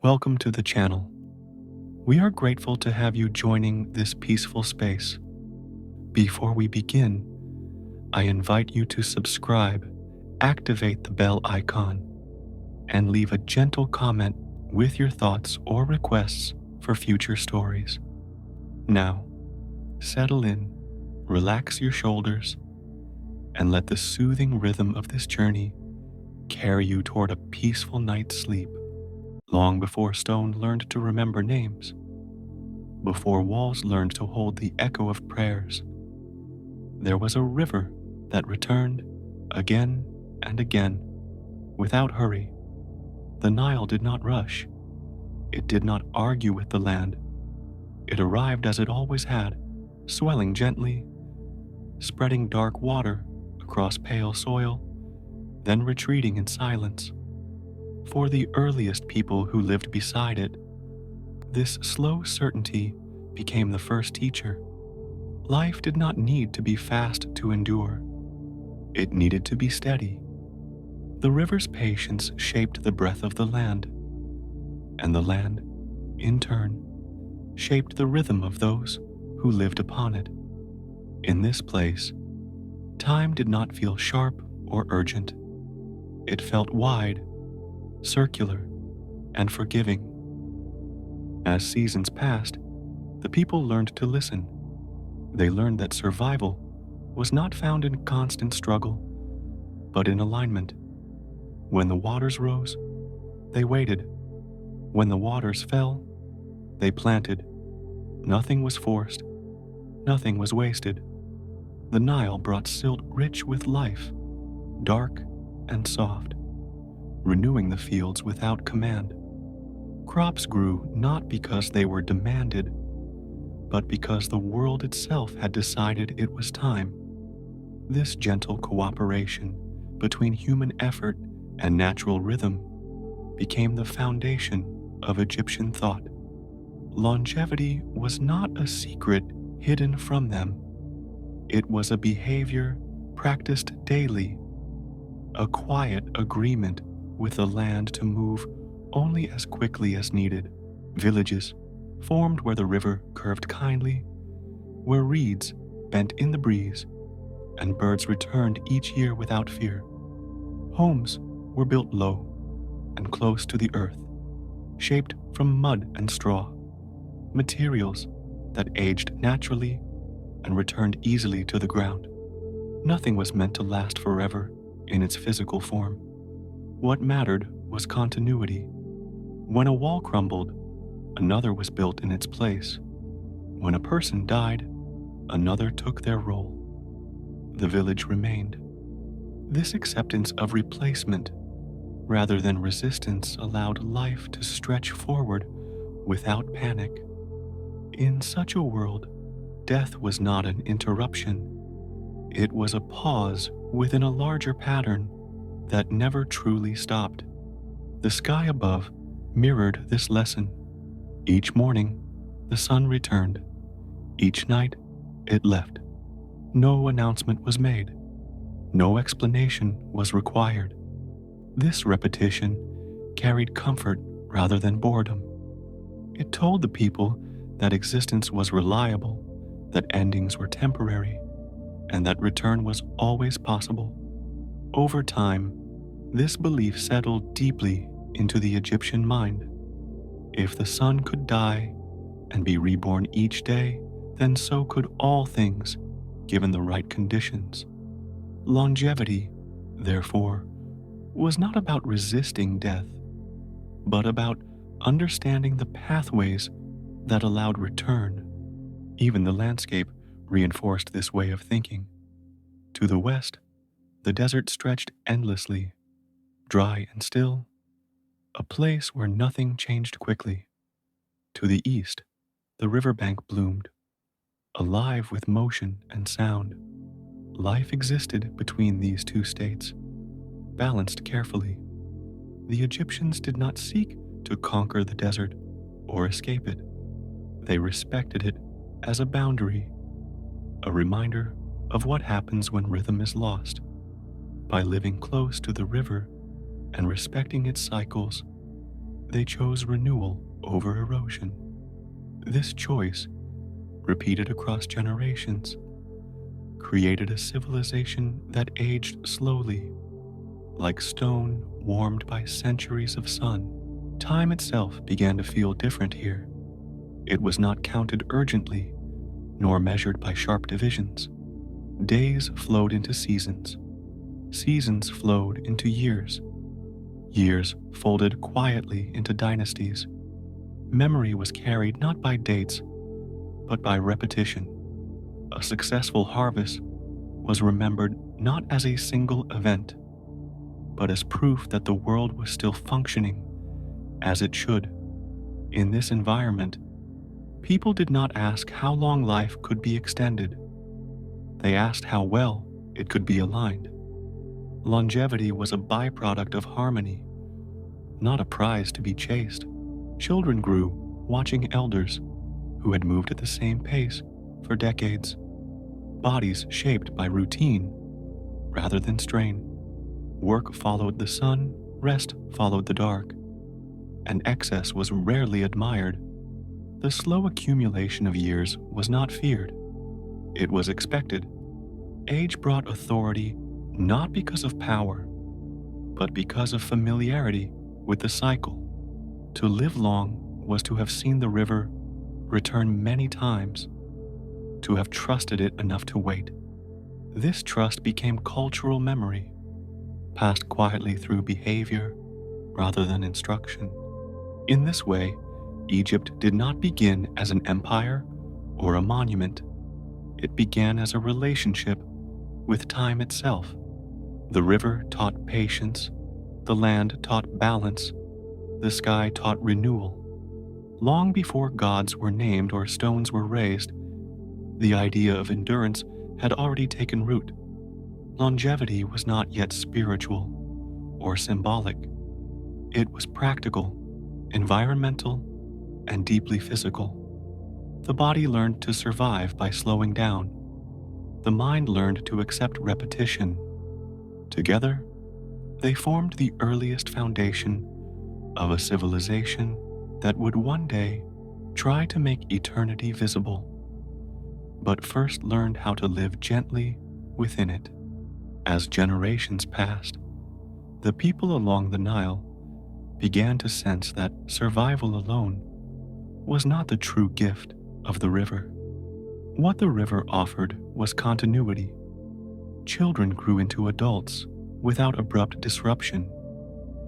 Welcome to the channel. We are grateful to have you joining this peaceful space. Before we begin, I invite you to subscribe, activate the bell icon, and leave a gentle comment with your thoughts or requests for future stories. Now, settle in, relax your shoulders, and let the soothing rhythm of this journey carry you toward a peaceful night's sleep. Long before stone learned to remember names, before walls learned to hold the echo of prayers, there was a river that returned again and again without hurry. The Nile did not rush. It did not argue with the land. It arrived as it always had, swelling gently, spreading dark water across pale soil, then retreating in silence. For the earliest people who lived beside it, this slow certainty became the first teacher. Life did not need to be fast to endure. It needed to be steady. The river's patience shaped the breath of the land, and the land, in turn, shaped the rhythm of those who lived upon it. In this place, time did not feel sharp or urgent. It felt wide, circular, and forgiving. As seasons passed, the people learned to listen. They learned that survival was not found in constant struggle, but in alignment. When the waters rose, they waited. When the waters fell, they planted. Nothing was forced. Nothing was wasted. The Nile brought silt rich with life, dark and soft, renewing the fields without command. Crops grew not because they were demanded, but because the world itself had decided it was time. This gentle cooperation between human effort and natural rhythm became the foundation of Egyptian thought. Longevity was not a secret hidden from them. It was a behavior practiced daily, a quiet agreement with the land to move only as quickly as needed. Villages formed where the river curved kindly, where reeds bent in the breeze, and birds returned each year without fear. Homes were built low and close to the earth, shaped from mud and straw, materials that aged naturally and returned easily to the ground. Nothing was meant to last forever in its physical form. What mattered was continuity. When a wall crumbled, another was built in its place. When a person died, another took their role. The village remained. This acceptance of replacement, rather than resistance, allowed life to stretch forward without panic. In such a world, death was not an interruption. It was a pause within a larger pattern that never truly stopped. The sky above mirrored this lesson. Each morning, the sun returned. Each night, it left. No announcement was made. No explanation was required. This repetition carried comfort rather than boredom. It told the people that existence was reliable, that endings were temporary, and that return was always possible. Over time, this belief settled deeply into the Egyptian mind. If the sun could die and be reborn each day, then so could all things, given the right conditions. Longevity, therefore, was not about resisting death, but about understanding the pathways that allowed return. Even the landscape reinforced this way of thinking. To the west, the desert stretched endlessly, dry and still, a place where nothing changed quickly. To the east, the riverbank bloomed, alive with motion and sound. Life existed between these two states, balanced carefully. The Egyptians did not seek to conquer the desert or escape it. They respected it as a boundary, a reminder of what happens when rhythm is lost. By living close to the river and respecting its cycles, they chose renewal over erosion. This choice, repeated across generations, created a civilization that aged slowly, like stone warmed by centuries of sun. Time itself began to feel different here. It was not counted urgently, nor measured by sharp divisions. Days flowed into seasons. Seasons flowed into years. Years folded quietly into dynasties. Memory was carried not by dates, but by repetition. A successful harvest was remembered not as a single event, but as proof that the world was still functioning as it should. In this environment, people did not ask how long life could be extended. They asked how well it could be aligned. Longevity was a byproduct of harmony, not a prize to be chased. Children grew watching elders who had moved at the same pace for decades, bodies shaped by routine rather than strain. Work followed the sun, rest followed the dark, and excess was rarely admired. The slow accumulation of years was not feared. It was expected. Age brought authority not because of power, but because of familiarity with the cycle. To live long was to have seen the river return many times, to have trusted it enough to wait. This trust became cultural memory, passed quietly through behavior rather than instruction. In this way, Egypt did not begin as an empire or a monument. It began as a relationship with time itself. The river taught patience, the land taught balance, the sky taught renewal. Long before gods were named or stones were raised, the idea of endurance had already taken root. Longevity was not yet spiritual or symbolic. It was practical, environmental, and deeply physical. The body learned to survive by slowing down. The mind learned to accept repetition. Together, they formed the earliest foundation of a civilization that would one day try to make eternity visible, but first learned how to live gently within it. As generations passed, the people along the Nile began to sense that survival alone was not the true gift of the river. What the river offered was continuity. Children grew into adults without abrupt disruption,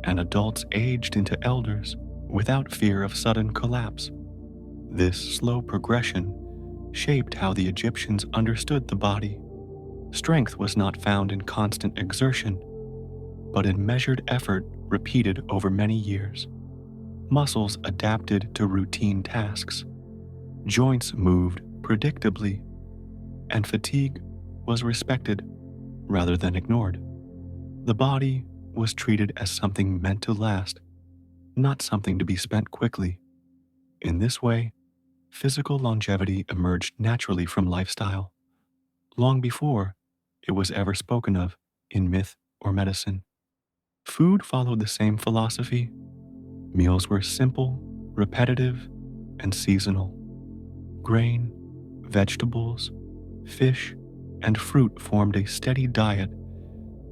and adults aged into elders without fear of sudden collapse. This slow progression shaped how the Egyptians understood the body. Strength was not found in constant exertion, but in measured effort repeated over many years. Muscles adapted to routine tasks. Joints moved predictably, and fatigue was respected rather than ignored. The body was treated as something meant to last, not something to be spent quickly. In this way, physical longevity emerged naturally from lifestyle, long before it was ever spoken of in myth or medicine. Food followed the same philosophy. Meals were simple, repetitive, and seasonal. Grain, vegetables, fish, and fruit formed a steady diet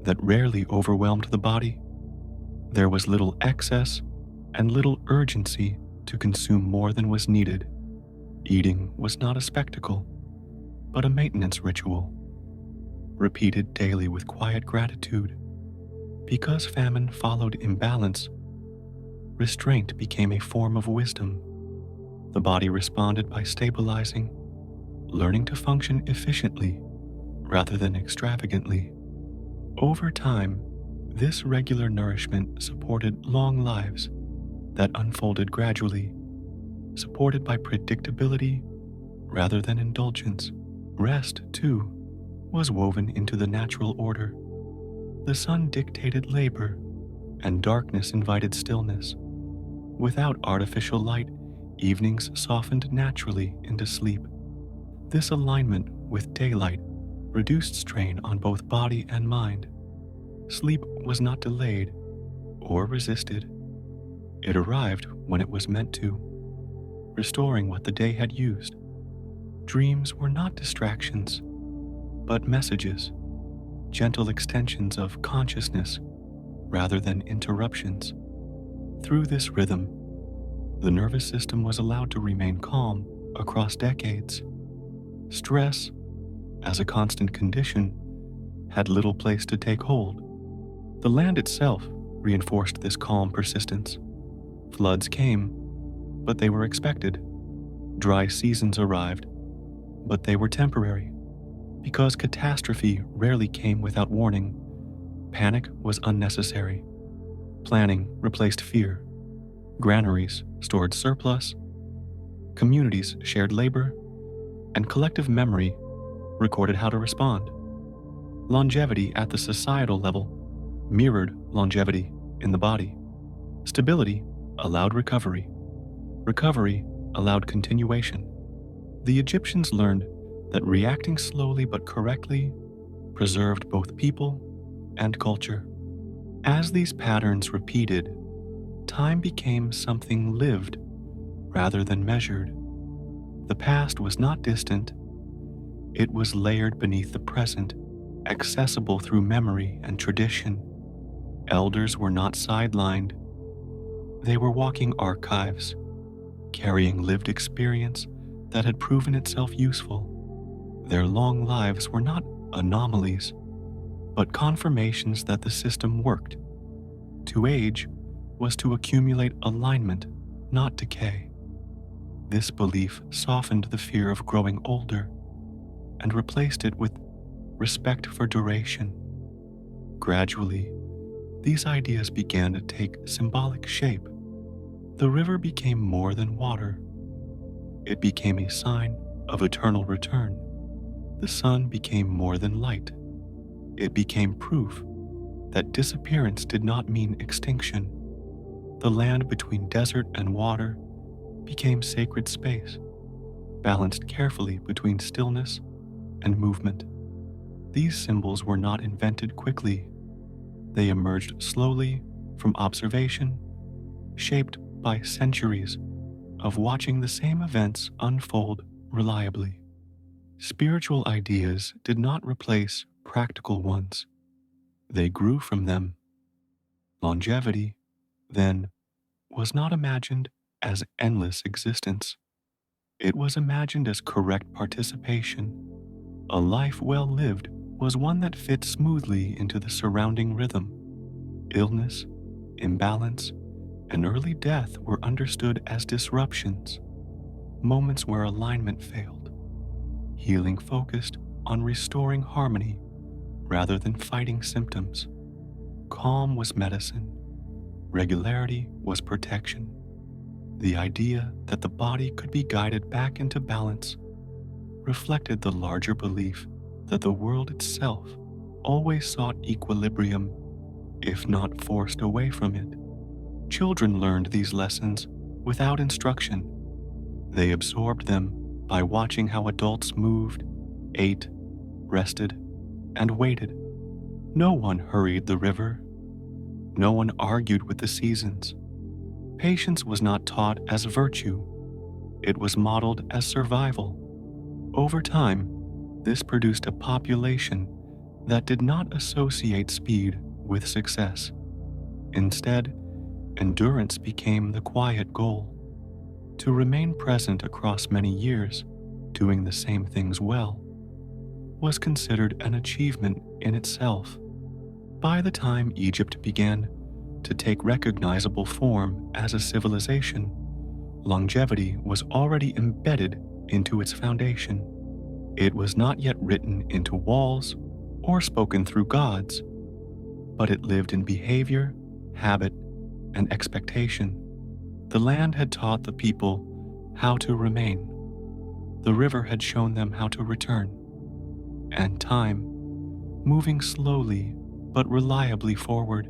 that rarely overwhelmed the body. There was little excess and little urgency to consume more than was needed. Eating was not a spectacle, but a maintenance ritual, repeated daily with quiet gratitude. Because famine followed imbalance, restraint became a form of wisdom. The body responded by stabilizing, learning to function efficiently rather than extravagantly. Over time, this regular nourishment supported long lives that unfolded gradually, supported by predictability rather than indulgence. Rest, too, was woven into the natural order. The sun dictated labor, and darkness invited stillness. Without artificial light, evenings softened naturally into sleep. This alignment with daylight reduced strain on both body and mind. Sleep was not delayed or resisted. It arrived when it was meant to, restoring what the day had used. Dreams were not distractions, but messages, gentle extensions of consciousness rather than interruptions. Through this rhythm, the nervous system was allowed to remain calm across decades. Stress, as a constant condition, had little place to take hold. The land itself reinforced this calm persistence. Floods came, but they were expected. Dry seasons arrived, but they were temporary. Because catastrophe rarely came without warning, panic was unnecessary. Planning replaced fear. Granaries stored surplus. Communities shared labor, and collective memory recorded how to respond. Longevity at the societal level mirrored longevity in the body. Stability allowed recovery. Recovery allowed continuation. The Egyptians learned that reacting slowly but correctly preserved both people and culture. As these patterns repeated, time became something lived rather than measured. The past was not distant. It was layered beneath the present, accessible through memory and tradition. Elders were not sidelined. They were walking archives, carrying lived experience that had proven itself useful. Their long lives were not anomalies, but confirmations that the system worked. To age was to accumulate alignment, not decay. This belief softened the fear of growing older and replaced it with respect for duration. Gradually, these ideas began to take symbolic shape. The river became more than water. It became a sign of eternal return. The sun became more than light. It became proof that disappearance did not mean extinction. The land between desert and water became sacred space, balanced carefully between stillness and movement. These symbols were not invented quickly. They emerged slowly from observation, shaped by centuries of watching the same events unfold reliably. Spiritual ideas did not replace practical ones. They grew from them. Longevity, then, was not imagined as endless existence. It was imagined as correct participation. A life well lived was one that fit smoothly into the surrounding rhythm. Illness, imbalance, and early death were understood as disruptions, moments where alignment failed. Healing focused on restoring harmony rather than fighting symptoms. Calm was medicine. Regularity was protection. The idea that the body could be guided back into balance reflected the larger belief that the world itself always sought equilibrium, if not forced away from it. Children learned these lessons without instruction. They absorbed them by watching how adults moved, ate, rested, and waited. No one hurried the river. No one argued with the seasons. Patience was not taught as virtue. It was modeled as survival. Over time, this produced a population that did not associate speed with success. Instead, endurance became the quiet goal. To remain present across many years, doing the same things well, was considered an achievement in itself. By the time Egypt began to take recognizable form as a civilization, longevity was already embedded into its foundation. It was not yet written into walls or spoken through gods, but it lived in behavior, habit, and expectation. The land had taught the people how to remain. The river had shown them how to return. And time, moving slowly but reliably forward,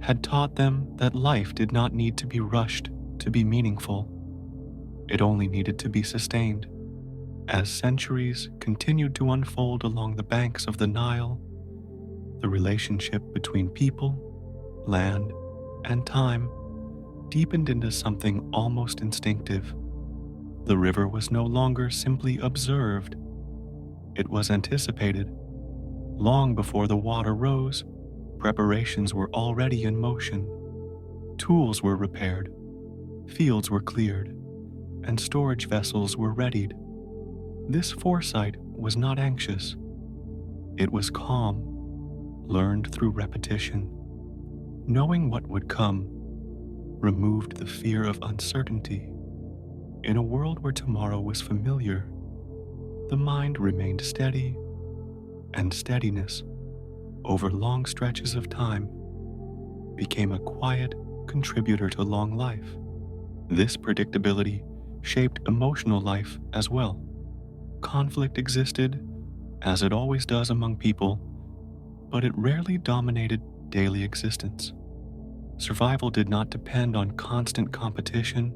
had taught them that life did not need to be rushed to be meaningful. It only needed to be sustained. As centuries continued to unfold along the banks of the Nile, the relationship between people, land, and time deepened into something almost instinctive. The river was no longer simply observed, it was anticipated. Long before the water rose, preparations were already in motion. Tools were repaired, fields were cleared, and storage vessels were readied. This foresight was not anxious. It was calm, learned through repetition. Knowing what would come removed the fear of uncertainty. In a world where tomorrow was familiar, the mind remained steady, and steadiness, over long stretches of time, became a quiet contributor to long life. This predictability shaped emotional life as well. Conflict existed, as it always does among people, but it rarely dominated daily existence. Survival did not depend on constant competition,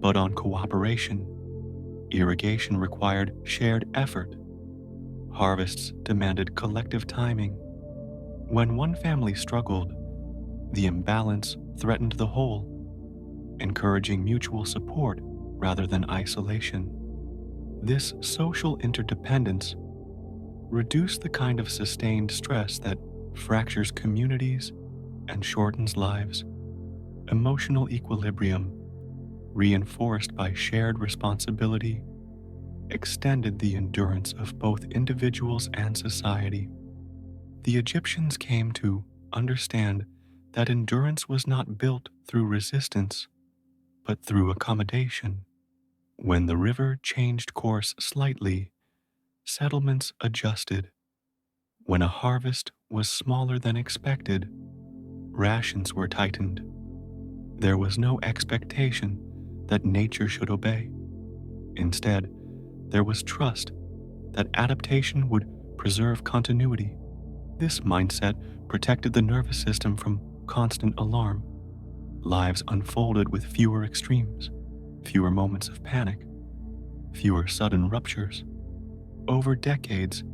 but on cooperation. Irrigation required shared effort. Harvests demanded collective timing. When one family struggled, the imbalance threatened the whole, encouraging mutual support rather than isolation. This social interdependence reduced the kind of sustained stress that fractures communities and shortens lives. Emotional equilibrium, reinforced by shared responsibility, extended the endurance of both individuals and society. The Egyptians came to understand that endurance was not built through resistance, but through accommodation. When the river changed course slightly, settlements adjusted. When a harvest was smaller than expected, rations were tightened. There was no expectation that nature should obey. Instead, there was trust that adaptation would preserve continuity. This mindset protected the nervous system from constant alarm. Lives unfolded with fewer extremes, fewer moments of panic, fewer sudden ruptures. Over decades,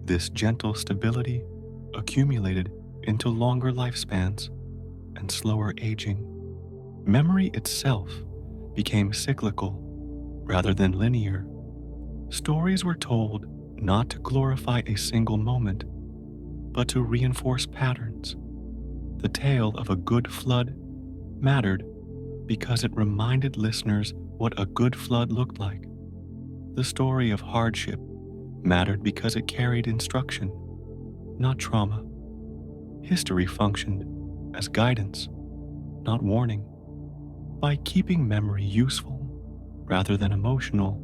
this gentle stability accumulated into longer lifespans and slower aging. Memory itself became cyclical rather than linear. Stories were told not to glorify a single moment, but to reinforce patterns. The tale of a good flood mattered because it reminded listeners what a good flood looked like. The story of hardship mattered because it carried instruction, not trauma. History functioned as guidance, not warning. By keeping memory useful rather than emotional,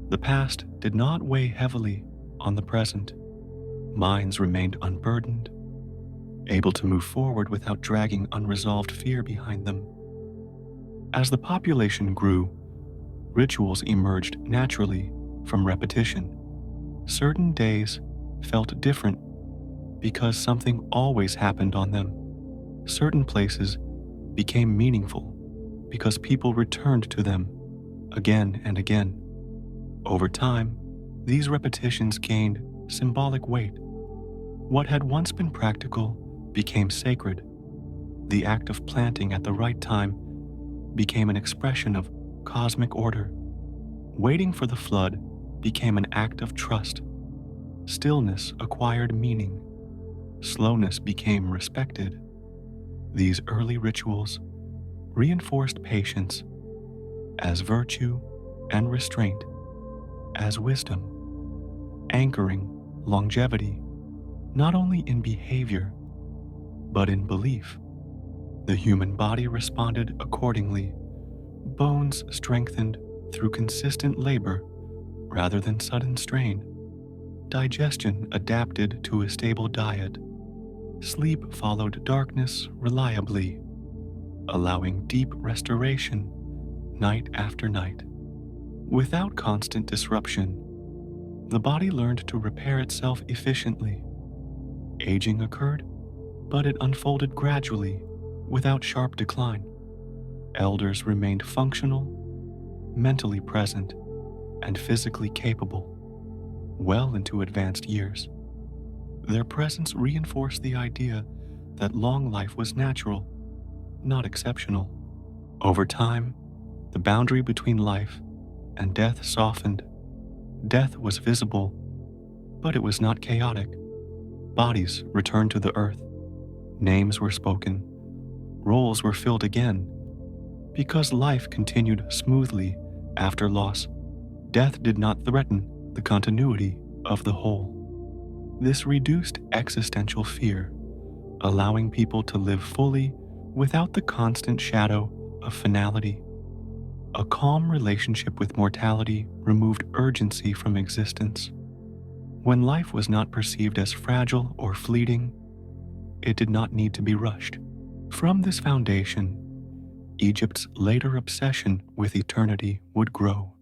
the past did not weigh heavily on the present. Minds remained unburdened, able to move forward without dragging unresolved fear behind them. As the population grew, rituals emerged naturally from repetition. Certain days felt different because something always happened on them. Certain places became meaningful because people returned to them again and again. Over time, these repetitions gained symbolic weight. What had once been practical became sacred. The act of planting at the right time became an expression of cosmic order. Waiting for the flood became an act of trust. Stillness acquired meaning. Slowness became respected. These early rituals reinforced patience as virtue and restraint as wisdom, anchoring longevity not only in behavior but in belief. The human body responded accordingly. Bones strengthened through consistent labor rather than sudden strain. Digestion adapted to a stable diet. Sleep followed darkness reliably, allowing deep restoration night after night. Without constant disruption, the body learned to repair itself efficiently. Aging occurred, but it unfolded gradually, without sharp decline. Elders remained functional, mentally present, and physically capable, well into advanced years. Their presence reinforced the idea that long life was natural, not exceptional. Over time, the boundary between life and death softened. Death was visible, but it was not chaotic. Bodies returned to the earth. Names were spoken. Roles were filled again. Because life continued smoothly after loss, death did not threaten the continuity of the whole. This reduced existential fear, allowing people to live fully without the constant shadow of finality. A calm relationship with mortality removed urgency from existence. When life was not perceived as fragile or fleeting, it did not need to be rushed. From this foundation, Egypt's later obsession with eternity would grow.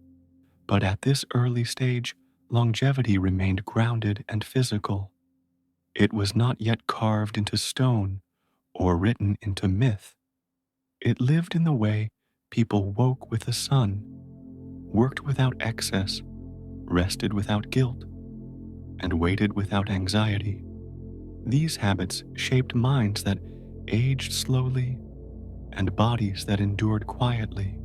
But at this early stage, longevity remained grounded and physical. It was not yet carved into stone or written into myth. It lived in the way people woke with the sun, worked without excess, rested without guilt, and waited without anxiety. These habits shaped minds that aged slowly and bodies that endured quietly.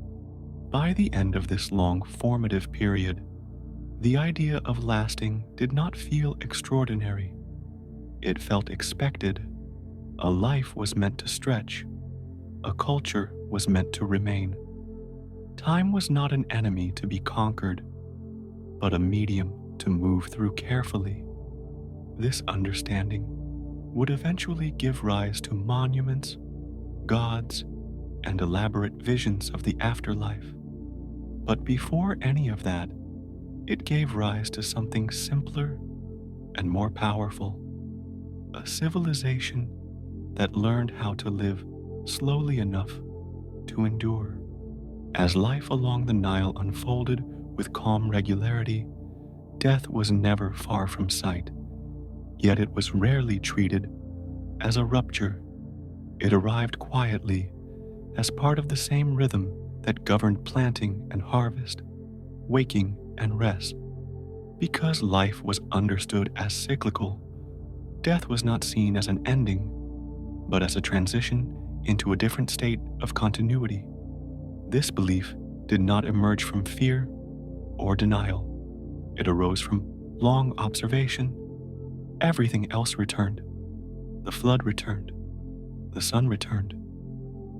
By the end of this long formative period, the idea of lasting did not feel extraordinary. It felt expected. A life was meant to stretch. A culture was meant to remain. Time was not an enemy to be conquered, but a medium to move through carefully. This understanding would eventually give rise to monuments, gods, and elaborate visions of the afterlife. But before any of that, it gave rise to something simpler and more powerful, a civilization that learned how to live slowly enough to endure. As life along the Nile unfolded with calm regularity, death was never far from sight, yet it was rarely treated as a rupture. It arrived quietly as part of the same rhythm that governed planting and harvest, waking and rest. Because life was understood as cyclical, death was not seen as an ending, but as a transition into a different state of continuity. This belief did not emerge from fear or denial. It arose from long observation. Everything else returned. The flood returned. The sun returned.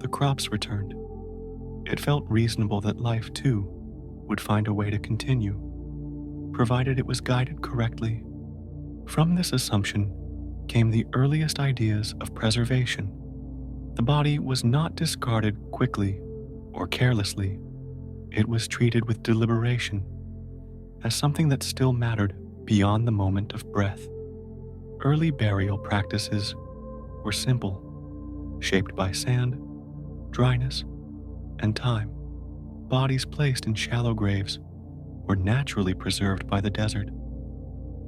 The crops returned. It felt reasonable that life, too, would find a way to continue, provided it was guided correctly. From this assumption came the earliest ideas of preservation. The body was not discarded quickly or carelessly. It was treated with deliberation, as something that still mattered beyond the moment of breath. Early burial practices were simple, shaped by sand, dryness, and time. Bodies placed in shallow graves were naturally preserved by the desert,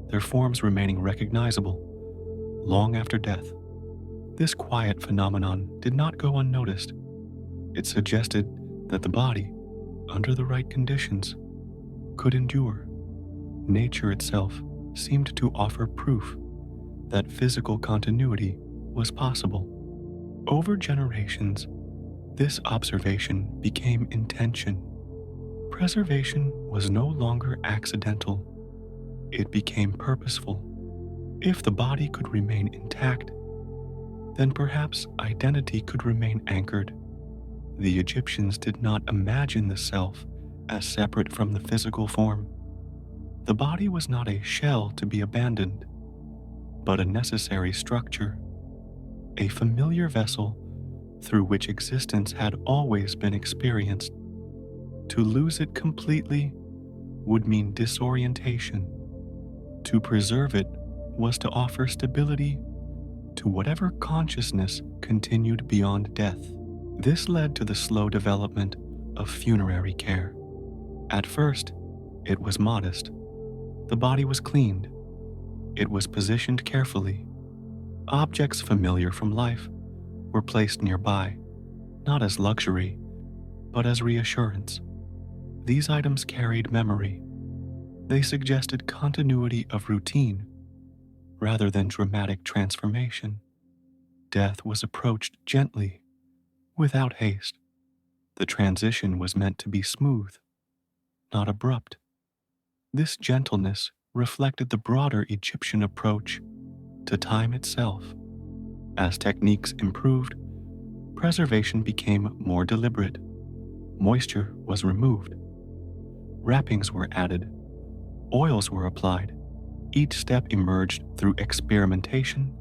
their forms remaining recognizable long after death. This quiet phenomenon did not go unnoticed. It suggested that the body, under the right conditions, could endure. Nature itself seemed to offer proof that physical continuity was possible. Over generations, this observation became intention. Preservation was no longer accidental. It became purposeful. If the body could remain intact, then perhaps identity could remain anchored. The Egyptians did not imagine the self as separate from the physical form. The body was not a shell to be abandoned, but a necessary structure, a familiar vessel through which existence had always been experienced. To lose it completely would mean disorientation. To preserve it was to offer stability to whatever consciousness continued beyond death. This led to the slow development of funerary care. At first, it was modest. The body was cleaned. It was positioned carefully. Objects familiar from life were placed nearby, not as luxury, but as reassurance. These items carried memory. They suggested continuity of routine rather than dramatic transformation. Death was approached gently, without haste. The transition was meant to be smooth, not abrupt. This gentleness reflected the broader Egyptian approach to time itself. As techniques improved, preservation became more deliberate. Moisture was removed. Wrappings were added. Oils were applied. Each step emerged through experimentation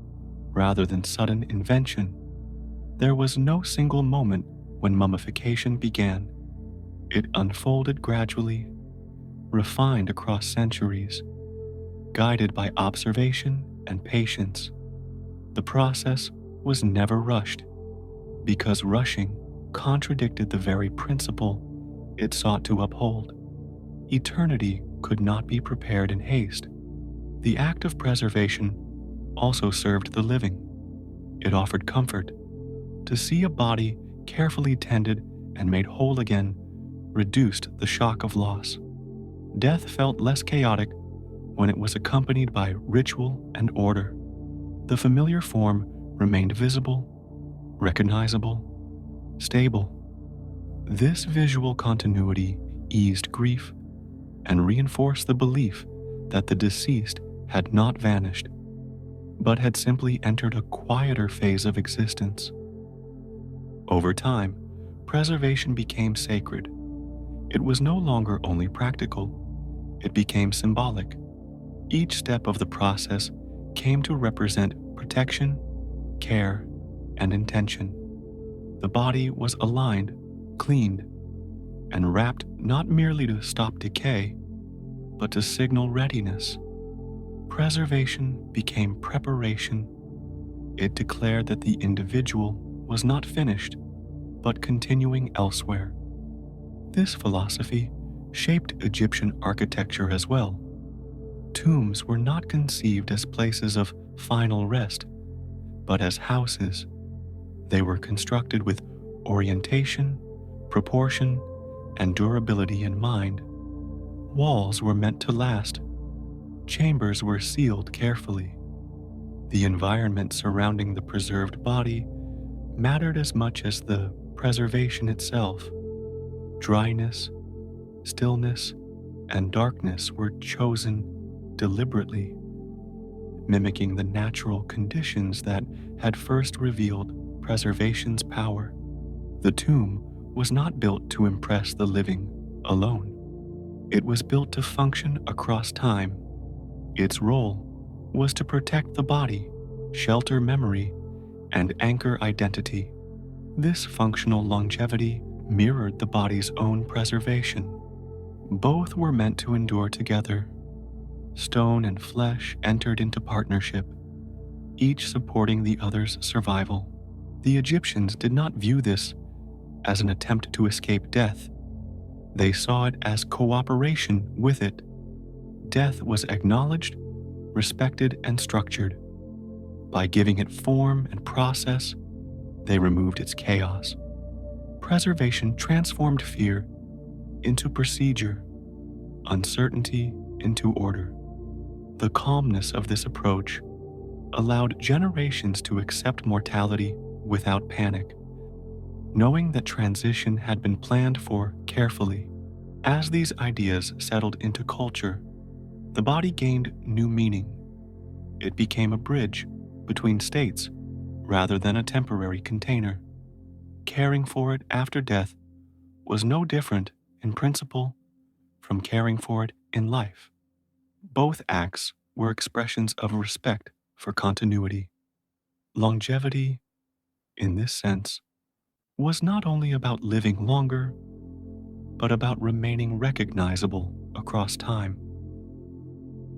rather than sudden invention. There was no single moment when mummification began. It unfolded gradually, refined across centuries, guided by observation and patience. The process was never rushed, because rushing contradicted the very principle it sought to uphold. Eternity could not be prepared in haste. The act of preservation also served the living. It offered comfort. To see a body carefully tended and made whole again reduced the shock of loss. Death felt less chaotic when it was accompanied by ritual and order. The familiar form remained visible, recognizable, stable. This visual continuity eased grief and reinforced the belief that the deceased had not vanished, but had simply entered a quieter phase of existence. Over time, preservation became sacred. It was no longer only practical, it became symbolic. Each step of the process came to represent protection, care, and intention. The body was aligned, cleaned, and wrapped not merely to stop decay, but to signal readiness. Preservation became preparation. It declared that the individual was not finished, but continuing elsewhere. This philosophy shaped Egyptian architecture as well. Tombs were not conceived as places of final rest, but as houses. They were constructed with orientation, proportion, and durability in mind. Walls were meant to last. Chambers were sealed carefully. The environment surrounding the preserved body mattered as much as the preservation itself. Dryness, stillness, and darkness were chosen deliberately, mimicking the natural conditions that had first revealed preservation's power. The tomb was not built to impress the living alone. It was built to function across time. Its role was to protect the body, shelter memory, and anchor identity. This functional longevity mirrored the body's own preservation. Both were meant to endure together. Stone and flesh entered into partnership, each supporting the other's survival. The Egyptians did not view this as an attempt to escape death. They saw it as cooperation with it. Death was acknowledged, respected, and structured. By giving it form and process, they removed its chaos. Preservation transformed fear into procedure, uncertainty into order. The calmness of this approach allowed generations to accept mortality without panic, knowing that transition had been planned for carefully. As these ideas settled into culture, the body gained new meaning. It became a bridge between states rather than a temporary container. Caring for it after death was no different in principle from caring for it in life. Both acts were expressions of respect for continuity. Longevity, in this sense, was not only about living longer, but about remaining recognizable across time.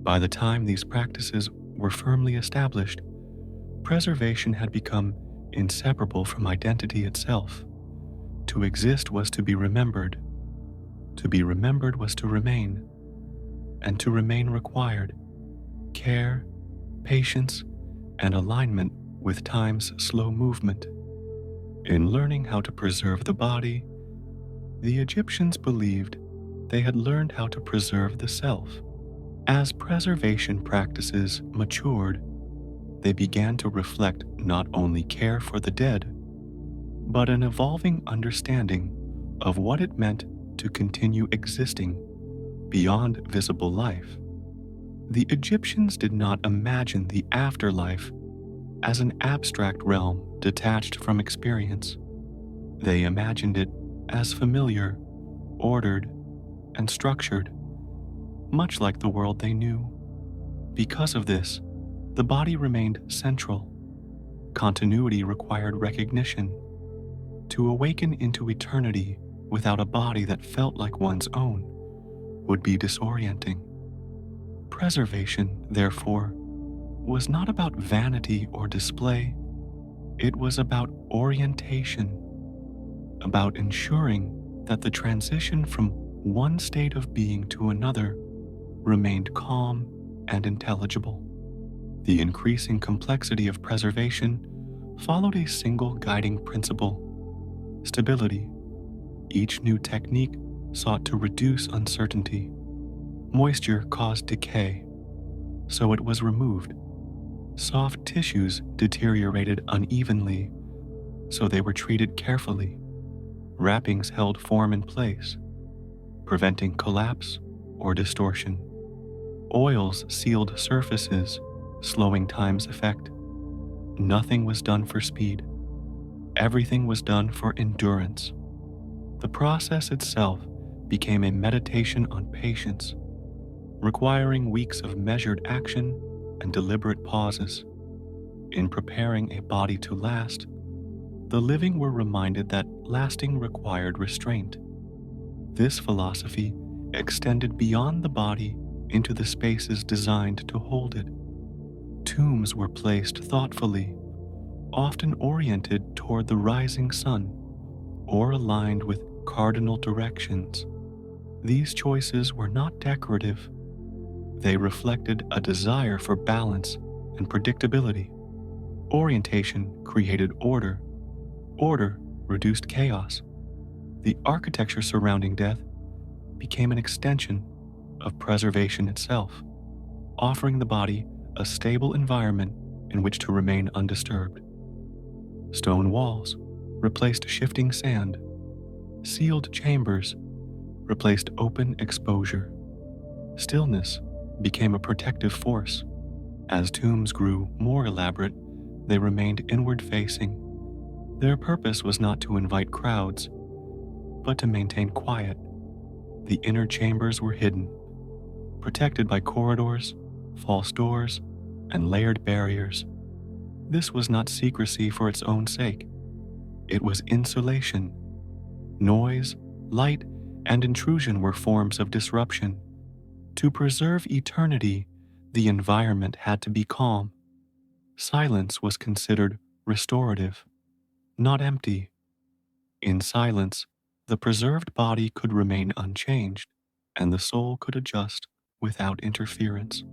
By the time these practices were firmly established, preservation had become inseparable from identity itself. To exist was to be remembered. To be remembered was to remain. And to remain required care, patience, and alignment with time's slow movement. In learning how to preserve the body, the Egyptians believed they had learned how to preserve the self. As preservation practices matured, they began to reflect not only care for the dead, but an evolving understanding of what it meant to continue existing beyond visible life. The Egyptians did not imagine the afterlife as an abstract realm detached from experience. They imagined it as familiar, ordered, and structured, much like the world they knew. Because of this, the body remained central. Continuity required recognition. To awaken into eternity without a body that felt like one's own would be disorienting. Preservation, therefore, was not about vanity or display. It was about orientation, about ensuring that the transition from one state of being to another remained calm and intelligible. The increasing complexity of preservation followed a single guiding principle: stability. Each new technique sought to reduce uncertainty. Moisture caused decay, so it was removed. Soft tissues deteriorated unevenly, so they were treated carefully. Wrappings held form in place, preventing collapse or distortion. Oils sealed surfaces, slowing time's effect. Nothing was done for speed. Everything was done for endurance. The process itself became a meditation on patience, requiring weeks of measured action and deliberate pauses. In preparing a body to last, the living were reminded that lasting required restraint. This philosophy extended beyond the body into the spaces designed to hold it. Tombs were placed thoughtfully, often oriented toward the rising sun or aligned with cardinal directions. These choices were not decorative. They reflected a desire for balance and predictability. Orientation created order. Order reduced chaos. The architecture surrounding death became an extension of preservation itself, offering the body a stable environment in which to remain undisturbed. Stone walls replaced shifting sand. Sealed chambers replaced open exposure. Stillness became a protective force. As tombs grew more elaborate, they remained inward-facing. Their purpose was not to invite crowds, but to maintain quiet. The inner chambers were hidden, protected by corridors, false doors, and layered barriers. This was not secrecy for its own sake. It was insulation. Noise, light, and intrusion were forms of disruption. To preserve eternity, the environment had to be calm. Silence was considered restorative, not empty. In silence, the preserved body could remain unchanged, and the soul could adjust without interference.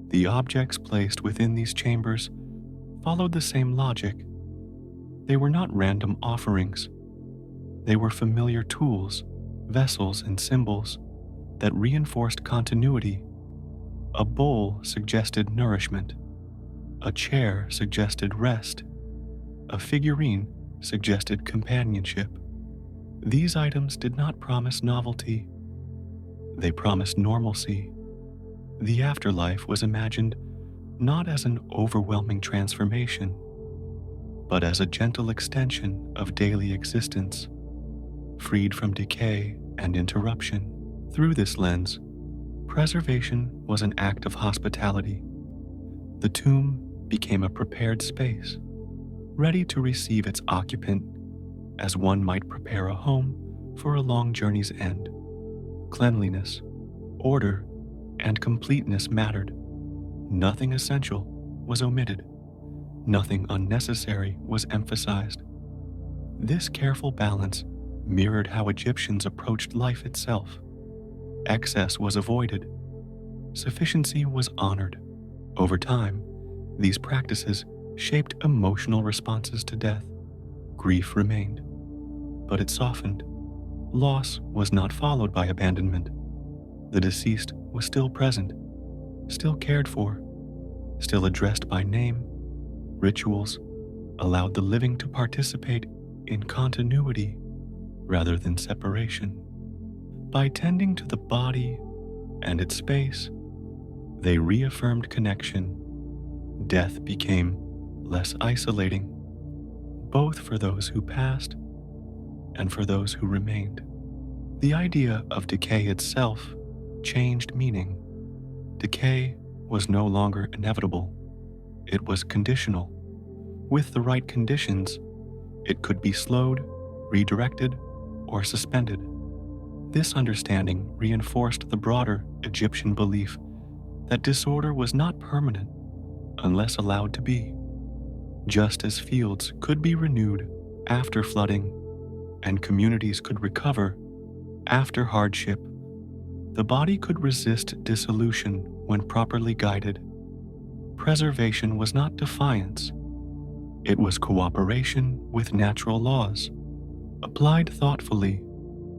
The objects placed within these chambers followed the same logic. They were not random offerings. They were familiar tools, vessels, and symbols that reinforced continuity. A bowl suggested nourishment. A chair suggested rest. A figurine suggested companionship. These items did not promise novelty. They promised normalcy. The afterlife was imagined not as an overwhelming transformation, but as a gentle extension of daily existence, freed from decay and interruption. Through this lens, preservation was an act of hospitality. The tomb became a prepared space, ready to receive its occupant as one might prepare a home for a long journey's end. Cleanliness, order, and completeness mattered. Nothing essential was omitted. Nothing unnecessary was emphasized. This careful balance mirrored how Egyptians approached life itself. Excess was avoided. Sufficiency was honored. Over time, these practices shaped emotional responses to death. Grief remained, but it softened. Loss was not followed by abandonment. The deceased was still present, still cared for, still addressed by name. Rituals allowed the living to participate in continuity rather than separation. By tending to the body and its space, they reaffirmed connection. Death became less isolating, both for those who passed and for those who remained. The idea of decay itself changed meaning. Decay was no longer inevitable. It was conditional. With the right conditions, it could be slowed, redirected, or suspended. This understanding reinforced the broader Egyptian belief that disorder was not permanent unless allowed to be. Just as fields could be renewed after flooding and communities could recover after hardship, the body could resist dissolution when properly guided. Preservation was not defiance. It was cooperation with natural laws. Applied thoughtfully,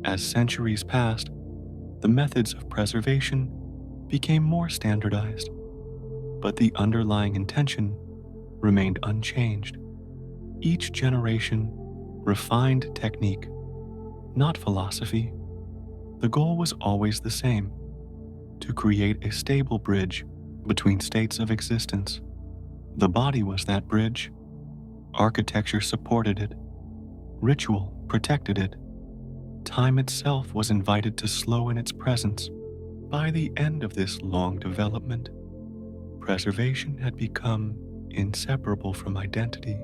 as centuries passed, the methods of preservation became more standardized, but the underlying intention remained unchanged. Each generation refined technique, not philosophy. The goal was always the same: to create a stable bridge between states of existence. The body was that bridge. Architecture supported it. Ritual protected it. Time itself was invited to slow in its presence. By the end of this long development, preservation had become inseparable from identity.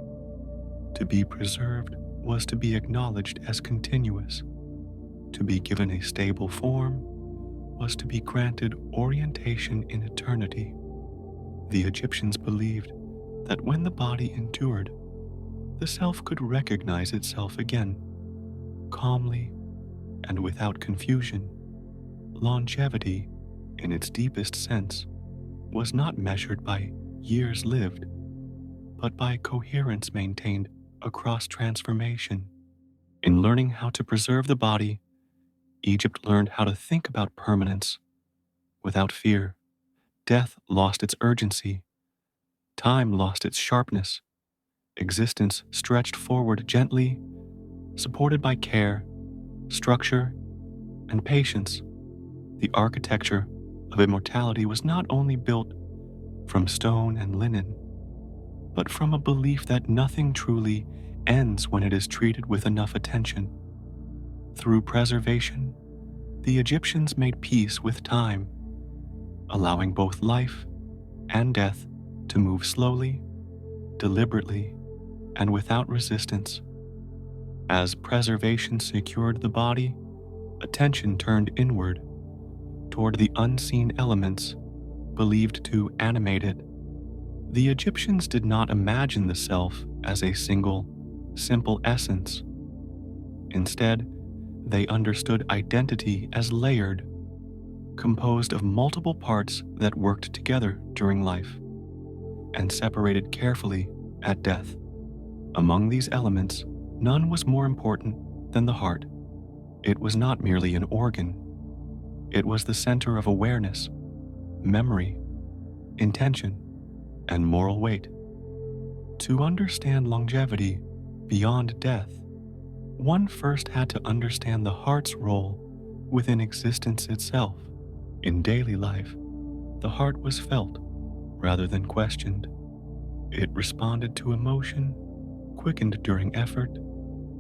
To be preserved was to be acknowledged as continuous. To be given a stable form was to be granted orientation in eternity. The Egyptians believed that when the body endured, the self could recognize itself again, calmly and without confusion. Longevity, in its deepest sense, was not measured by years lived, but by coherence maintained across transformation. In learning how to preserve the body, Egypt learned how to think about permanence without fear. Death lost its urgency. Time lost its sharpness. Existence stretched forward gently, supported by care, structure, and patience. The architecture of immortality was not only built from stone and linen, but from a belief that nothing truly ends when it is treated with enough attention. Through preservation, the Egyptians made peace with time, allowing both life and death to move slowly, deliberately, and without resistance. As preservation secured the body, attention turned inward, toward the unseen elements believed to animate it. The Egyptians did not imagine the self as a single, simple essence. Instead, they understood identity as layered, composed of multiple parts that worked together during life and separated carefully at death. Among these elements, none was more important than the heart. It was not merely an organ. It was the center of awareness, memory, intention, and moral weight. To understand longevity beyond death, one first had to understand the heart's role within existence itself. In daily life, the heart was felt rather than questioned. It responded to emotion, quickened during effort,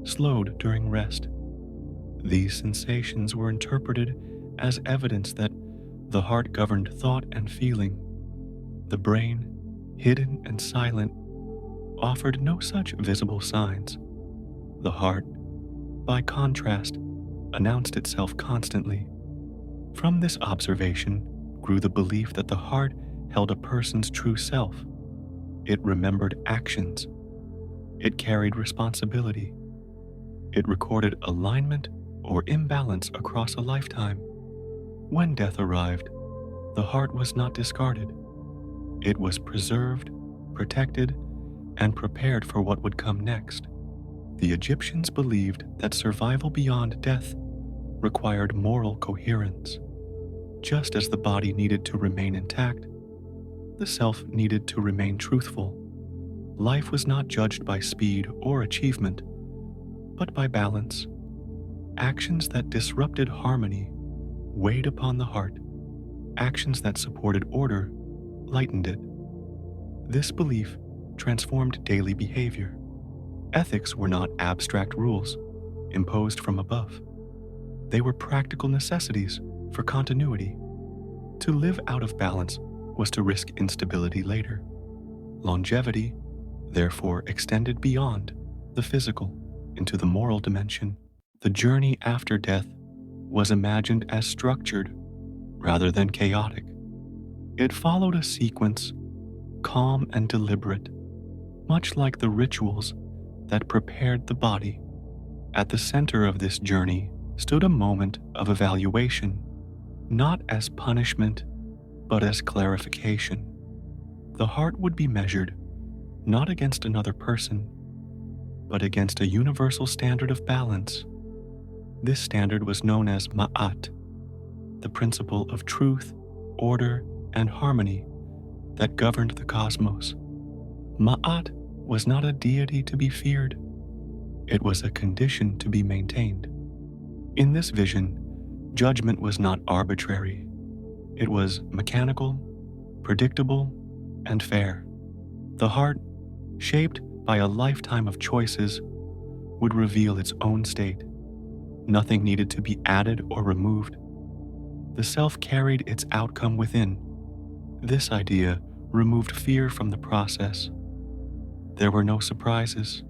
slowed during rest. These sensations were interpreted as evidence that the heart governed thought and feeling. The brain, hidden and silent, offered no such visible signs. The heart, by contrast, announced itself constantly. From this observation grew the belief that the heart held a person's true self. It remembered actions. It carried responsibility. It recorded alignment or imbalance across a lifetime. When death arrived, the heart was not discarded. It was preserved, protected, and prepared for what would come next. The Egyptians believed that survival beyond death required moral coherence. Just as the body needed to remain intact, the self needed to remain truthful. Life was not judged by speed or achievement, but by balance. Actions that disrupted harmony weighed upon the heart. Actions that supported order lightened it. This belief transformed daily behavior. Ethics were not abstract rules imposed from above. They were practical necessities for continuity. To live out of balance was to risk instability later. Longevity, therefore, extended beyond the physical into the moral dimension. The journey after death was imagined as structured rather than chaotic. It followed a sequence, calm and deliberate, much like the rituals that prepared the body. At the center of this journey stood a moment of evaluation, not as punishment, but as clarification. The heart would be measured not against another person, but against a universal standard of balance. This standard was known as ma'at, the principle of truth, order, and harmony that governed the cosmos. Ma'at was not a deity to be feared. It was a condition to be maintained. In this vision, judgment was not arbitrary. It was mechanical, predictable, and fair. The heart, shaped by a lifetime of choices, would reveal its own state. Nothing needed to be added or removed. The self carried its outcome within. This idea removed fear from the process. There were no surprises.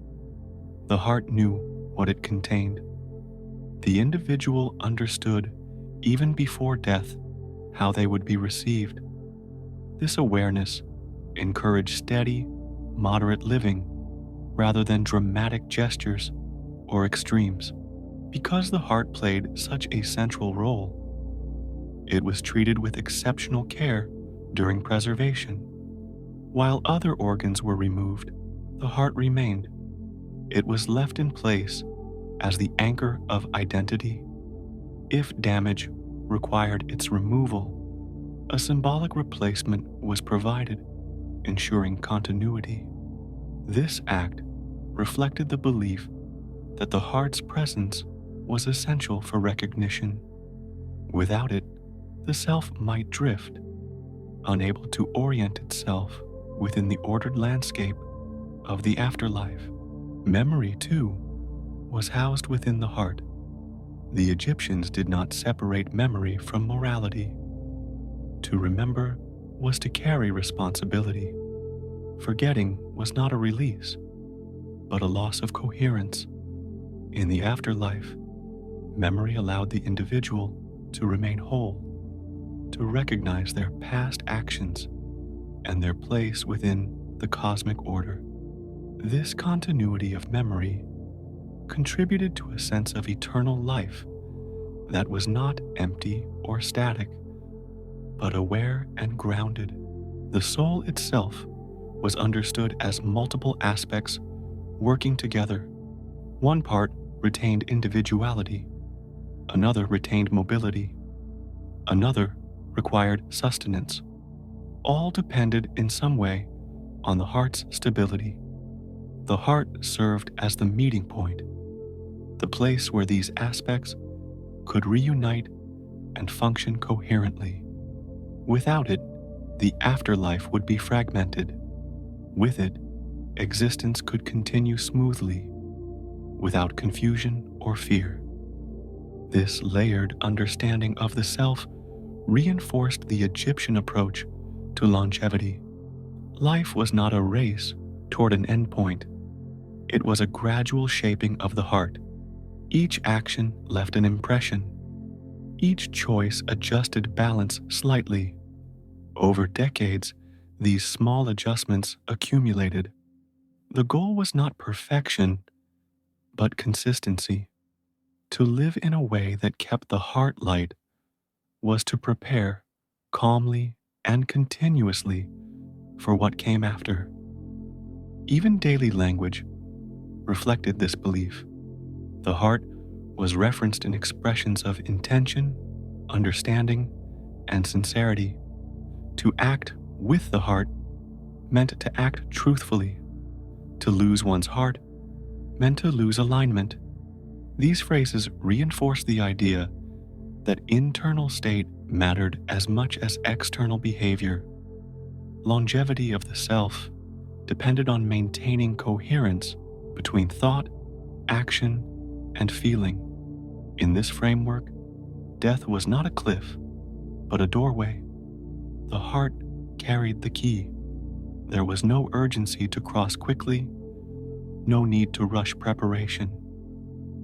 The heart knew what it contained. The individual understood, even before death, how they would be received. This awareness encouraged steady, moderate living rather than dramatic gestures or extremes. Because the heart played such a central role, it was treated with exceptional care during preservation. While other organs were removed, the heart remained. It was left in place as the anchor of identity. If damage required its removal, a symbolic replacement was provided, ensuring continuity. This act reflected the belief that the heart's presence was essential for recognition. Without it, the self might drift, unable to orient itself within the ordered landscape of the afterlife. Memory, too, was housed within the heart. The Egyptians did not separate memory from morality. To remember was to carry responsibility. Forgetting was not a release, but a loss of coherence. In the afterlife, memory allowed the individual to remain whole, to recognize their past actions and their place within the cosmic order. This continuity of memory contributed to a sense of eternal life that was not empty or static, but aware and grounded. The soul itself was understood as multiple aspects working together. One part retained individuality, another retained mobility, another required sustenance. All depended in some way on the heart's stability. The heart served as the meeting point, the place where these aspects could reunite and function coherently. Without it, the afterlife would be fragmented. With it, existence could continue smoothly, without confusion or fear. This layered understanding of the self reinforced the Egyptian approach to longevity. Life was not a race toward an endpoint. It was a gradual shaping of the heart. Each action left an impression. Each choice adjusted balance slightly. Over decades, these small adjustments accumulated. The goal was not perfection, but consistency. To live in a way that kept the heart light was to prepare calmly and continuously for what came after. Even daily language reflected this belief. The heart was referenced in expressions of intention, understanding, and sincerity. To act with the heart meant to act truthfully. To lose one's heart meant to lose alignment. These phrases reinforce the idea that internal state mattered as much as external behavior. Longevity of the self depended on maintaining coherence between thought, action, and feeling. In this framework, death was not a cliff, but a doorway. The heart carried the key. There was no urgency to cross quickly, no need to rush preparation.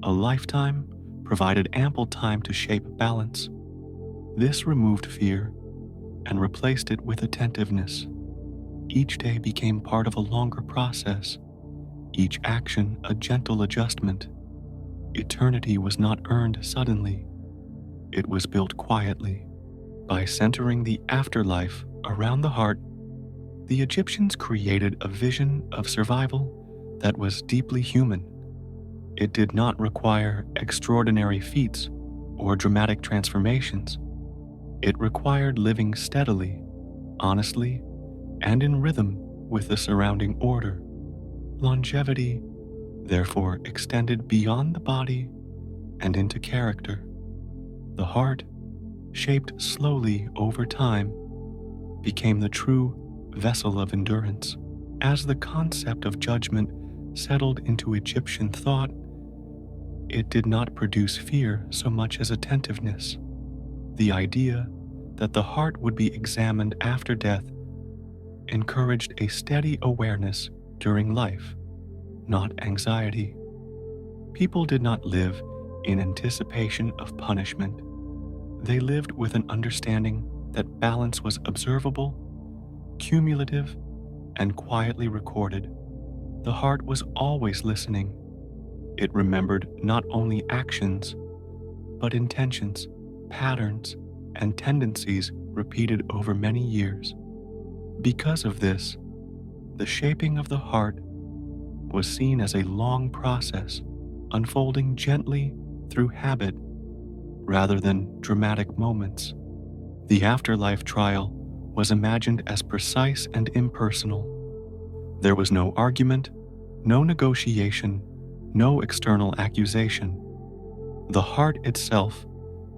A lifetime provided ample time to shape balance. This removed fear and replaced it with attentiveness. Each day became part of a longer process, each action a gentle adjustment. Eternity was not earned suddenly, it was built quietly. By centering the afterlife around the heart, the Egyptians created a vision of survival that was deeply human. It did not require extraordinary feats or dramatic transformations. It required living steadily, honestly, and in rhythm with the surrounding order. Longevity, therefore, extended beyond the body and into character. The heart, shaped slowly over time, became the true vessel of endurance. As the concept of judgment settled into Egyptian thought, it did not produce fear so much as attentiveness. The idea that the heart would be examined after death encouraged a steady awareness during life, not anxiety. People did not live in anticipation of punishment. They lived with an understanding that balance was observable, cumulative, and quietly recorded. The heart was always listening. It remembered not only actions, but intentions, patterns, and tendencies repeated over many years. Because of this, the shaping of the heart was seen as a long process, unfolding gently through habit rather than dramatic moments. The afterlife trial was imagined as precise and impersonal. There was no argument, no negotiation, no external accusation. The heart itself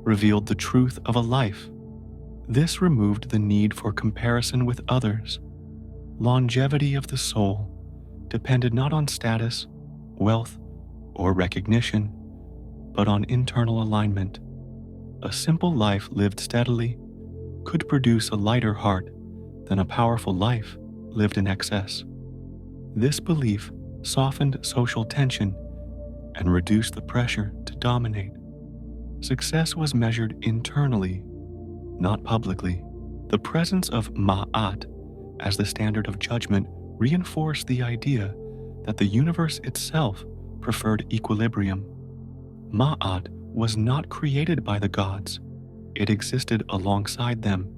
revealed the truth of a life. This removed the need for comparison with others. Longevity of the soul depended not on status, wealth, or recognition, but on internal alignment. A simple life lived steadily could produce a lighter heart than a powerful life lived in excess. This belief softened social tension and reduced the pressure to dominate. Success was measured internally, not publicly. The presence of Ma'at as the standard of judgment reinforced the idea that the universe itself preferred equilibrium. Ma'at was not created by the gods. It existed alongside them.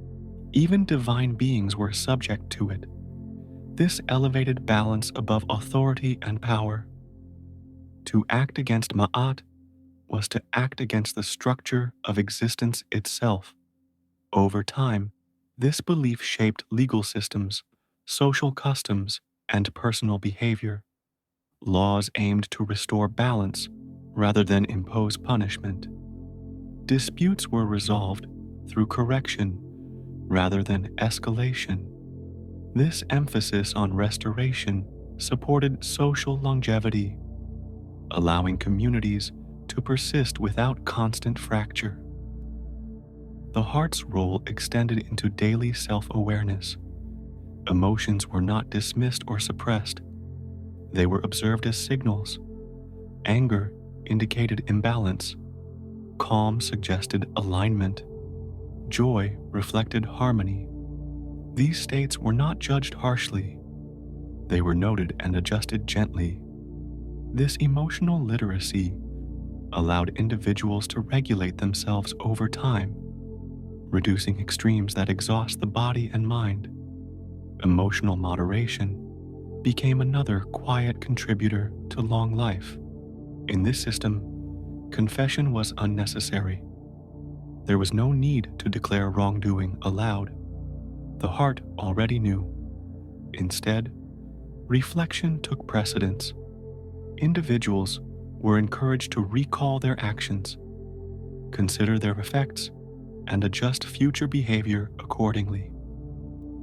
Even divine beings were subject to it. This elevated balance above authority and power. To act against Ma'at was to act against the structure of existence itself. Over time, this belief shaped legal systems, social customs, and personal behavior. Laws aimed to restore balance rather than impose punishment. Disputes were resolved through correction rather than escalation. This emphasis on restoration supported social longevity, allowing communities to persist without constant fracture. The heart's role extended into daily self-awareness. Emotions were not dismissed or suppressed. They were observed as signals. Anger indicated imbalance. Calm suggested alignment. Joy reflected harmony. These states were not judged harshly. They were noted and adjusted gently. This emotional literacy allowed individuals to regulate themselves over time, reducing extremes that exhaust the body and mind. Emotional moderation became another quiet contributor to long life. In this system, confession was unnecessary. There was no need to declare wrongdoing aloud. The heart already knew. Instead, reflection took precedence. Individuals were encouraged to recall their actions, consider their effects, and adjust future behavior accordingly.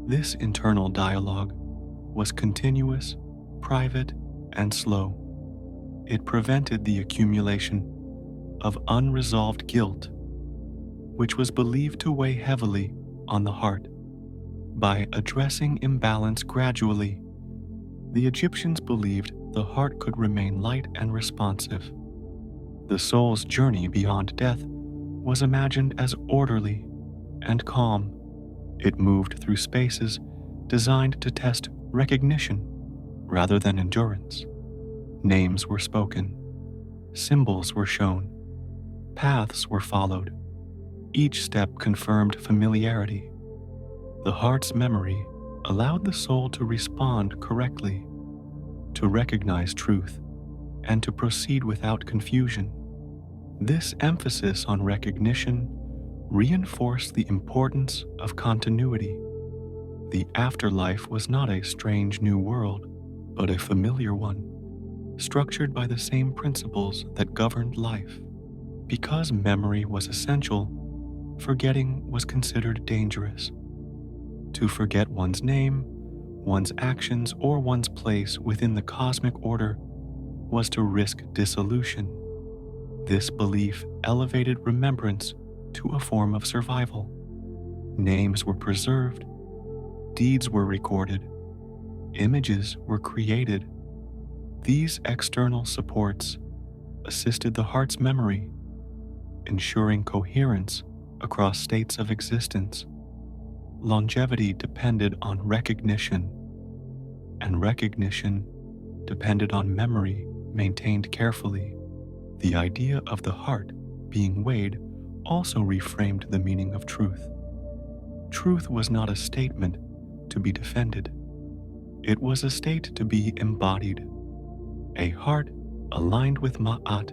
This internal dialogue was continuous, private, and slow. It prevented the accumulation of unresolved guilt, which was believed to weigh heavily on the heart. By addressing imbalance gradually, the Egyptians believed the heart could remain light and responsive. The soul's journey beyond death was imagined as orderly and calm. It moved through spaces designed to test recognition rather than endurance. Names were spoken, symbols were shown, paths were followed. Each step confirmed familiarity. The heart's memory allowed the soul to respond correctly, to recognize truth, and to proceed without confusion. This emphasis on recognition reinforced the importance of continuity. The afterlife was not a strange new world, but a familiar one, structured by the same principles that governed life. Because memory was essential, forgetting was considered dangerous. To forget one's name, one's actions, or one's place within the cosmic order was to risk dissolution. This belief elevated remembrance to a form of survival. Names were preserved, deeds were recorded, images were created. These external supports assisted the heart's memory, ensuring coherence across states of existence. Longevity depended on recognition, and recognition depended on memory maintained carefully. The idea of the heart being weighed also reframed the meaning of truth. Truth was not a statement to be defended. It was a state to be embodied. A heart aligned with Ma'at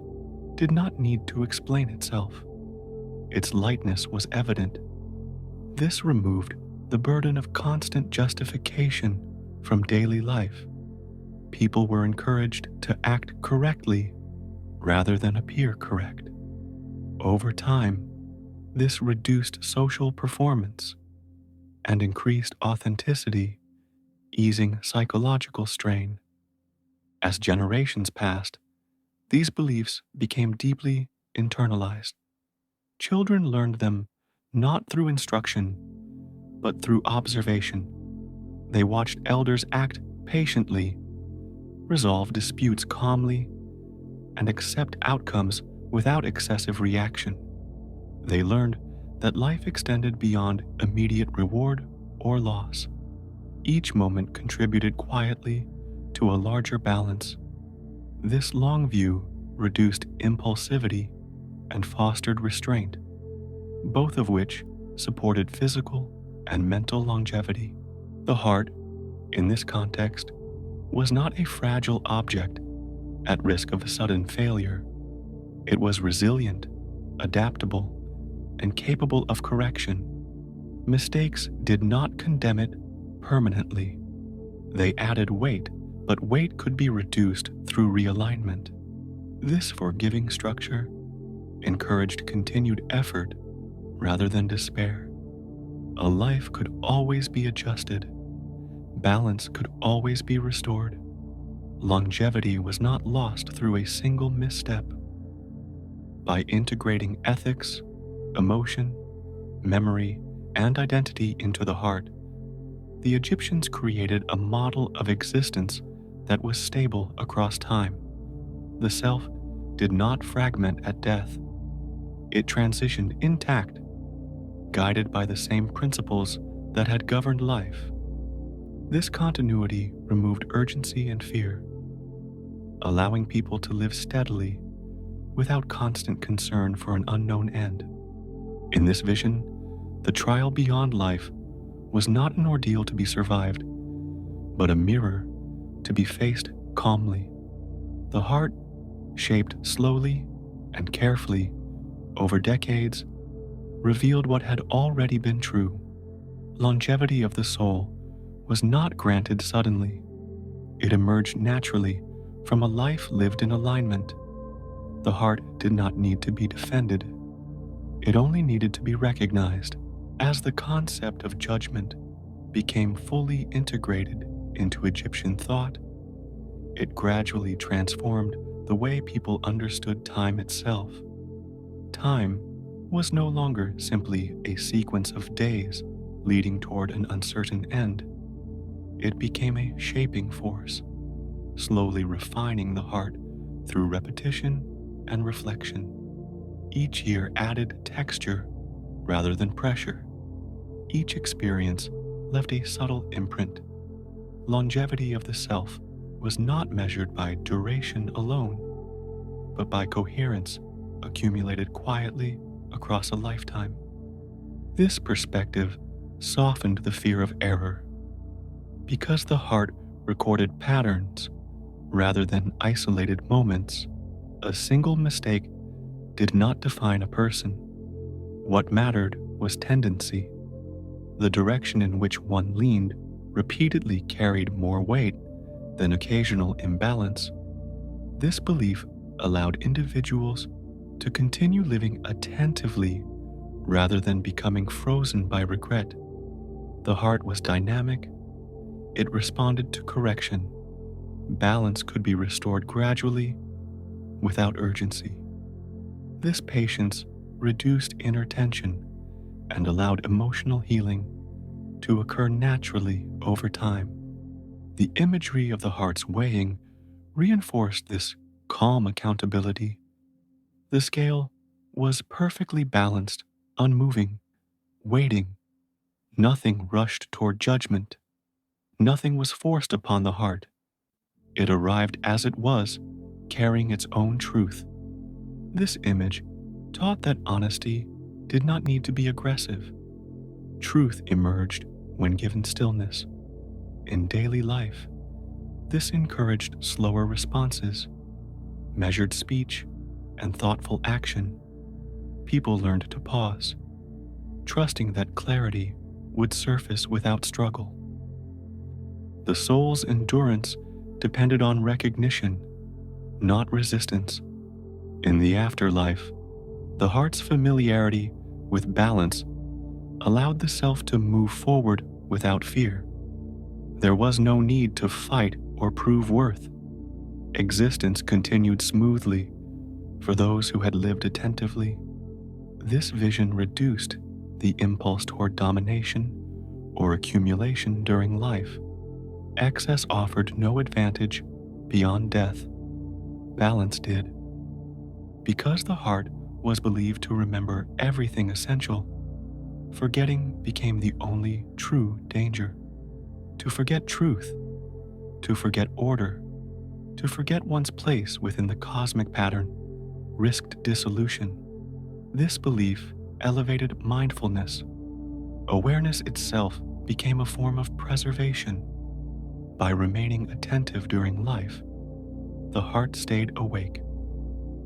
did not need to explain itself. Its lightness was evident. This removed the burden of constant justification from daily life. People were encouraged to act correctly rather than appear correct. Over time, this reduced social performance and increased authenticity, easing psychological strain. As generations passed, these beliefs became deeply internalized. Children learned them not through instruction, but through observation. They watched elders act patiently, resolve disputes calmly, and accept outcomes without excessive reaction. They learned that life extended beyond immediate reward or loss. Each moment contributed quietly to a larger balance. This long view reduced impulsivity and fostered restraint, both of which supported physical and mental longevity. The heart, in this context, was not a fragile object at risk of sudden failure. It was resilient, adaptable, and capable of correction. Mistakes did not condemn it permanently. They added weight, but weight could be reduced through realignment. This forgiving structure encouraged continued effort rather than despair. A life could always be adjusted. Balance could always be restored. Longevity was not lost through a single misstep. By integrating ethics, emotion, memory, and identity into the heart, the Egyptians created a model of existence that was stable across time. The self did not fragment at death. It transitioned intact, guided by the same principles that had governed life. This continuity removed urgency and fear, allowing people to live steadily without constant concern for an unknown end. In this vision, the trial beyond life was not an ordeal to be survived, but a mirror to be faced calmly. The heart, shaped slowly and carefully over decades, revealed what had already been true. Longevity of the soul was not granted suddenly. It emerged naturally from a life lived in alignment. The heart did not need to be defended, it only needed to be recognized. As the concept of judgment became fully integrated into Egyptian thought, it gradually transformed the way people understood time itself. Time was no longer simply a sequence of days leading toward an uncertain end. It became a shaping force, slowly refining the heart through repetition and reflection. Each year added texture rather than pressure. Each experience left a subtle imprint. Longevity of the self was not measured by duration alone, but by coherence accumulated quietly across a lifetime. This perspective softened the fear of error. Because the heart recorded patterns rather than isolated moments, a single mistake did not define a person. What mattered was tendency. The direction in which one leaned repeatedly carried more weight than occasional imbalance. This belief allowed individuals to continue living attentively rather than becoming frozen by regret. The heart was dynamic. It responded to correction. Balance could be restored gradually without urgency. This patience reduced inner tension and allowed emotional healing to occur naturally over time. The imagery of the heart's weighing reinforced this calm accountability. The scale was perfectly balanced, unmoving, waiting. Nothing rushed toward judgment. Nothing was forced upon the heart. It arrived as it was, carrying its own truth. This image taught that honesty did not need to be aggressive. Truth emerged when given stillness. In daily life, this encouraged slower responses, measured speech, and thoughtful action. People learned to pause, trusting that clarity would surface without struggle. The soul's endurance depended on recognition, not resistance. In the afterlife, the heart's familiarity with balance allowed the self to move forward without fear. There was no need to fight or prove worth. Existence continued smoothly for those who had lived attentively. This vision reduced the impulse toward domination or accumulation during life. Excess offered no advantage beyond death. Balance did. Because the heart was believed to remember everything essential, forgetting became the only true danger. To forget truth, to forget order, to forget one's place within the cosmic pattern risked dissolution. This belief elevated mindfulness. Awareness itself became a form of preservation. By remaining attentive during life, the heart stayed awake.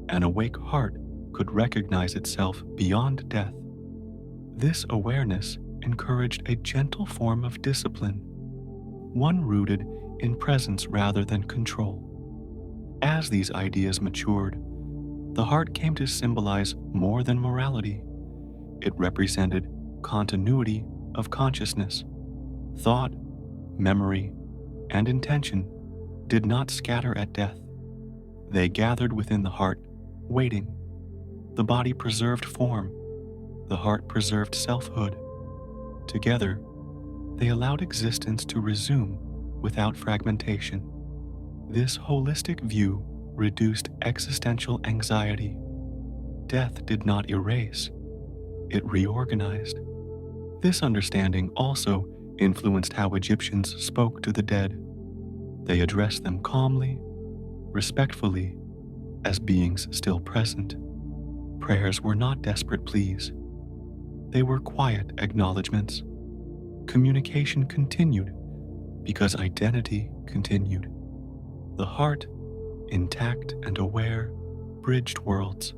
An awake heart could recognize itself beyond death. This awareness encouraged a gentle form of discipline, one rooted in presence rather than control. As these ideas matured, the heart came to symbolize more than morality. It represented continuity of consciousness. Thought, memory, and intention did not scatter at death. They gathered within the heart, waiting. The body preserved form. The heart preserved selfhood. Together, they allowed existence to resume without fragmentation. This holistic view reduced existential anxiety. Death did not erase, it reorganized. This understanding also influenced how Egyptians spoke to the dead. They addressed them calmly, respectfully, as beings still present. Prayers were not desperate pleas. They were quiet acknowledgments. Communication continued because identity continued. The heart, intact and aware, bridged worlds.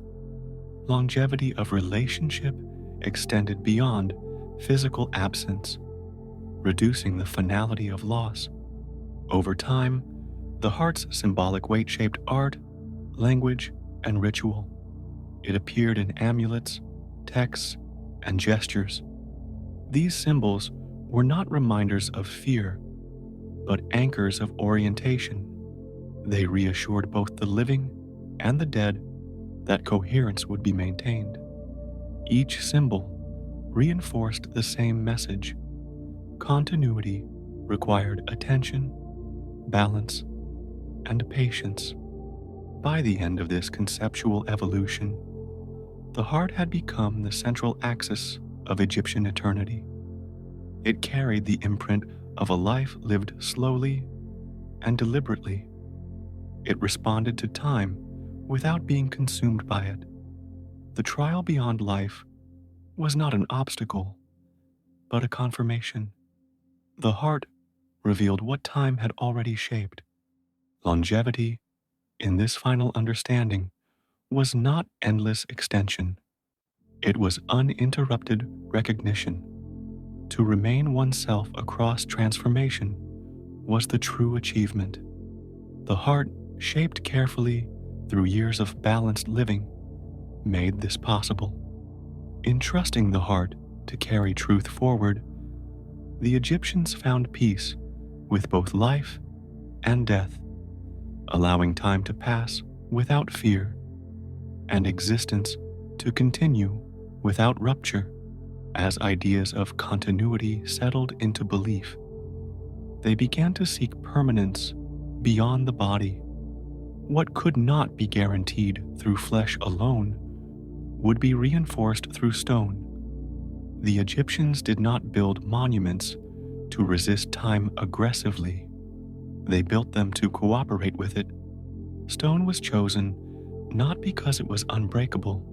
Longevity of relationship extended beyond physical absence, reducing the finality of loss. Over time, the heart's symbolic weight shaped art, language, and ritual. It appeared in amulets, texts, and gestures. These symbols were not reminders of fear, but anchors of orientation. They reassured both the living and the dead that coherence would be maintained. Each symbol reinforced the same message. Continuity required attention, balance, and patience. By the end of this conceptual evolution, the heart had become the central axis of Egyptian eternity. It carried the imprint of a life lived slowly and deliberately. It responded to time without being consumed by it. The trial beyond life was not an obstacle, but a confirmation. The heart revealed what time had already shaped. Longevity, in this final understanding, was not endless extension. It was uninterrupted recognition. To remain oneself across transformation was the true achievement. The heart, shaped carefully through years of balanced living, made this possible. In trusting the heart to carry truth forward, the Egyptians found peace with both life and death, allowing time to pass without fear and existence to continue without rupture. As ideas of continuity settled into belief, they began to seek permanence beyond the body. What could not be guaranteed through flesh alone would be reinforced through stone. The Egyptians did not build monuments to resist time aggressively. They built them to cooperate with it. Stone was chosen not because it was unbreakable,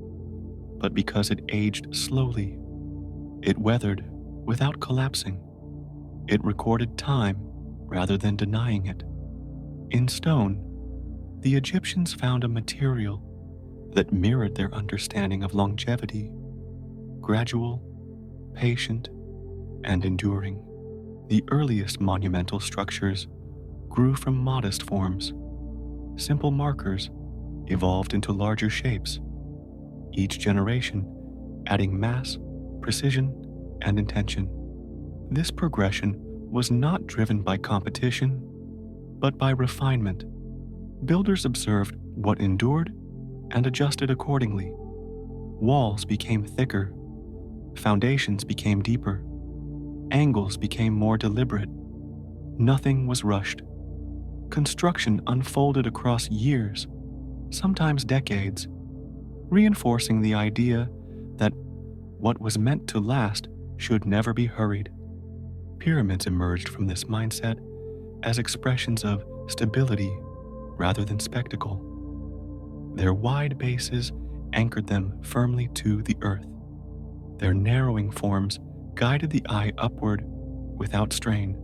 but because it aged slowly. It weathered without collapsing. It recorded time rather than denying it. In stone, the Egyptians found a material that mirrored their understanding of longevity: gradual, patient, and enduring. The earliest monumental structures grew from modest forms. Simple markers evolved into larger shapes, each generation adding mass, precision, and intention. This progression was not driven by competition, but by refinement. Builders observed what endured and adjusted accordingly. Walls became thicker, foundations became deeper, angles became more deliberate. Nothing was rushed. Construction unfolded across years, sometimes decades, reinforcing the idea that what was meant to last should never be hurried. Pyramids emerged from this mindset as expressions of stability rather than spectacle. Their wide bases anchored them firmly to the earth. Their narrowing forms guided the eye upward without strain.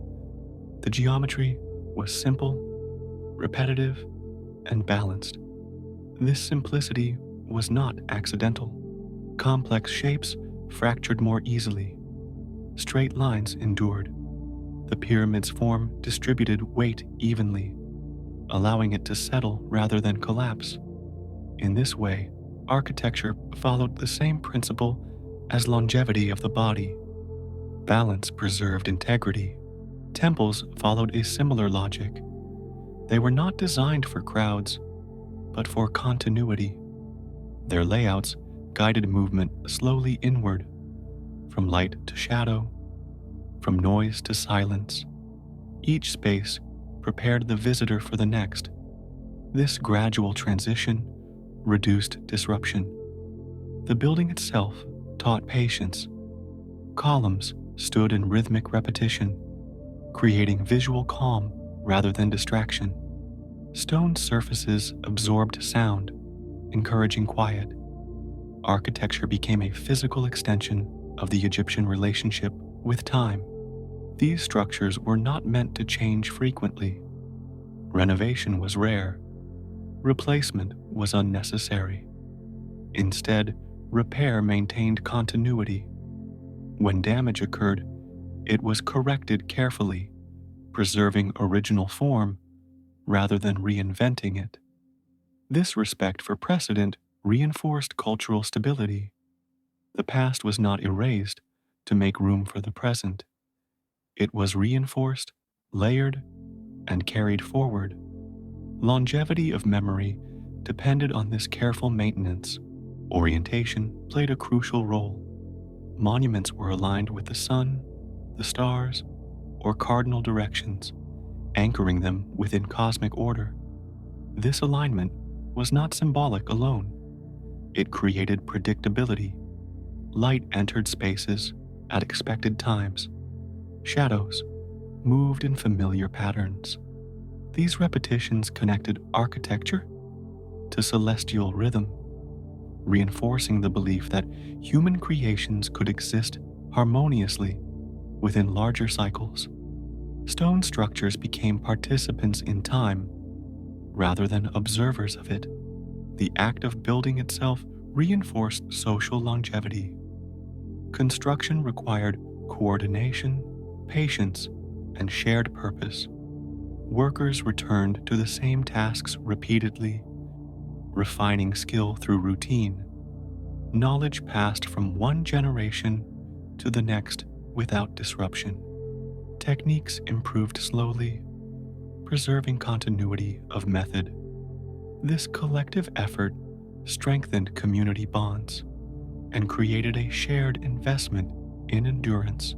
The geometry was simple, repetitive, and balanced. This simplicity was not accidental. Complex shapes fractured more easily. Straight lines endured. The pyramid's form distributed weight evenly, allowing it to settle rather than collapse. In this way, architecture followed the same principle as longevity of the body. Balance preserved integrity. Temples followed a similar logic. They were not designed for crowds, but for continuity. Their layouts guided movement slowly inward, from light to shadow, from noise to silence. Each space prepared the visitor for the next. This gradual transition reduced disruption. The building itself taught patience. Columns stood in rhythmic repetition, creating visual calm rather than distraction. Stone surfaces absorbed sound, encouraging quiet. Architecture became a physical extension of the Egyptian relationship with time. These structures were not meant to change frequently. Renovation was rare. Replacement was unnecessary. Instead, repair maintained continuity. When damage occurred, it was corrected carefully, preserving original form rather than reinventing it. This respect for precedent reinforced cultural stability. The past was not erased to make room for the present. It was reinforced, layered, and carried forward. Longevity of memory depended on this careful maintenance. Orientation played a crucial role. Monuments were aligned with the sun, the stars, or cardinal directions, anchoring them within cosmic order. This alignment was not symbolic alone. It created predictability. Light entered spaces at expected times. Shadows moved in familiar patterns. These repetitions connected architecture to celestial rhythm, reinforcing the belief that human creations could exist harmoniously within larger cycles. Stone structures became participants in time rather than observers of it. The act of building itself reinforced social longevity. Construction required coordination, patience, and shared purpose. Workers returned to the same tasks repeatedly, refining skill through routine. Knowledge passed from one generation to the next without disruption. Techniques improved slowly, preserving continuity of method. This collective effort strengthened community bonds and created a shared investment in endurance.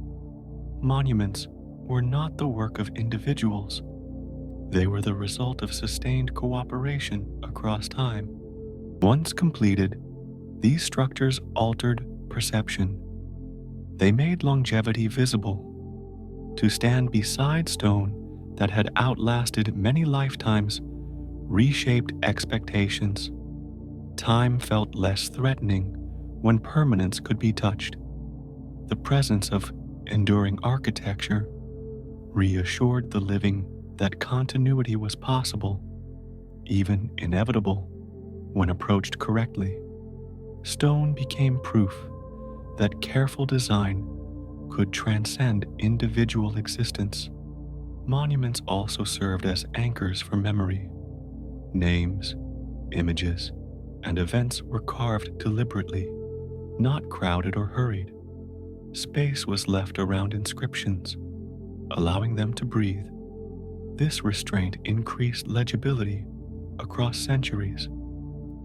Monuments were not the work of individuals. They were the result of sustained cooperation across time. Once completed, these structures altered perception. They made longevity visible. To stand beside stone that had outlasted many lifetimes reshaped expectations. Time felt less threatening when permanence could be touched. The presence of enduring architecture reassured the living that continuity was possible, even inevitable, when approached correctly. Stone became proof that careful design could transcend individual existence. Monuments also served as anchors for memory. Names, images, and events were carved deliberately, not crowded or hurried. Space was left around inscriptions, allowing them to breathe. This restraint increased legibility across centuries.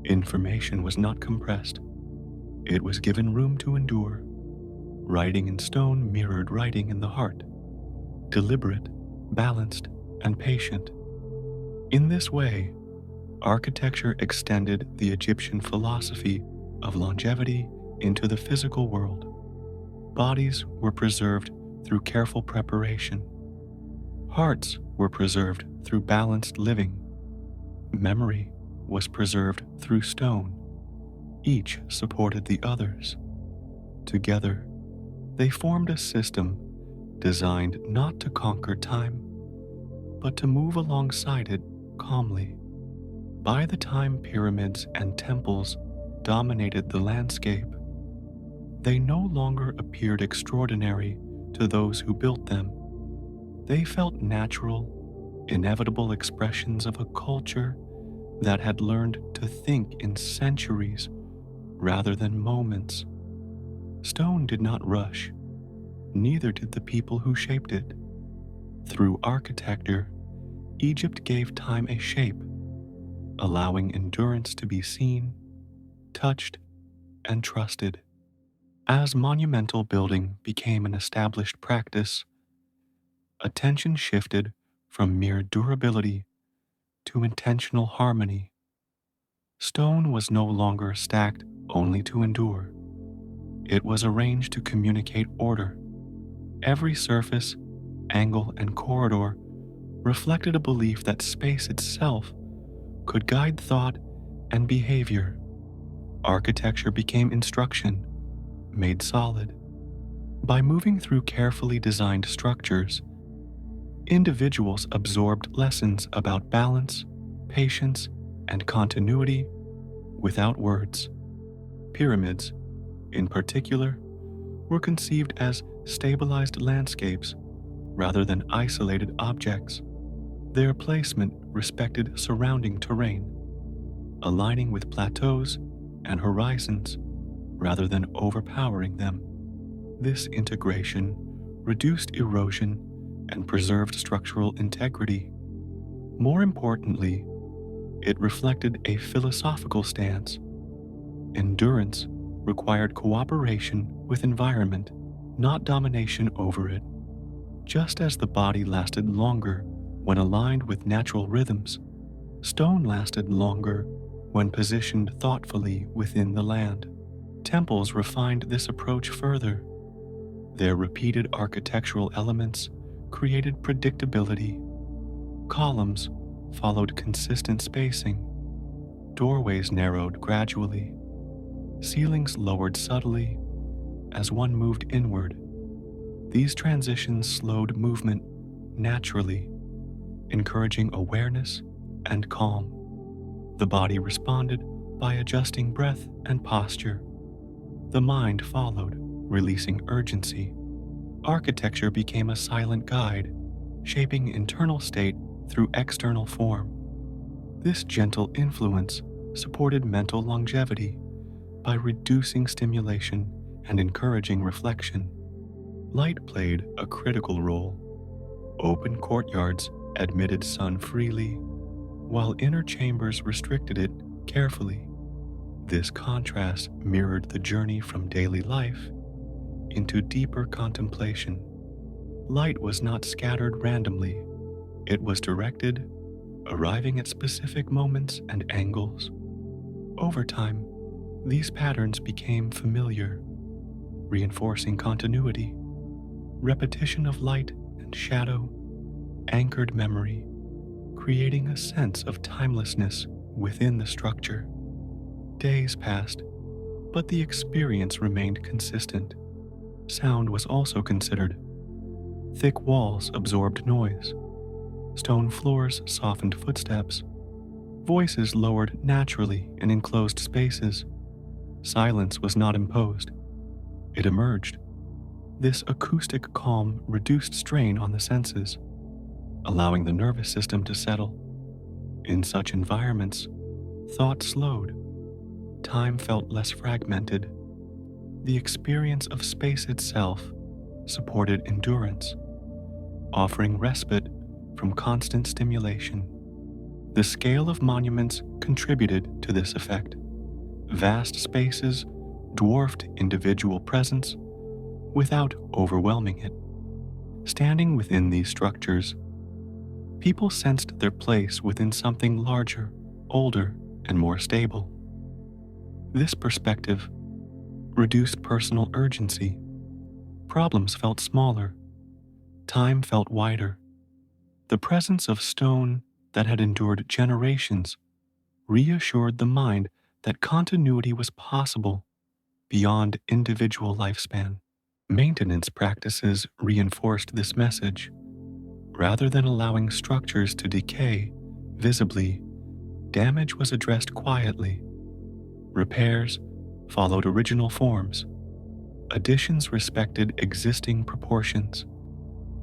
Information was not compressed. It was given room to endure. Writing in stone mirrored writing in the heart, deliberate, balanced, and patient. In this way, architecture extended the Egyptian philosophy of longevity into the physical world. Bodies were preserved through careful preparation. Hearts were preserved through balanced living. Memory was preserved through stone. Each supported the others. Together, they formed a system designed not to conquer time, but to move alongside it calmly. By the time pyramids and temples dominated the landscape, they no longer appeared extraordinary to those who built them. They felt natural, inevitable expressions of a culture that had learned to think in centuries rather than moments. Stone did not rush, neither did the people who shaped it. Through architecture, Egypt gave time a shape, allowing endurance to be seen, touched, and trusted. As monumental building became an established practice, attention shifted from mere durability to intentional harmony. Stone was no longer stacked only to endure. It was arranged to communicate order. Every surface, angle, and corridor reflected a belief that space itself could guide thought and behavior. Architecture became instruction, made solid. By moving through carefully designed structures, individuals absorbed lessons about balance, patience, and continuity without words. Pyramids, in particular, were conceived as stabilized landscapes rather than isolated objects. Their placement respected surrounding terrain. aligning with plateaus and horizons rather than overpowering them. This integration reduced erosion and preserved structural integrity. More importantly, it reflected a philosophical stance. Endurance required cooperation with environment, not domination over it. Just as the body lasted longer when aligned with natural rhythms, stone lasted longer when positioned thoughtfully within the land. Temples refined this approach further. Their repeated architectural elements created predictability. Columns followed consistent spacing. Doorways narrowed gradually. Ceilings lowered subtly as one moved inward. These transitions slowed movement naturally, encouraging awareness and calm. The body responded by adjusting breath and posture. The mind followed, releasing urgency. Architecture became a silent guide, shaping internal state through external form. This gentle influence supported mental longevity by reducing stimulation and encouraging reflection. Light played a critical role. Open courtyards admitted sun freely, while inner chambers restricted it carefully. This contrast mirrored the journey from daily life into deeper contemplation. Light was not scattered randomly, it was directed, arriving at specific moments and angles. Over time, these patterns became familiar, reinforcing continuity. Repetition of light and shadow anchored memory, creating a sense of timelessness within the structure. Days passed, but the experience remained consistent. Sound was also considered. Thick walls absorbed noise. Stone floors softened footsteps. Voices lowered naturally in enclosed spaces. Silence was not imposed. It emerged. This acoustic calm reduced strain on the senses, allowing the nervous system to settle. In such environments, thought slowed. Time felt less fragmented. The experience of space itself supported endurance, offering respite from constant stimulation. The scale of monuments contributed to this effect. Vast spaces dwarfed individual presence without overwhelming it. Standing within these structures, people sensed their place within something larger, older, and more stable. This perspective reduced personal urgency. Problems felt smaller. Time felt wider. The presence of stone that had endured generations reassured the mind that continuity was possible beyond individual lifespan. Maintenance practices reinforced this message. Rather than allowing structures to decay visibly, damage was addressed quietly. Repairs followed original forms. Additions respected existing proportions.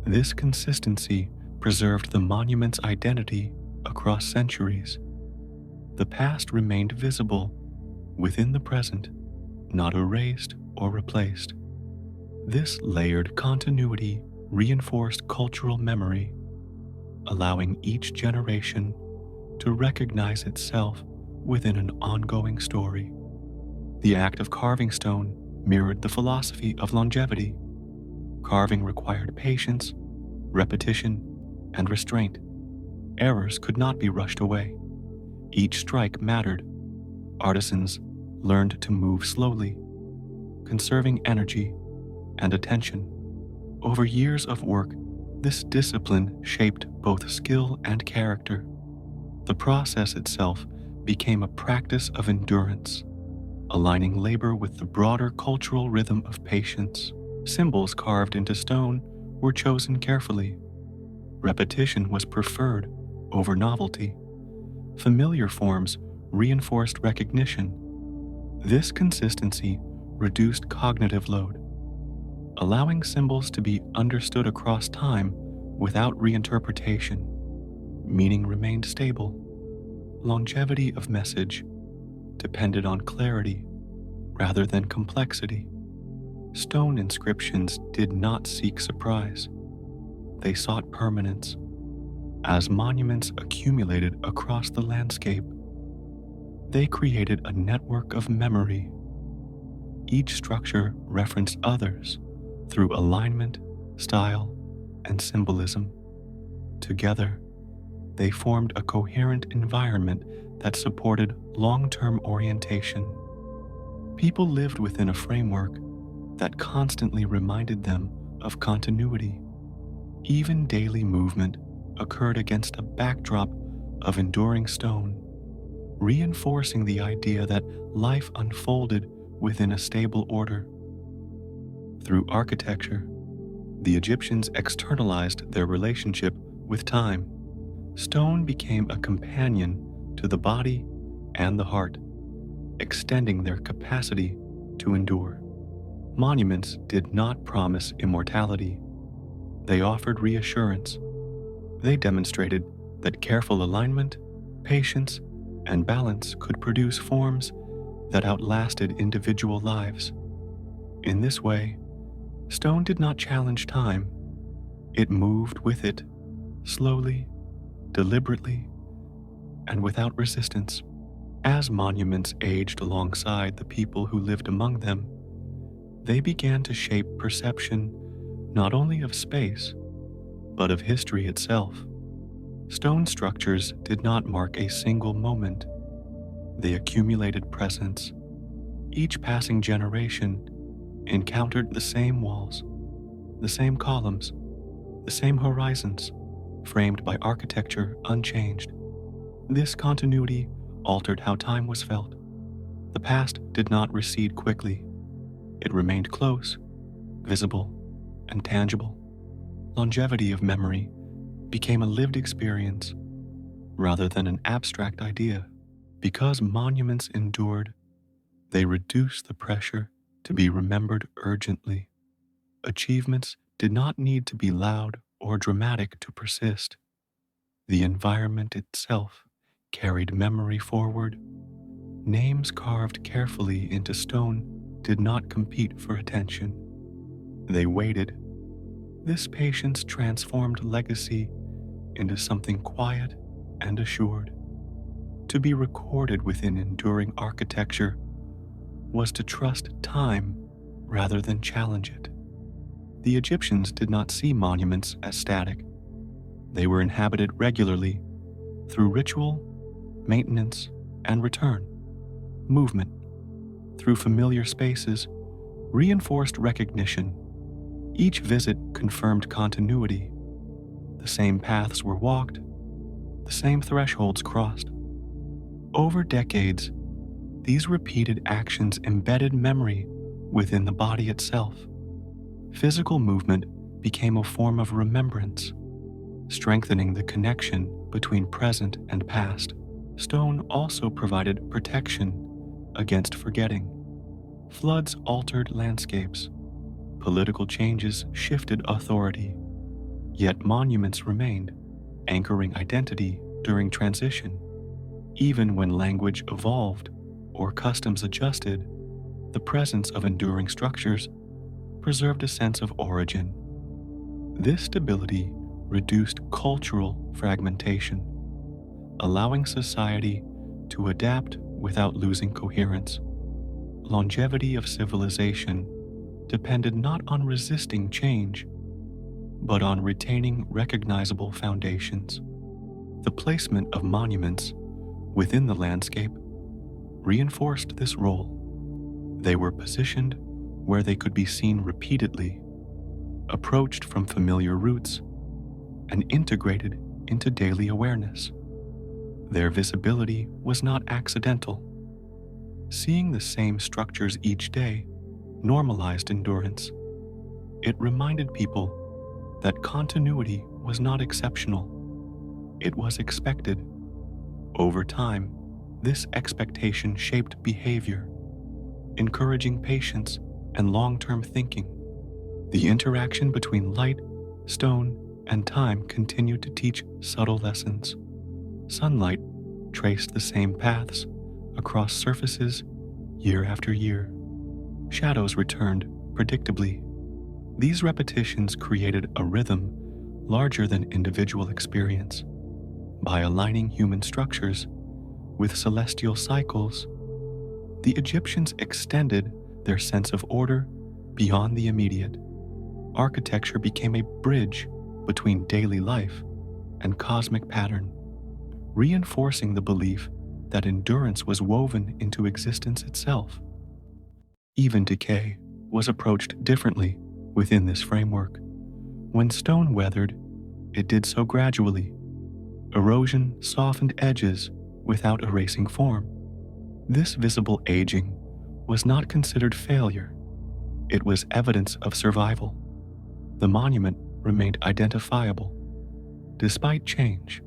This consistency preserved the monument's identity across centuries. The past remained visible within the present, not erased or replaced. This layered continuity reinforced cultural memory, allowing each generation to recognize itself within an ongoing story. The act of carving stone mirrored the philosophy of longevity. Carving required patience, repetition, and restraint. Errors could not be rushed away. Each strike mattered. Artisans learned to move slowly, conserving energy and attention. Over years of work, this discipline shaped both skill and character. The process itself became a practice of endurance, aligning labor with the broader cultural rhythm of patience. Symbols carved into stone were chosen carefully. Repetition was preferred over novelty. Familiar forms reinforced recognition. This consistency reduced cognitive load, allowing symbols to be understood across time without reinterpretation. Meaning remained stable. longevity of message depended on clarity rather than complexity. Stone inscriptions did not seek surprise, they sought permanence. As monuments accumulated across the landscape, they created a network of memory. Each structure referenced others through alignment, style, and symbolism. Together, they formed a coherent environment that supported long-term orientation. People lived within a framework that constantly reminded them of continuity. Even daily movement occurred against a backdrop of enduring stone, reinforcing the idea that life unfolded within a stable order. Through architecture, the Egyptians externalized their relationship with time. Stone became a companion to the body and the heart, extending their capacity to endure. Monuments did not promise immortality. They offered reassurance. They demonstrated that careful alignment, patience, and balance could produce forms that outlasted individual lives. In this way, stone did not challenge time. It moved with it, slowly, deliberately, and without resistance. As monuments aged alongside the people who lived among them, they began to shape perception not only of space, but of history itself. Stone structures did not mark a single moment. They accumulated presence. Each passing generation encountered the same walls, the same columns, the same horizons, framed by architecture unchanged. This continuity altered how time was felt. The past did not recede quickly. It remained close, visible, and tangible. Longevity of memory became a lived experience rather than an abstract idea. Because monuments endured, they reduced the pressure to be remembered urgently. Achievements did not need to be loud or dramatic to persist. The environment itself carried memory forward. Names carved carefully into stone did not compete for attention. They waited. This patience transformed legacy into something quiet and assured. To be recorded within enduring architecture was to trust time rather than challenge it. The Egyptians did not see monuments as static. They were inhabited regularly through ritual, maintenance, and return. Movement, through familiar spaces, reinforced recognition. Each visit confirmed continuity. The same paths were walked, the same thresholds crossed. Over decades, these repeated actions embedded memory within the body itself. Physical movement became a form of remembrance, strengthening the connection between present and past. Stone also provided protection against forgetting. Floods altered landscapes. Political changes shifted authority. Yet monuments remained, anchoring identity during transition. Even when language evolved or customs adjusted, the presence of enduring structures preserved a sense of origin. This stability reduced cultural fragmentation, allowing society to adapt without losing coherence. Longevity of civilization depended not on resisting change, but on retaining recognizable foundations. The placement of monuments within the landscape reinforced this role. They were positioned where they could be seen repeatedly, approached from familiar routes, and integrated into daily awareness. Their visibility was not accidental. Seeing the same structures each day normalized endurance. It reminded people that continuity was not exceptional. It was expected. Over time, this expectation shaped behavior, encouraging patience and long-term thinking. The interaction between light, stone, and time continued to teach subtle lessons. Sunlight traced the same paths across surfaces year after year. Shadows returned predictably. These repetitions created a rhythm larger than individual experience. By aligning human structures with celestial cycles, the Egyptians extended their sense of order beyond the immediate. Architecture became a bridge between daily life and cosmic pattern, reinforcing the belief that endurance was woven into existence itself. Even decay was approached differently within this framework. When stone weathered, it did so gradually. Erosion softened edges without erasing form. This visible aging was not considered failure. It was evidence of survival. The monument remained identifiable, despite change.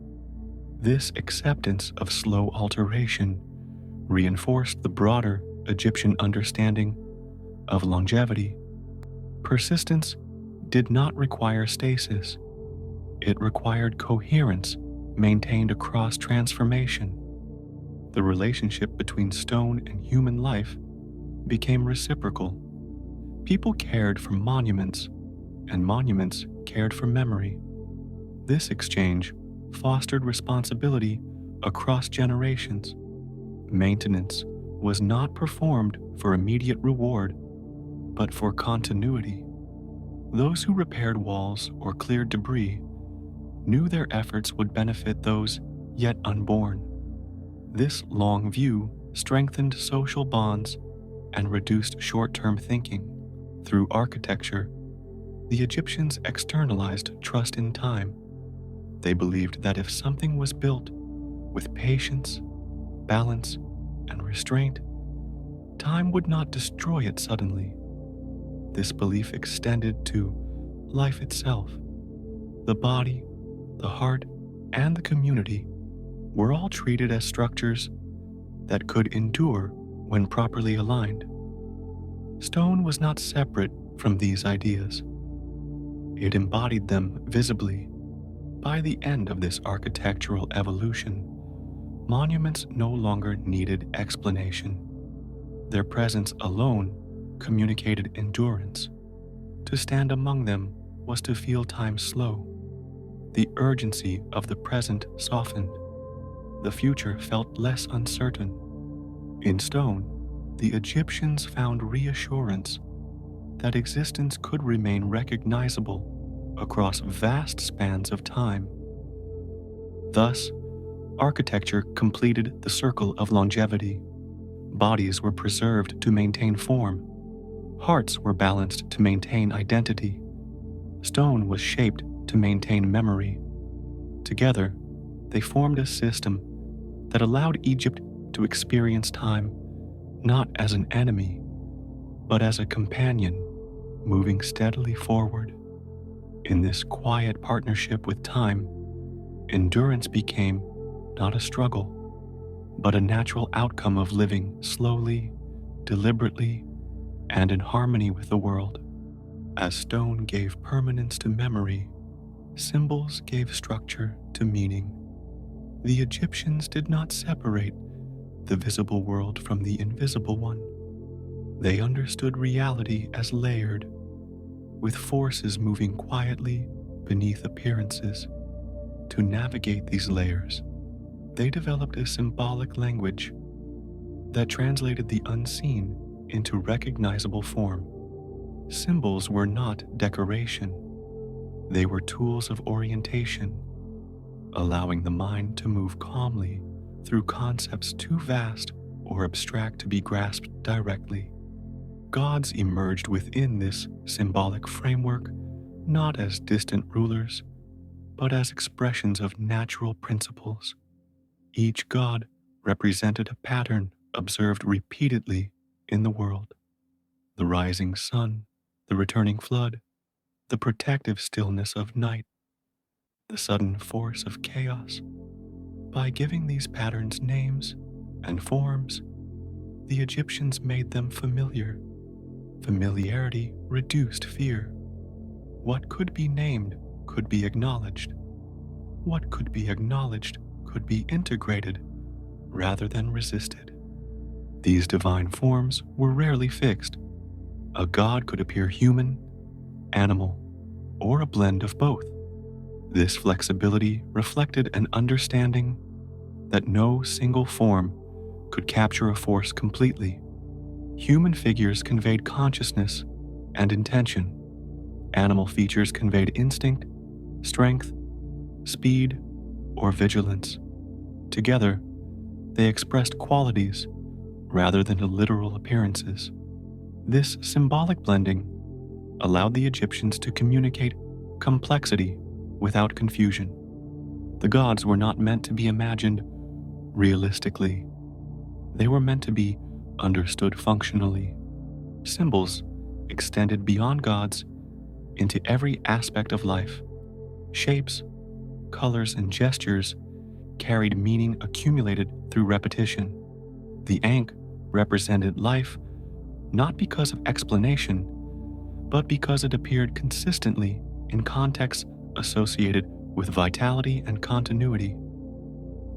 This acceptance of slow alteration reinforced the broader Egyptian understanding of longevity. Persistence did not require stasis. It required coherence maintained across transformation. The relationship between stone and human life became reciprocal. People cared for monuments, and monuments cared for memory. This exchange fostered responsibility across generations. Maintenance was not performed for immediate reward, but for continuity. Those who repaired walls or cleared debris knew their efforts would benefit those yet unborn. This long view strengthened social bonds and reduced short-term thinking. Through architecture, the Egyptians externalized trust in time. They believed that if something was built with patience, balance, and restraint, time would not destroy it suddenly. This belief extended to life itself. The body, the heart, and the community were all treated as structures that could endure when properly aligned. Stone was not separate from these ideas. It embodied them visibly. By the end of this architectural evolution, monuments no longer needed explanation. Their presence alone communicated endurance. To stand among them was to feel time slow. The urgency of the present softened. The future felt less uncertain. In stone, the Egyptians found reassurance that existence could remain recognizable across vast spans of time. Thus, architecture completed the circle of longevity. Bodies were preserved to maintain form. Hearts were balanced to maintain identity. Stone was shaped to maintain memory. Together, they formed a system that allowed Egypt to experience time not as an enemy, but as a companion moving steadily forward. In this quiet partnership with time, endurance became not a struggle, but a natural outcome of living slowly, deliberately, and in harmony with the world. As stone gave permanence to memory, symbols gave structure to meaning. The Egyptians did not separate the visible world from the invisible one. They understood reality as layered, with forces moving quietly beneath appearances. To navigate these layers, they developed a symbolic language that translated the unseen into recognizable form. Symbols were not decoration. They were tools of orientation, allowing the mind to move calmly through concepts too vast or abstract to be grasped directly. Gods emerged within this symbolic framework not as distant rulers, but as expressions of natural principles. Each god represented a pattern observed repeatedly in the world: the rising sun, the returning flood, the protective stillness of night, the sudden force of chaos. By giving these patterns names and forms, the Egyptians made them familiar. Familiarity reduced fear. What could be named could be acknowledged. What could be acknowledged could be integrated rather than resisted. These divine forms were rarely fixed. A god could appear human, animal, or a blend of both. This flexibility reflected an understanding that no single form could capture a force completely. Human figures conveyed consciousness and intention. Animal features conveyed instinct, strength, speed, or vigilance. Together, they expressed qualities rather than literal appearances. This symbolic blending allowed the Egyptians to communicate complexity without confusion. The gods were not meant to be imagined realistically. They were meant to be understood functionally. Symbols extended beyond gods into every aspect of life. Shapes, colors, and gestures carried meaning accumulated through repetition. The Ankh represented life not because of explanation, but because it appeared consistently in contexts associated with vitality and continuity.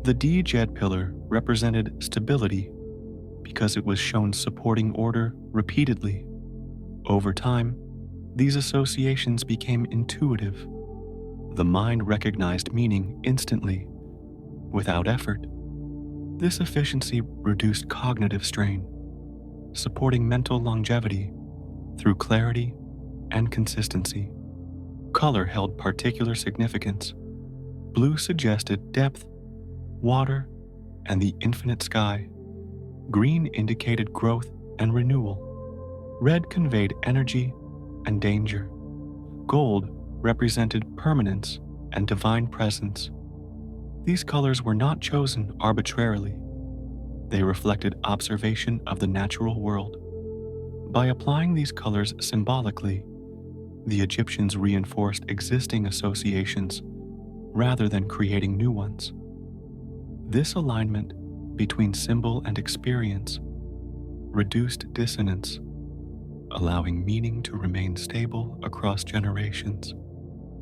The Djed pillar represented stability because it was shown supporting order repeatedly. Over time, these associations became intuitive. The mind recognized meaning instantly, without effort. This efficiency reduced cognitive strain, supporting mental longevity through clarity and consistency. Color held particular significance. Blue suggested depth, water, and the infinite sky. Green indicated growth and renewal. Red conveyed energy and danger. Gold represented permanence and divine presence. These colors were not chosen arbitrarily. They reflected observation of the natural world. By applying these colors symbolically, the Egyptians reinforced existing associations rather than creating new ones. This alignment between symbol and experience reduced dissonance, allowing meaning to remain stable across generations.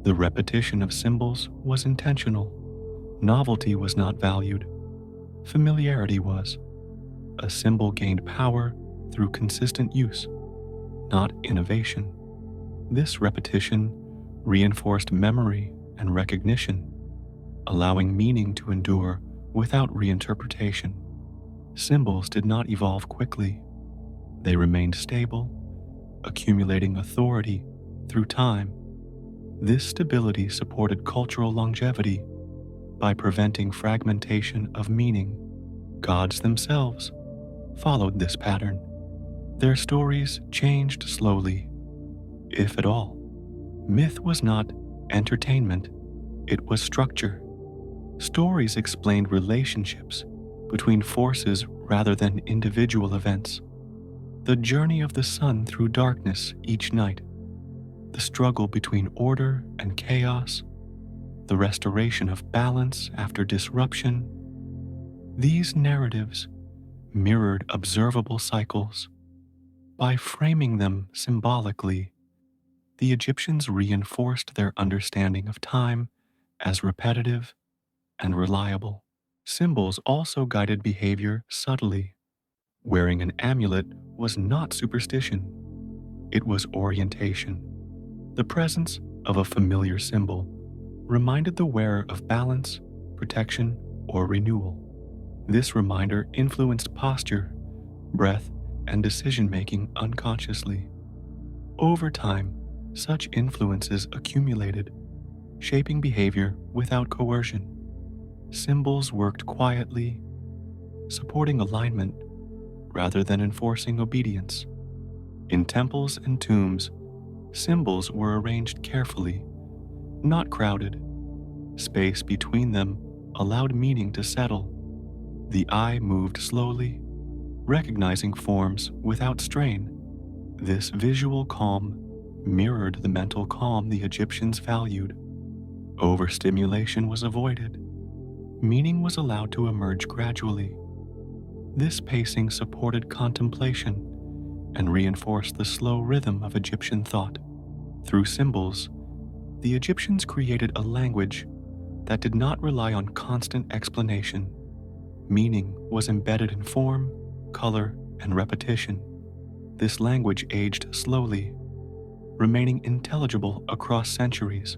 The repetition of symbols was intentional. Novelty was not valued. Familiarity was. A symbol gained power through consistent use, not innovation. This repetition reinforced memory and recognition, allowing meaning to endure without reinterpretation. Symbols did not evolve quickly. They remained stable, accumulating authority through time. This stability supported cultural longevity by preventing fragmentation of meaning. Gods themselves followed this pattern. Their stories changed slowly, if at all. Myth was not entertainment, it was structure. Stories explained relationships between forces rather than individual events. The journey of the sun through darkness each night, the struggle between order and chaos, the restoration of balance after disruption. These narratives mirrored observable cycles. By framing them symbolically, the Egyptians reinforced their understanding of time as repetitive and reliable. Symbols also guided behavior subtly. Wearing an amulet was not superstition, it was orientation. The presence of a familiar symbol reminded the wearer of balance, protection, or renewal. This reminder influenced posture, breath, and decision-making unconsciously. Over time, such influences accumulated, shaping behavior without coercion. Symbols worked quietly, supporting alignment rather than enforcing obedience. In temples and tombs, symbols were arranged carefully, not crowded. Space between them allowed meaning to settle. The eye moved slowly, recognizing forms without strain. This visual calm mirrored the mental calm the Egyptians valued. Overstimulation was avoided. Meaning was allowed to emerge gradually. This pacing supported contemplation and reinforced the slow rhythm of Egyptian thought. Through symbols, the Egyptians created a language that did not rely on constant explanation. Meaning was embedded in form, color, and repetition. This language aged slowly, remaining intelligible across centuries.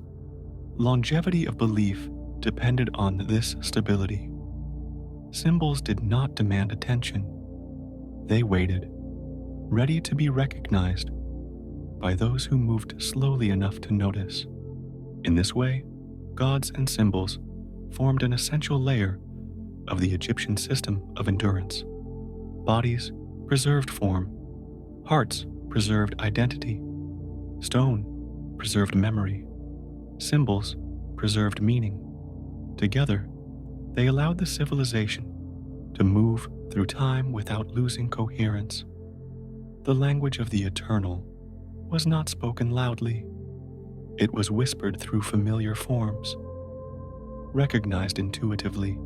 Longevity of belief depended on this stability. Symbols did not demand attention. They waited, ready to be recognized by those who moved slowly enough to notice. In this way, gods and symbols formed an essential layer of the Egyptian system of endurance. Bodies preserved form, hearts preserved identity, stone preserved memory, symbols preserved meaning. Together, they allowed the civilization to move through time without losing coherence. The language of the eternal was not spoken loudly. It was whispered through familiar forms, recognized intuitively,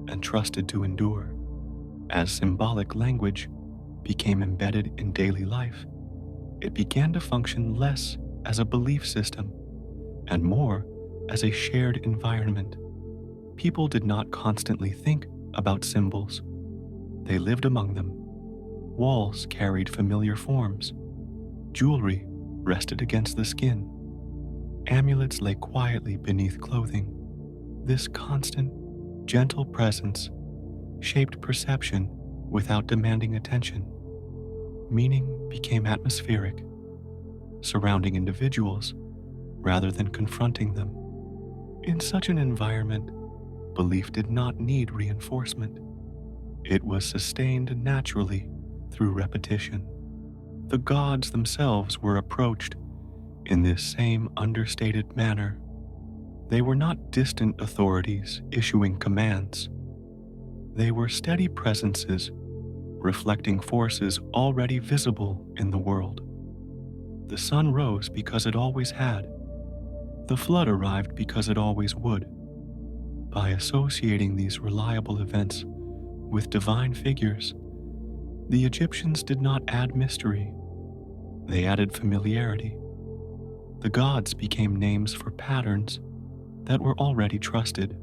and trusted to endure. As symbolic language became embedded in daily life, it began to function less as a belief system and more as a shared environment. People did not constantly think about symbols. They lived among them. Walls carried familiar forms. Jewelry rested against the skin. Amulets lay quietly beneath clothing. This constant, gentle presence shaped perception without demanding attention. Meaning became atmospheric, surrounding individuals rather than confronting them. In such an environment, belief did not need reinforcement. It was sustained naturally through repetition. The gods themselves were approached in this same understated manner. They were not distant authorities issuing commands. They were steady presences reflecting forces already visible in the world. The sun rose because it always had. The flood arrived because it always would. By associating these reliable events with divine figures, the Egyptians did not add mystery. They added familiarity. The gods became names for patterns that were already trusted.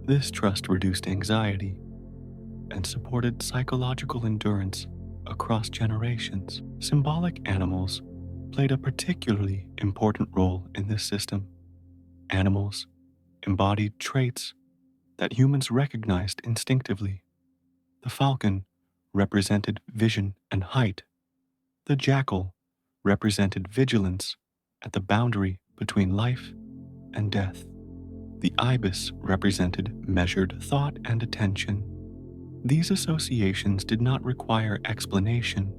This trust reduced anxiety and supported psychological endurance across generations. Symbolic animals played a particularly important role in this system. Animals embodied traits that humans recognized instinctively. The falcon represented vision and height. The jackal represented vigilance at the boundary between life and death. The ibis represented measured thought and attention. These associations did not require explanation.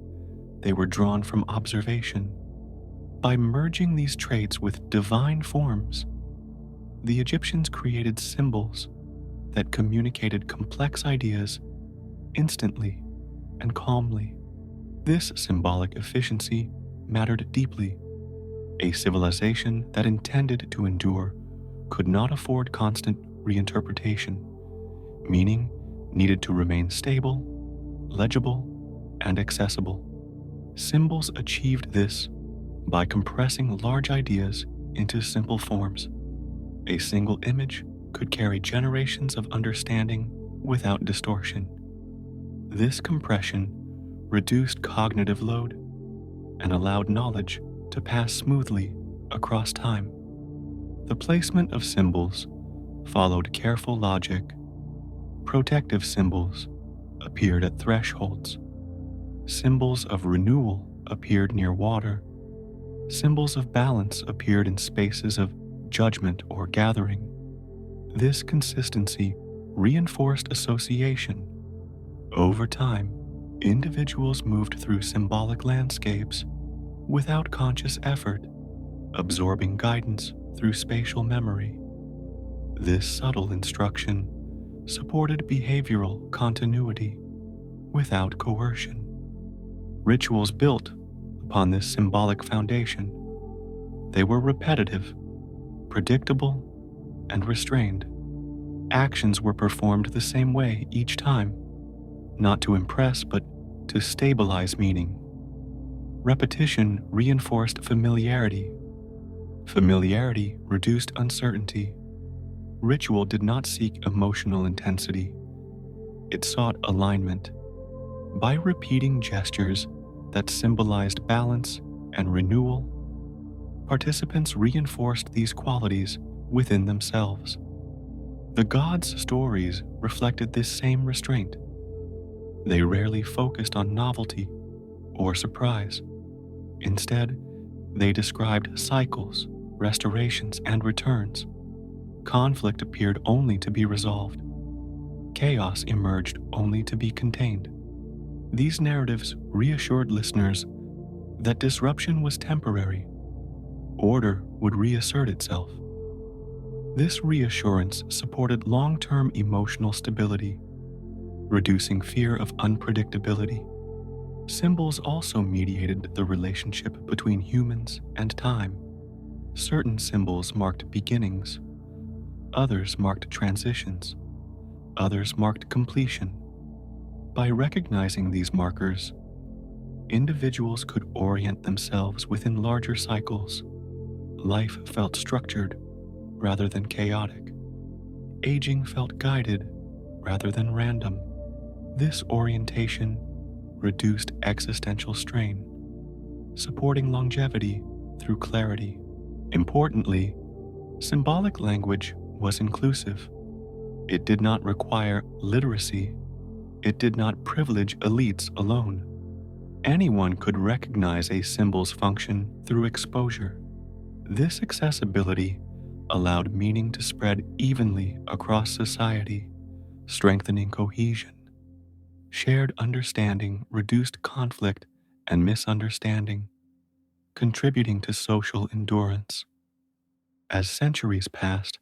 They were drawn from observation. By merging these traits with divine forms, the Egyptians created symbols that communicated complex ideas instantly and calmly. This symbolic efficiency mattered deeply. A civilization that intended to endure could not afford constant reinterpretation. Meaning needed to remain stable, legible, and accessible. Symbols achieved this by compressing large ideas into simple forms. A single image could carry generations of understanding without distortion. This compression reduced cognitive load and allowed knowledge to pass smoothly across time. The placement of symbols followed careful logic. Protective symbols appeared at thresholds. Symbols of renewal appeared near water. Symbols of balance appeared in spaces of judgment or gathering. This consistency reinforced association. Over time, individuals moved through symbolic landscapes without conscious effort, absorbing guidance through spatial memory. This subtle instruction supported behavioral continuity without coercion. Rituals built upon this symbolic foundation. They were repetitive, predictable, and restrained. Actions were performed the same way each time, not to impress but to stabilize meaning. Repetition reinforced familiarity. Familiarity reduced uncertainty. Ritual did not seek emotional intensity. It sought alignment. By repeating gestures that symbolized balance and renewal, participants reinforced these qualities within themselves. The gods' stories reflected this same restraint. They rarely focused on novelty or surprise. Instead, they described cycles, restorations, and returns. Conflict appeared only to be resolved. Chaos emerged only to be contained. These narratives reassured listeners that disruption was temporary. Order would reassert itself. This reassurance supported long-term emotional stability, reducing fear of unpredictability. Symbols also mediated the relationship between humans and time. Certain symbols marked beginnings, others marked transitions, others marked completion. By recognizing these markers, individuals could orient themselves within larger cycles. Life felt structured rather than chaotic. Aging felt guided rather than random. This orientation reduced existential strain, supporting longevity through clarity. Importantly, symbolic language was inclusive. It did not require literacy. It did not privilege elites alone. Anyone could recognize a symbol's function through exposure. This accessibility allowed meaning to spread evenly across society, strengthening cohesion. Shared understanding reduced conflict and misunderstanding, contributing to social endurance. As centuries passed,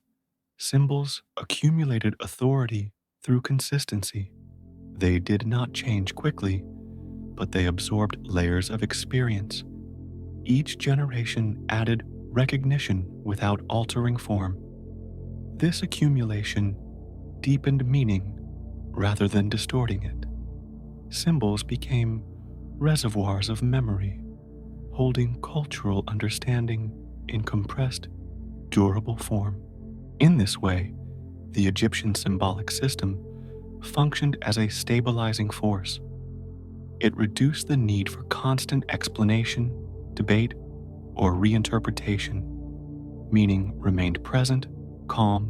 symbols accumulated authority through consistency. They did not change quickly, but they absorbed layers of experience. Each generation added recognition without altering form. This accumulation deepened meaning rather than distorting it. Symbols became reservoirs of memory, holding cultural understanding in compressed, durable form. In this way, the Egyptian symbolic system functioned as a stabilizing force. It reduced the need for constant explanation, debate, or reinterpretation. Meaning remained present, calm,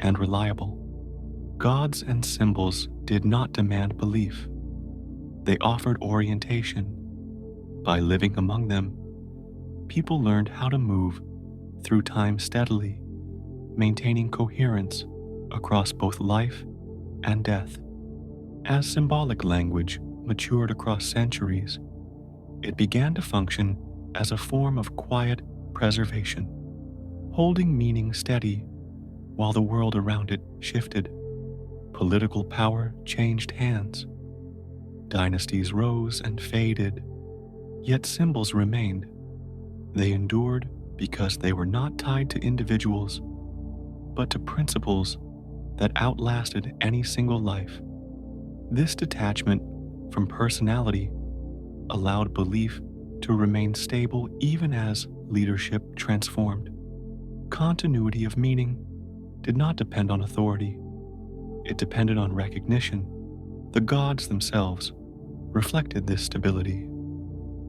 and reliable. Gods and symbols did not demand belief. They offered orientation. By living among them, people learned how to move through time steadily, maintaining coherence across both life and death. As symbolic language matured across centuries, it began to function as a form of quiet preservation, holding meaning steady while the world around it shifted. Political power changed hands. Dynasties rose and faded, yet symbols remained. They endured because they were not tied to individuals, but to principles that outlasted any single life. This detachment from personality allowed belief to remain stable even as leadership transformed. Continuity of meaning did not depend on authority. It depended on recognition. The gods themselves reflected this stability.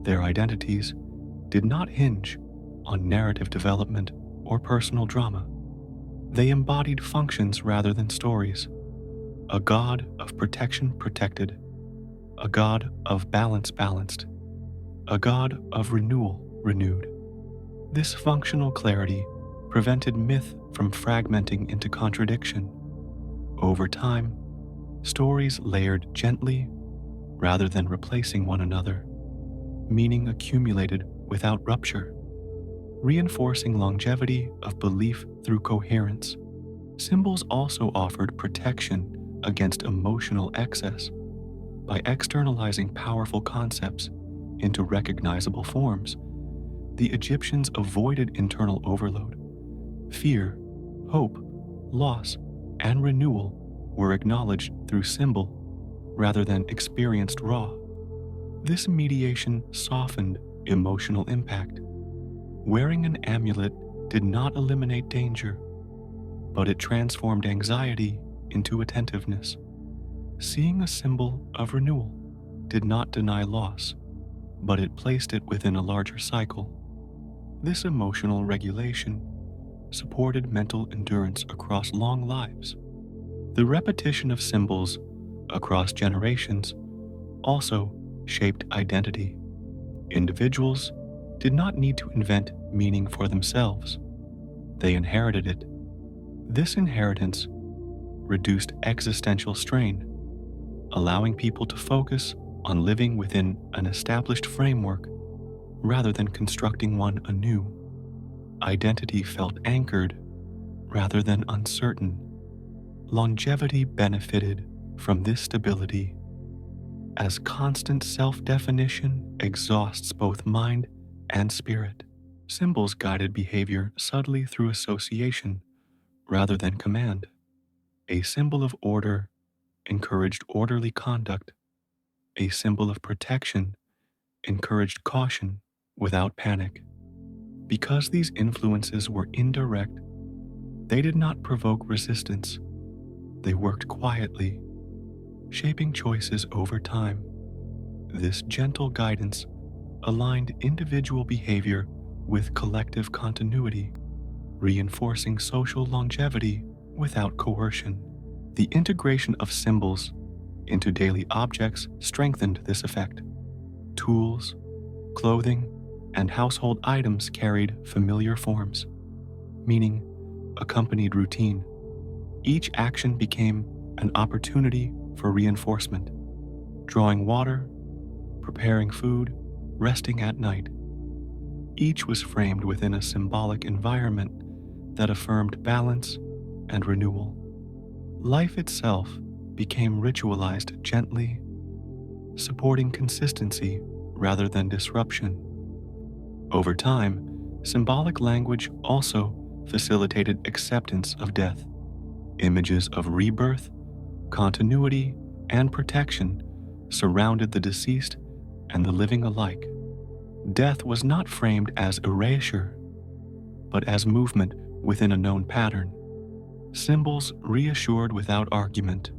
Their identities did not hinge on narrative development or personal drama. They embodied functions rather than stories. A god of protection protected, a god of balance balanced, a god of renewal renewed. This functional clarity prevented myth from fragmenting into contradiction. Over time, stories layered gently rather than replacing one another. Meaning accumulated without rupture, reinforcing longevity of belief through coherence. Symbols also offered protection against emotional excess. By externalizing powerful concepts into recognizable forms, the Egyptians avoided internal overload. Fear, hope, loss, and renewal were acknowledged through symbol rather than experienced raw. This mediation softened emotional impact. Wearing an amulet did not eliminate danger, but it transformed anxiety into attentiveness. Seeing a symbol of renewal did not deny loss, but it placed it within a larger cycle. This emotional regulation supported mental endurance across long lives. The repetition of symbols across generations also shaped identity. Individuals did not need to invent meaning for themselves. They inherited it. This inheritance reduced existential strain, allowing people to focus on living within an established framework rather than constructing one anew. Identity felt anchored rather than uncertain. Longevity benefited from this stability, as constant self-definition exhausts both mind and spirit. Symbols guided behavior subtly through association rather than command. A symbol of order encouraged orderly conduct. A symbol of protection encouraged caution without panic. Because these influences were indirect, they did not provoke resistance. They worked quietly, shaping choices over time. This gentle guidance aligned individual behavior with collective continuity, reinforcing social longevity without coercion. The integration of symbols into daily objects strengthened this effect. Tools, clothing, and household items carried familiar forms, meaning accompanied routine. Each action became an opportunity for reinforcement. Drawing water, preparing food, resting at night. Each was framed within a symbolic environment that affirmed balance and renewal. Life itself became ritualized gently, supporting consistency rather than disruption. Over time, symbolic language also facilitated acceptance of death. Images of rebirth, continuity, and protection surrounded the deceased and the living alike. Death was not framed as erasure, but as movement within a known pattern. Symbols reassured without argument.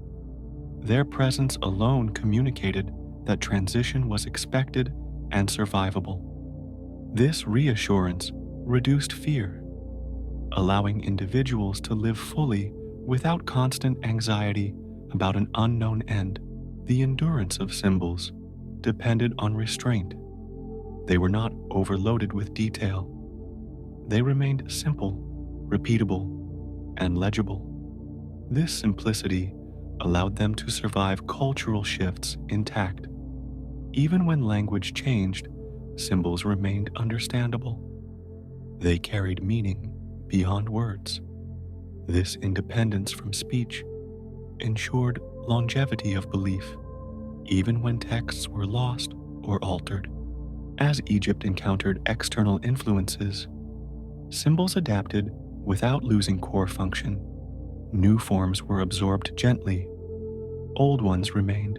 Their presence alone communicated that transition was expected and survivable. This reassurance reduced fear, allowing individuals to live fully without constant anxiety about an unknown end. The endurance of symbols depended on restraint. They were not overloaded with detail. They remained simple, repeatable, and legible. This simplicity allowed them to survive cultural shifts intact. Even when language changed, symbols remained understandable. They carried meaning beyond words. This independence from speech ensured longevity of belief, even when texts were lost or altered. As Egypt encountered external influences, symbols adapted without losing core function. New forms were absorbed gently, old ones remained.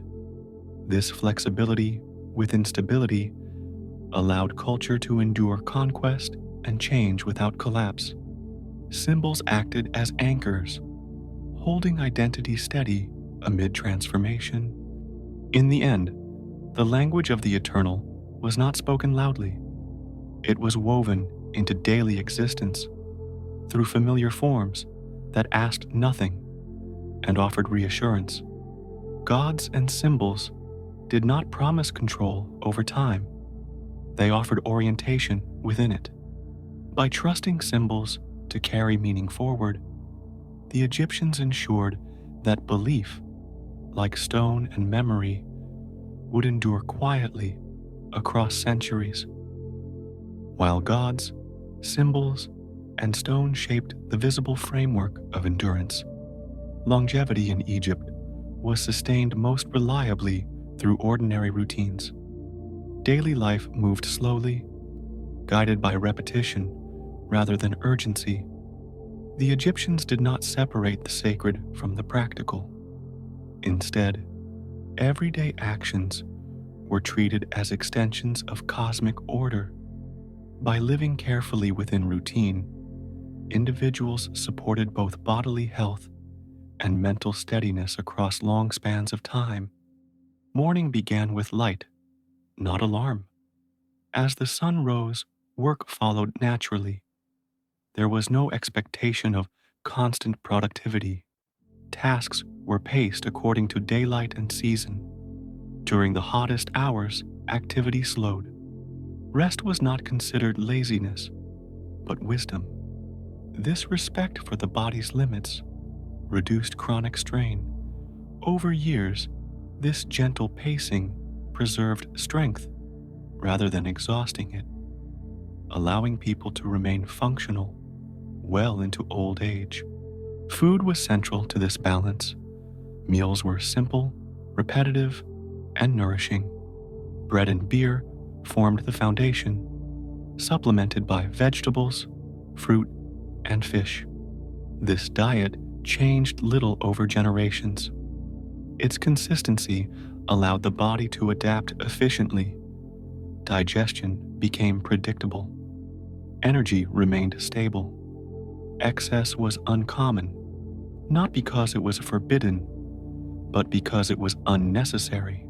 This flexibility within stability allowed culture to endure conquest and change without collapse. Symbols acted as anchors, holding identity steady amid transformation. In the end, the language of the eternal was not spoken loudly. It was woven into daily existence through familiar forms that asked nothing and offered reassurance. Gods and symbols did not promise control over time. They offered orientation within it. By trusting symbols to carry meaning forward, the Egyptians ensured that belief, like stone and memory, would endure quietly across centuries. While gods, symbols, and stone shaped the visible framework of endurance, longevity in Egypt was sustained most reliably through ordinary routines. Daily life moved slowly, guided by repetition rather than urgency. The Egyptians did not separate the sacred from the practical. Instead, everyday actions were treated as extensions of cosmic order. By living carefully within routine, individuals supported both bodily health and mental steadiness across long spans of time. Morning began with light, not alarm. As the sun rose, work followed naturally. There was no expectation of constant productivity. Tasks were paced according to daylight and season. During the hottest hours, activity slowed. Rest was not considered laziness, but wisdom. This respect for the body's limits reduced chronic strain. Over years, this gentle pacing preserved strength rather than exhausting it, allowing people to remain functional well into old age. Food was central to this balance. Meals were simple, repetitive, and nourishing. Bread and beer formed the foundation, supplemented by vegetables, fruit, and fish. This diet changed little over generations. Its consistency allowed the body to adapt efficiently. Digestion became predictable. Energy remained stable. Excess was uncommon, not because it was forbidden, but because it was unnecessary.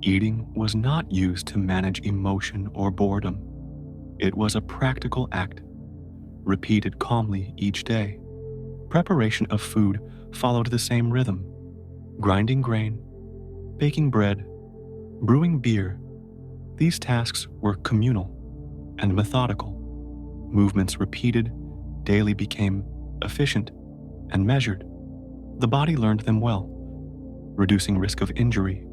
Eating was not used to manage emotion or boredom. It was a practical act, repeated calmly each day. Preparation of food followed the same rhythm: grinding grain, baking bread, brewing beer. These tasks were communal and methodical. Movements repeated daily became efficient and measured. The body learned them well, reducing risk of injury.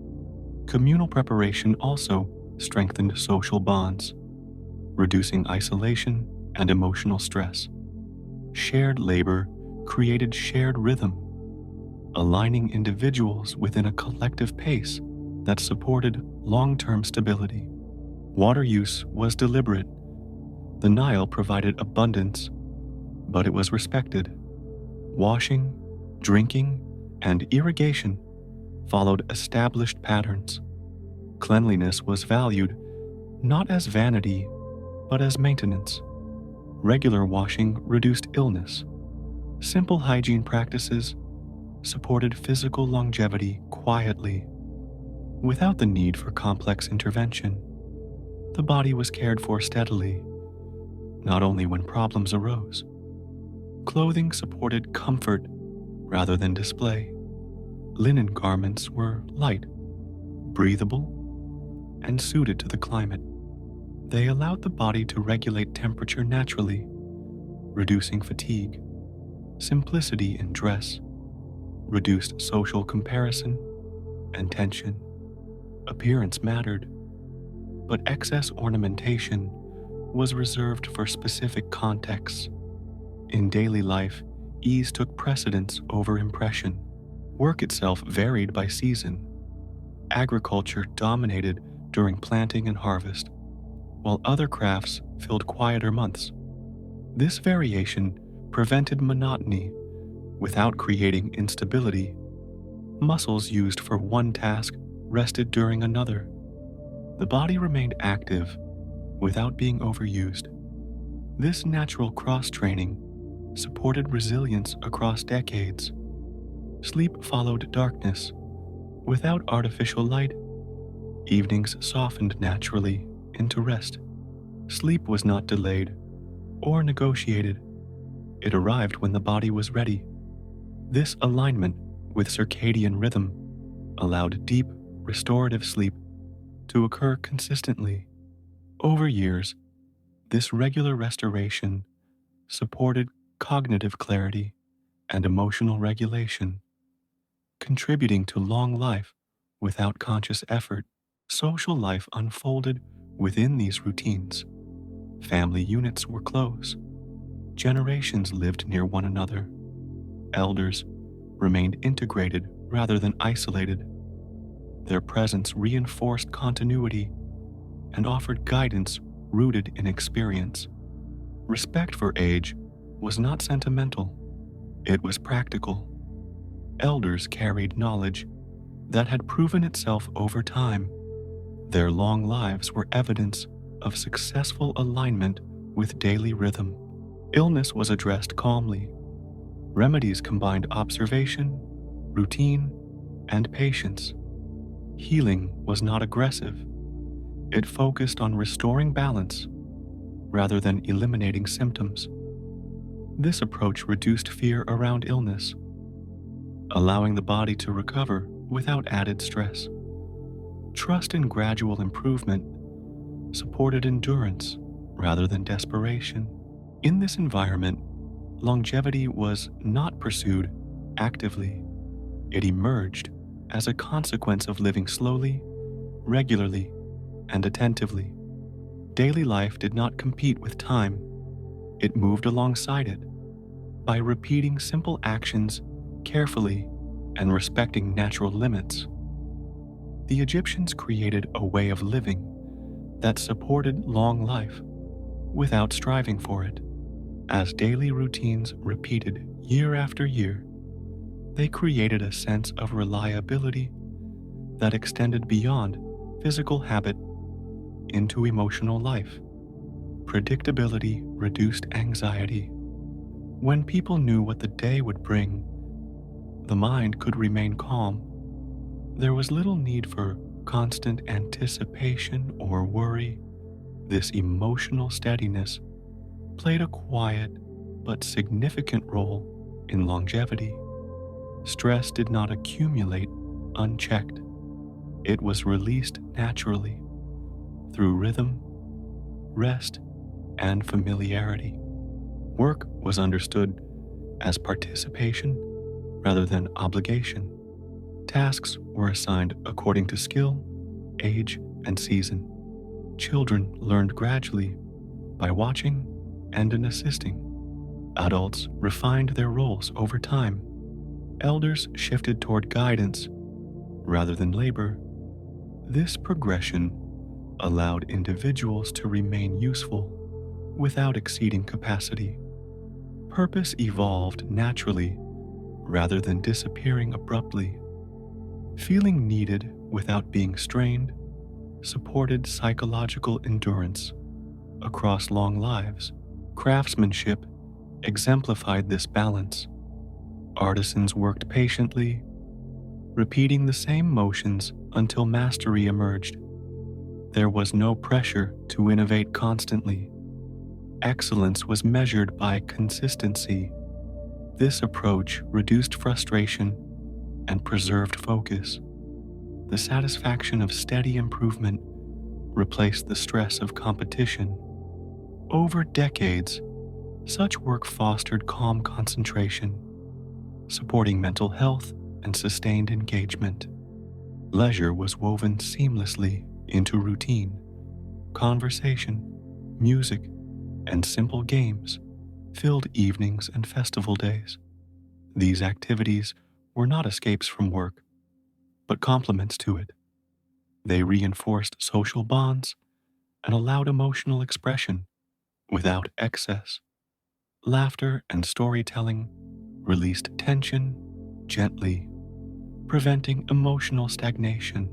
Communal preparation also strengthened social bonds, reducing isolation and emotional stress. Shared labor created shared rhythm, aligning individuals within a collective pace that supported long-term stability. Water use was deliberate. The Nile provided abundance, but it was respected. Washing, drinking, and irrigation followed established patterns. Cleanliness was valued not as vanity, but as maintenance. Regular washing reduced illness. Simple hygiene practices supported physical longevity quietly, without the need for complex intervention. The body was cared for steadily, not only when problems arose. Clothing supported comfort rather than display. Linen garments were light, breathable, and suited to the climate. They allowed the body to regulate temperature naturally, reducing fatigue. Simplicity in dress reduced social comparison and tension. Appearance mattered, but excess ornamentation was reserved for specific contexts. In daily life, ease took precedence over impression. Work itself varied by season. Agriculture dominated during planting and harvest, while other crafts filled quieter months. This variation prevented monotony without creating instability. Muscles used for one task rested during another. The body remained active without being overused. This natural cross-training supported resilience across decades. Sleep followed darkness. Without artificial light, evenings softened naturally into rest. Sleep was not delayed or negotiated. It arrived when the body was ready. This alignment with circadian rhythm allowed deep, restorative sleep to occur consistently. Over years, this regular restoration supported cognitive clarity and emotional regulation, contributing to long life without conscious effort. Social life unfolded within these routines. Family units were close. Generations lived near one another. Elders remained integrated rather than isolated. Their presence reinforced continuity and offered guidance rooted in experience. Respect for age was not sentimental, it was practical. Elders carried knowledge that had proven itself over time. Their long lives were evidence of successful alignment with daily rhythm. Illness was addressed calmly. Remedies combined observation, routine, and patience. Healing was not aggressive. It focused on restoring balance rather than eliminating symptoms. This approach reduced fear around illness, allowing the body to recover without added stress. Trust in gradual improvement supported endurance rather than desperation. In this environment, longevity was not pursued actively. It emerged as a consequence of living slowly, regularly, and attentively. Daily life did not compete with time. It moved alongside it. By repeating simple actions carefully and respecting natural limits, the Egyptians created a way of living that supported long life without striving for it. As daily routines repeated year after year, they created a sense of reliability that extended beyond physical habit into emotional life. Predictability reduced anxiety. When people knew what the day would bring, the mind could remain calm. There was little need for constant anticipation or worry. This emotional steadiness played a quiet but significant role in longevity. Stress did not accumulate unchecked. It was released naturally through rhythm, rest, and familiarity. Work was understood as participation rather than obligation. Tasks were assigned according to skill, age, and season. Children learned gradually by watching and in assisting. Adults refined their roles over time. Elders shifted toward guidance rather than labor. This progression allowed individuals to remain useful without exceeding capacity. Purpose evolved naturally rather than disappearing abruptly. Feeling needed without being strained supported psychological endurance across long lives. Craftsmanship exemplified this balance. Artisans worked patiently, repeating the same motions until mastery emerged. There was no pressure to innovate constantly. Excellence was measured by consistency. This approach reduced frustration and preserved focus. The satisfaction of steady improvement replaced the stress of competition. Over decades, such work fostered calm concentration, supporting mental health and sustained engagement. Leisure was woven seamlessly into routine. Conversation, music, and simple games filled evenings and festival days. These activities were not escapes from work, but complements to it. They reinforced social bonds and allowed emotional expression without excess. Laughter and storytelling released tension gently, preventing emotional stagnation.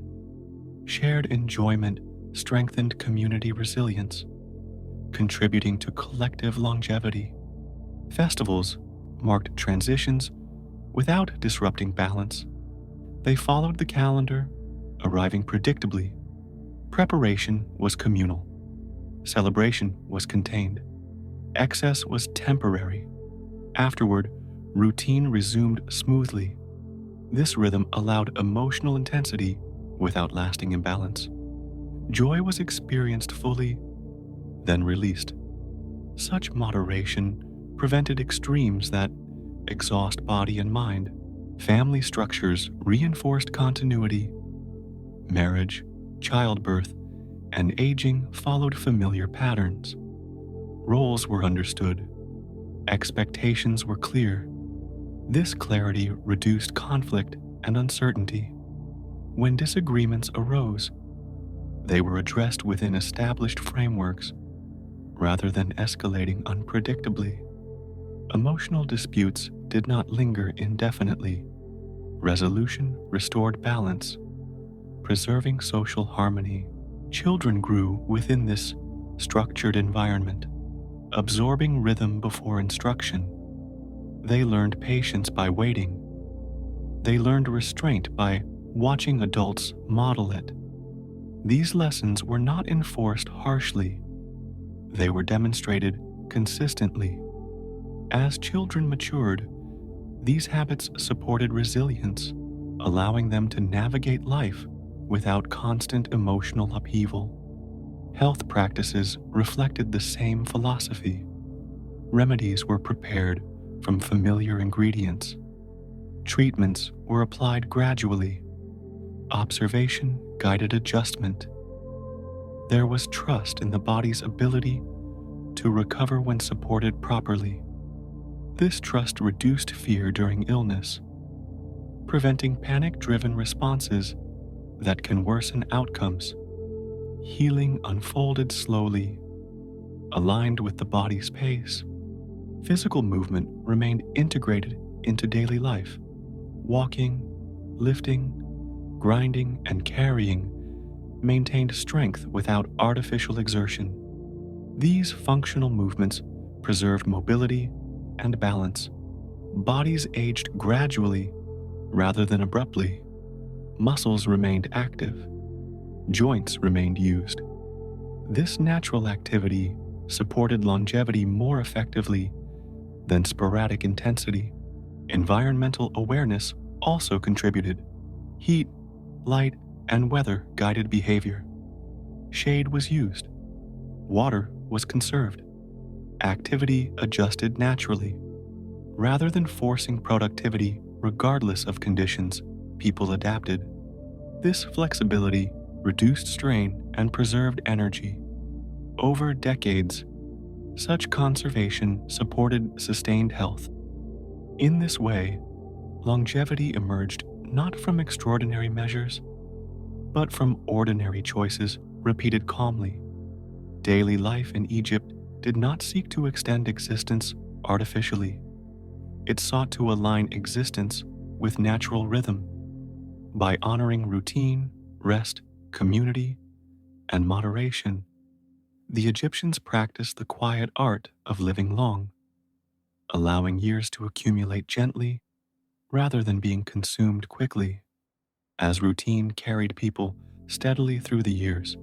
Shared enjoyment strengthened community resilience, contributing to collective longevity. Festivals marked transitions without disrupting balance. They followed the calendar, arriving predictably. Preparation was communal. Celebration was contained. Excess was temporary. Afterward, routine resumed smoothly. This rhythm allowed emotional intensity without lasting imbalance. Joy was experienced fully, then released. Such moderation prevented extremes that exhaust body and mind. Family structures reinforced continuity. Marriage, childbirth, and aging followed familiar patterns. Roles were understood. Expectations were clear. This clarity reduced conflict and uncertainty. When disagreements arose, they were addressed within established frameworks rather than escalating unpredictably. Emotional disputes did not linger indefinitely. Resolution restored balance, preserving social harmony. Children grew within this structured environment, absorbing rhythm before instruction. They learned patience by waiting. They learned restraint by watching adults model it. These lessons were not enforced harshly. They were demonstrated consistently. As children matured, these habits supported resilience, allowing them to navigate life without constant emotional upheaval. Health practices reflected the same philosophy. Remedies were prepared from familiar ingredients. Treatments were applied gradually. Observation guided adjustment. There was trust in the body's ability to recover when supported properly. This trust reduced fear during illness, preventing panic-driven responses that can worsen outcomes. Healing unfolded slowly, aligned with the body's pace. Physical movement remained integrated into daily life. Walking, lifting, grinding, and carrying maintained strength without artificial exertion. These functional movements preserved mobility and balance. Bodies aged gradually rather than abruptly. Muscles remained active. Joints remained used. This natural activity supported longevity more effectively than sporadic intensity. Environmental awareness also contributed. Heat, light, and weather guided behavior. Shade was used. Water was conserved. Activity adjusted naturally. Rather than forcing productivity regardless of conditions, people adapted. This flexibility reduced strain and preserved energy. Over decades, such conservation supported sustained health. In this way, longevity emerged not from extraordinary measures, but from ordinary choices repeated calmly. Daily life in Egypt did not seek to extend existence artificially. It sought to align existence with natural rhythm. By honoring routine, rest, community, and moderation, the Egyptians practiced the quiet art of living long, allowing years to accumulate gently rather than being consumed quickly. As routine carried people steadily through the years,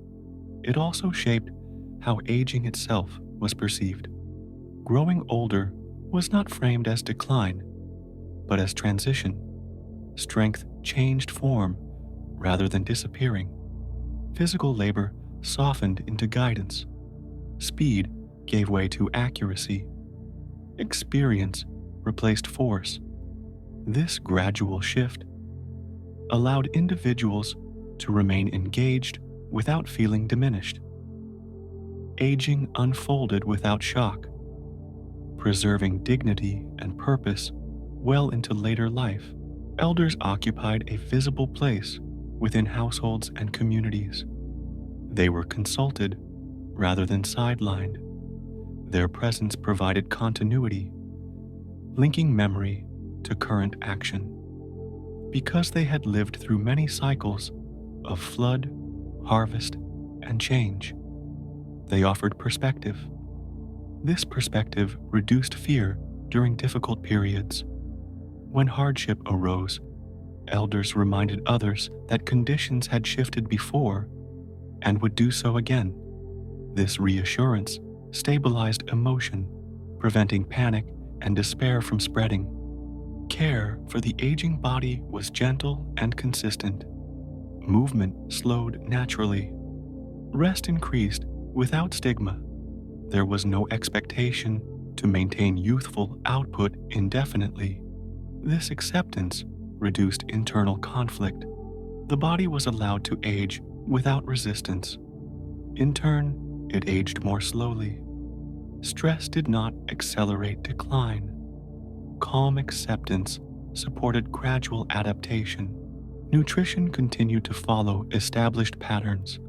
it also shaped how aging itself was perceived. Growing older was not framed as decline, but as transition. Strength changed form rather than disappearing. Physical labor softened into guidance. Speed gave way to accuracy. Experience replaced force. This gradual shift allowed individuals to remain engaged without feeling diminished. Aging unfolded without shock, preserving dignity and purpose well into later life. Elders occupied a visible place within households and communities. They were consulted rather than sidelined. Their presence provided continuity, linking memory to current action. Because they had lived through many cycles of flood, harvest, and change, they offered perspective. This perspective reduced fear during difficult periods. When hardship arose, elders reminded others that conditions had shifted before and would do so again. This reassurance stabilized emotion, preventing panic and despair from spreading. Care for the aging body was gentle and consistent. Movement slowed naturally. Rest increased without stigma. There was no expectation to maintain youthful output indefinitely. This acceptance reduced internal conflict. The body was allowed to age without resistance. In turn, it aged more slowly. Stress did not accelerate decline. Calm acceptance supported gradual adaptation. Nutrition continued to follow established patterns.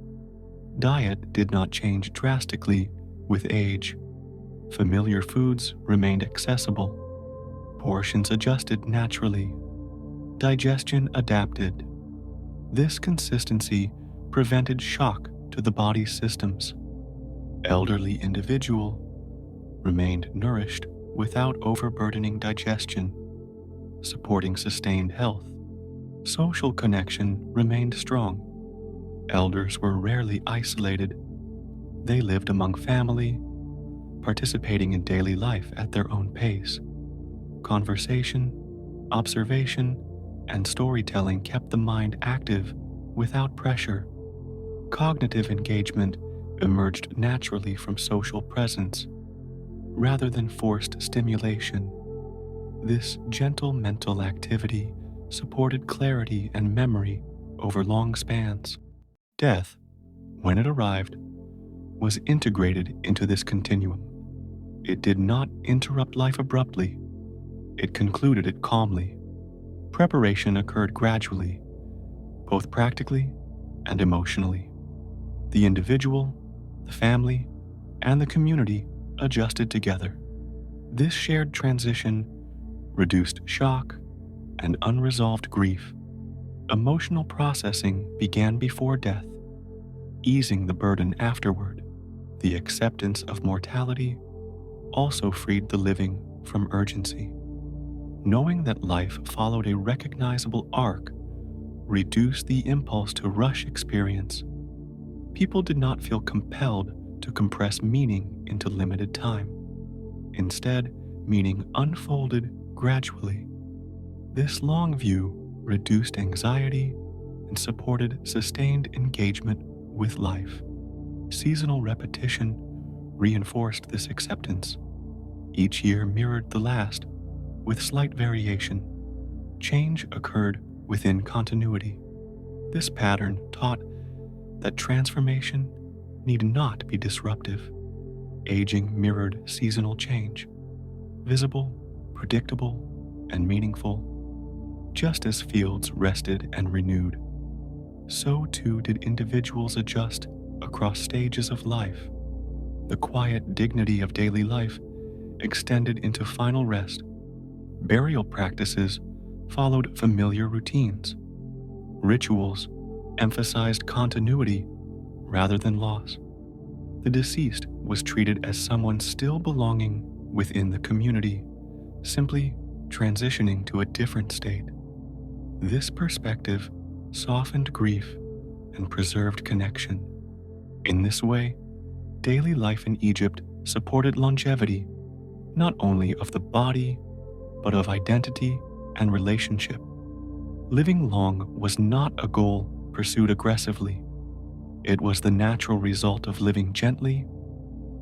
Diet did not change drastically with age. Familiar foods remained accessible. Portions adjusted naturally. Digestion adapted. This consistency prevented shock to the body's systems. Elderly individuals remained nourished without overburdening digestion, supporting sustained health. Social connection remained strong. Elders were rarely isolated. They lived among family, participating in daily life at their own pace. Conversation, observation, and storytelling kept the mind active without pressure. Cognitive engagement emerged naturally from social presence rather than forced stimulation. This gentle mental activity supported clarity and memory over long spans. Death, when it arrived, was integrated into this continuum. It did not interrupt life abruptly, it concluded it calmly. Preparation occurred gradually, both practically and emotionally. The individual, the family, and the community adjusted together. This shared transition reduced shock and unresolved grief. Emotional processing began before death, easing the burden afterward. The acceptance of mortality also freed the living from urgency. Knowing that life followed a recognizable arc reduced the impulse to rush experience. People did not feel compelled to compress meaning into limited time. Instead, meaning unfolded gradually. This long view reduced anxiety and supported sustained engagement with life. Seasonal repetition reinforced this acceptance. Each year mirrored the last, with slight variation. Change occurred within continuity. This pattern taught that transformation need not be disruptive. Aging mirrored seasonal change, visible, predictable, and meaningful. Just as fields rested and renewed, so too did individuals adjust across stages of life. The quiet dignity of daily life extended into final rest. Burial practices followed familiar routines. Rituals emphasized continuity rather than loss. The deceased was treated as someone still belonging within the community, simply transitioning to a different state. This perspective softened grief and preserved connection. In this way, daily life in Egypt supported longevity, not only of the body, but of identity and relationship. Living long was not a goal pursued aggressively. It was the natural result of living gently,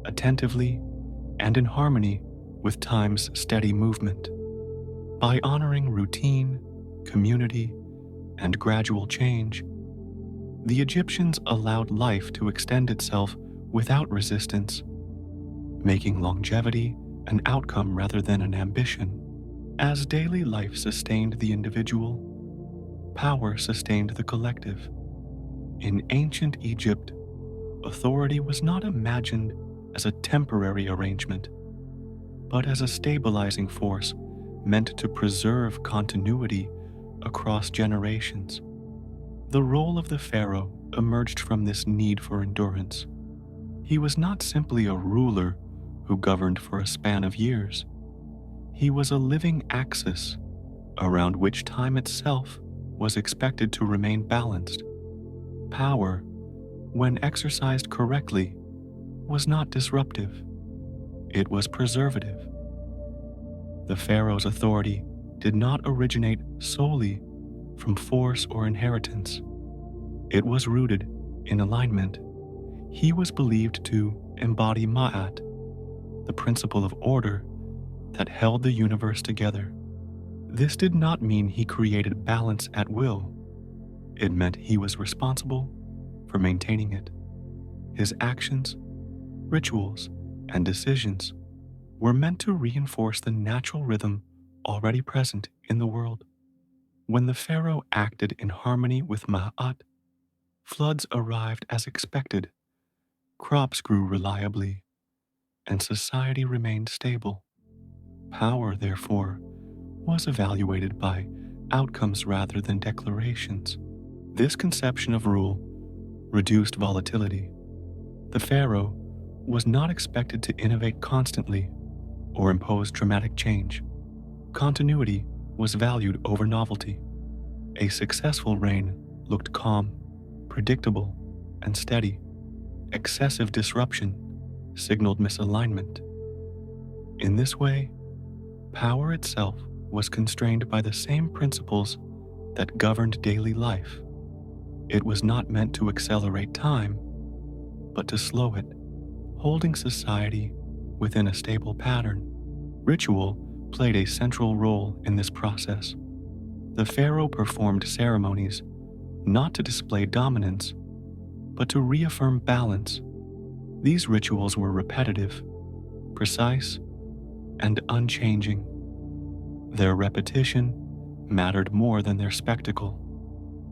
attentively, and in harmony with time's steady movement. By honoring routine, community, and gradual change, the Egyptians allowed life to extend itself without resistance, making longevity an outcome rather than an ambition. As daily life sustained the individual, power sustained the collective. In ancient Egypt, authority was not imagined as a temporary arrangement, but as a stabilizing force meant to preserve continuity across generations. The role of the pharaoh emerged from this need for endurance. He was not simply a ruler who governed for a span of years. He was a living axis around which time itself was expected to remain balanced. Power, when exercised correctly, was not disruptive. It was preservative. The pharaoh's authority did not originate solely from force or inheritance. It was rooted in alignment. He was believed to embody Ma'at, the principle of order that held the universe together. This did not mean he created balance at will. It meant he was responsible for maintaining it. His actions, rituals, and decisions were meant to reinforce the natural rhythm already present in the world. When the pharaoh acted in harmony with Ma'at, floods arrived as expected, crops grew reliably, and society remained stable. Power, therefore, was evaluated by outcomes rather than declarations. This conception of rule reduced volatility. The pharaoh was not expected to innovate constantly or impose dramatic change. Continuity was valued over novelty. A successful reign looked calm, predictable, and steady. Excessive disruption signaled misalignment. In this way, power itself was constrained by the same principles that governed daily life. It was not meant to accelerate time, but to slow it, holding society within a stable pattern. Ritual played a central role in this process. The pharaoh performed ceremonies not to display dominance, but to reaffirm balance. These rituals were repetitive, precise, and unchanging. Their repetition mattered more than their spectacle.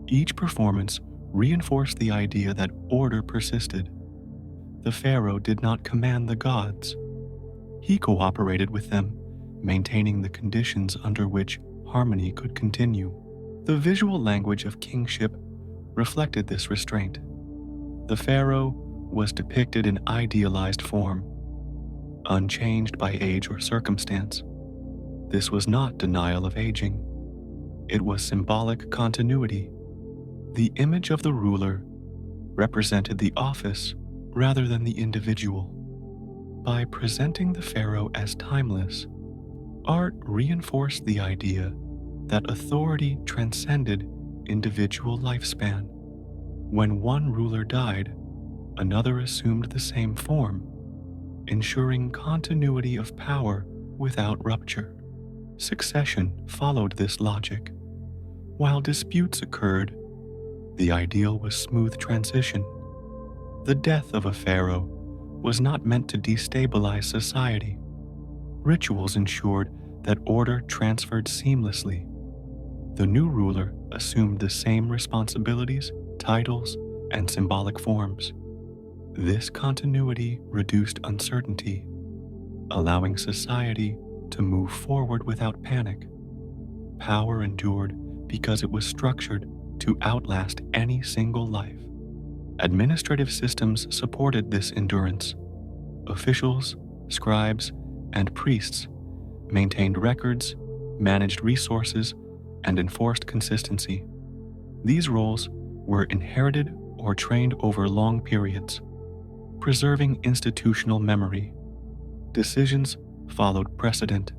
Each performance reinforced the idea that order persisted. The pharaoh did not command the gods. He cooperated with them, maintaining the conditions under which harmony could continue. The visual language of kingship reflected this restraint. The pharaoh was depicted in idealized form, unchanged by age or circumstance. This was not denial of aging. It was symbolic continuity. The image of the ruler represented the office rather than the individual. By presenting the pharaoh as timeless, art reinforced the idea that authority transcended individual lifespan. When one ruler died, another assumed the same form, ensuring continuity of power without rupture. Succession followed this logic. While disputes occurred, the ideal was smooth transition. The death of a pharaoh was not meant to destabilize society. Rituals ensured that order transferred seamlessly. The new ruler assumed the same responsibilities, titles, and symbolic forms. This continuity reduced uncertainty, allowing society to move forward without panic. Power endured because it was structured to outlast any single life. Administrative systems supported this endurance. Officials, scribes, and priests maintained records, managed resources, and enforced consistency. These roles were inherited or trained over long periods, preserving institutional memory. Decisions followed precedent.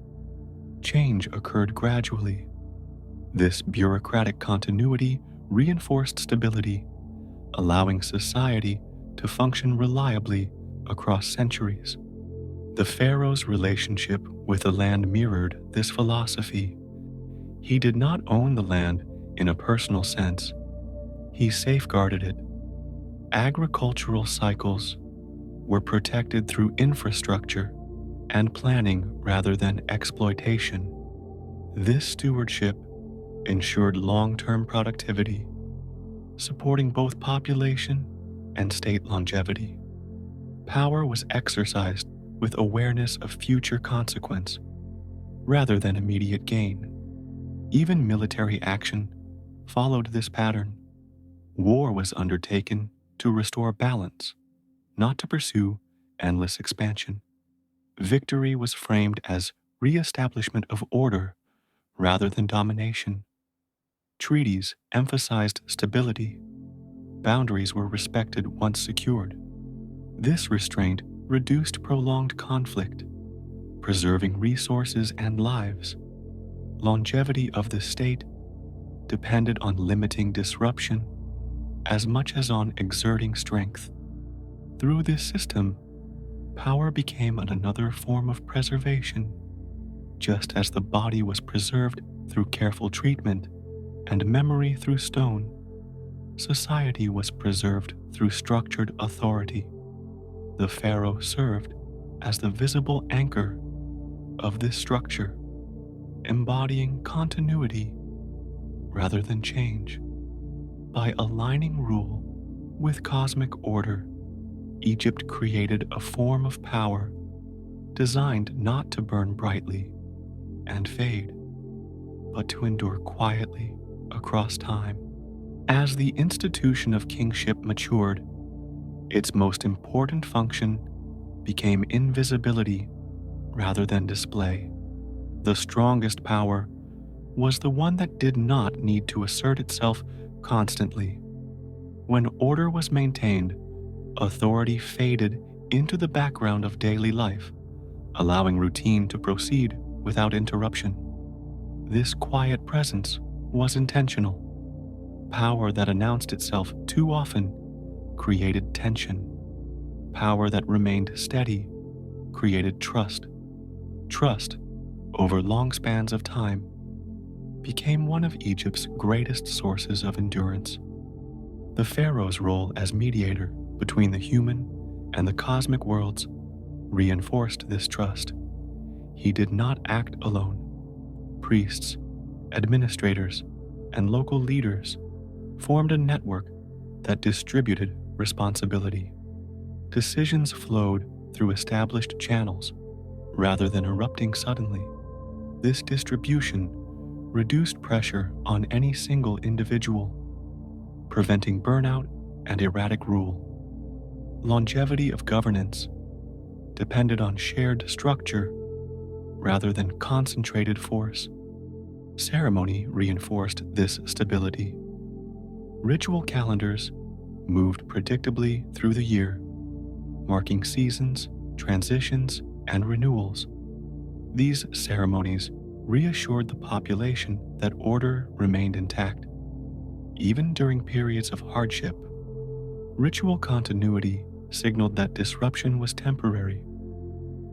Change occurred gradually. This bureaucratic continuity reinforced stability, allowing society to function reliably across centuries. The pharaoh's relationship with the land mirrored this philosophy. He did not own the land in a personal sense. He safeguarded it. Agricultural cycles were protected through infrastructure and planning rather than exploitation. This stewardship ensured long-term productivity, supporting both population and state longevity. Power was exercised with awareness of future consequence rather than immediate gain. Even military action followed this pattern. War was undertaken to restore balance, not to pursue endless expansion. Victory was framed as re-establishment of order rather than domination. Treaties emphasized stability. Boundaries were respected once secured. This restraint reduced prolonged conflict, preserving resources and lives. Longevity of the state depended on limiting disruption as much as on exerting strength. Through this system, power became another form of preservation. Just as the body was preserved through careful treatment and memory through stone, society was preserved through structured authority. The pharaoh served as the visible anchor of this structure, embodying continuity rather than change. By aligning rule with cosmic order, Egypt created a form of power designed not to burn brightly and fade, but to endure quietly across time. As the institution of kingship matured, its most important function became invisibility rather than display. The strongest power was the one that did not need to assert itself constantly. When order was maintained, authority faded into the background of daily life, allowing routine to proceed without interruption. This quiet presence was intentional. Power that announced itself too often created tension. Power that remained steady created trust. Trust, over long spans of time, became one of Egypt's greatest sources of endurance. The pharaoh's role as mediator between the human and the cosmic worlds reinforced this trust. He did not act alone. Priests, administrators, and local leaders formed a network that distributed responsibility. Decisions flowed through established channels rather than erupting suddenly. This distribution reduced pressure on any single individual, preventing burnout and erratic rule. Longevity of governance depended on shared structure rather than concentrated force. Ceremony reinforced this stability. Ritual calendars moved predictably through the year, marking seasons, transitions, and renewals. These ceremonies reassured the population that order remained intact. Even during periods of hardship, ritual continuity signaled that disruption was temporary.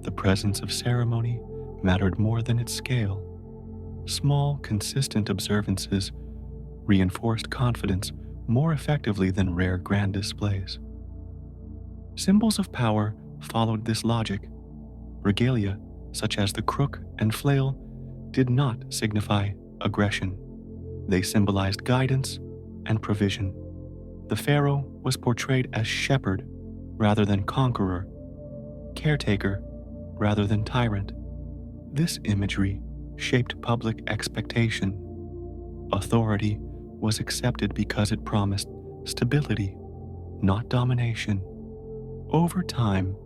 The presence of ceremony mattered more than its scale. Small, consistent observances reinforced confidence more effectively than rare grand displays. Symbols of power followed this logic. Regalia, such as the crook and flail, did not signify aggression. They symbolized guidance and provision. The pharaoh was portrayed as shepherd rather than conqueror, caretaker rather than tyrant. This imagery shaped public expectation. Authority was accepted because it promised stability, not domination. Over time,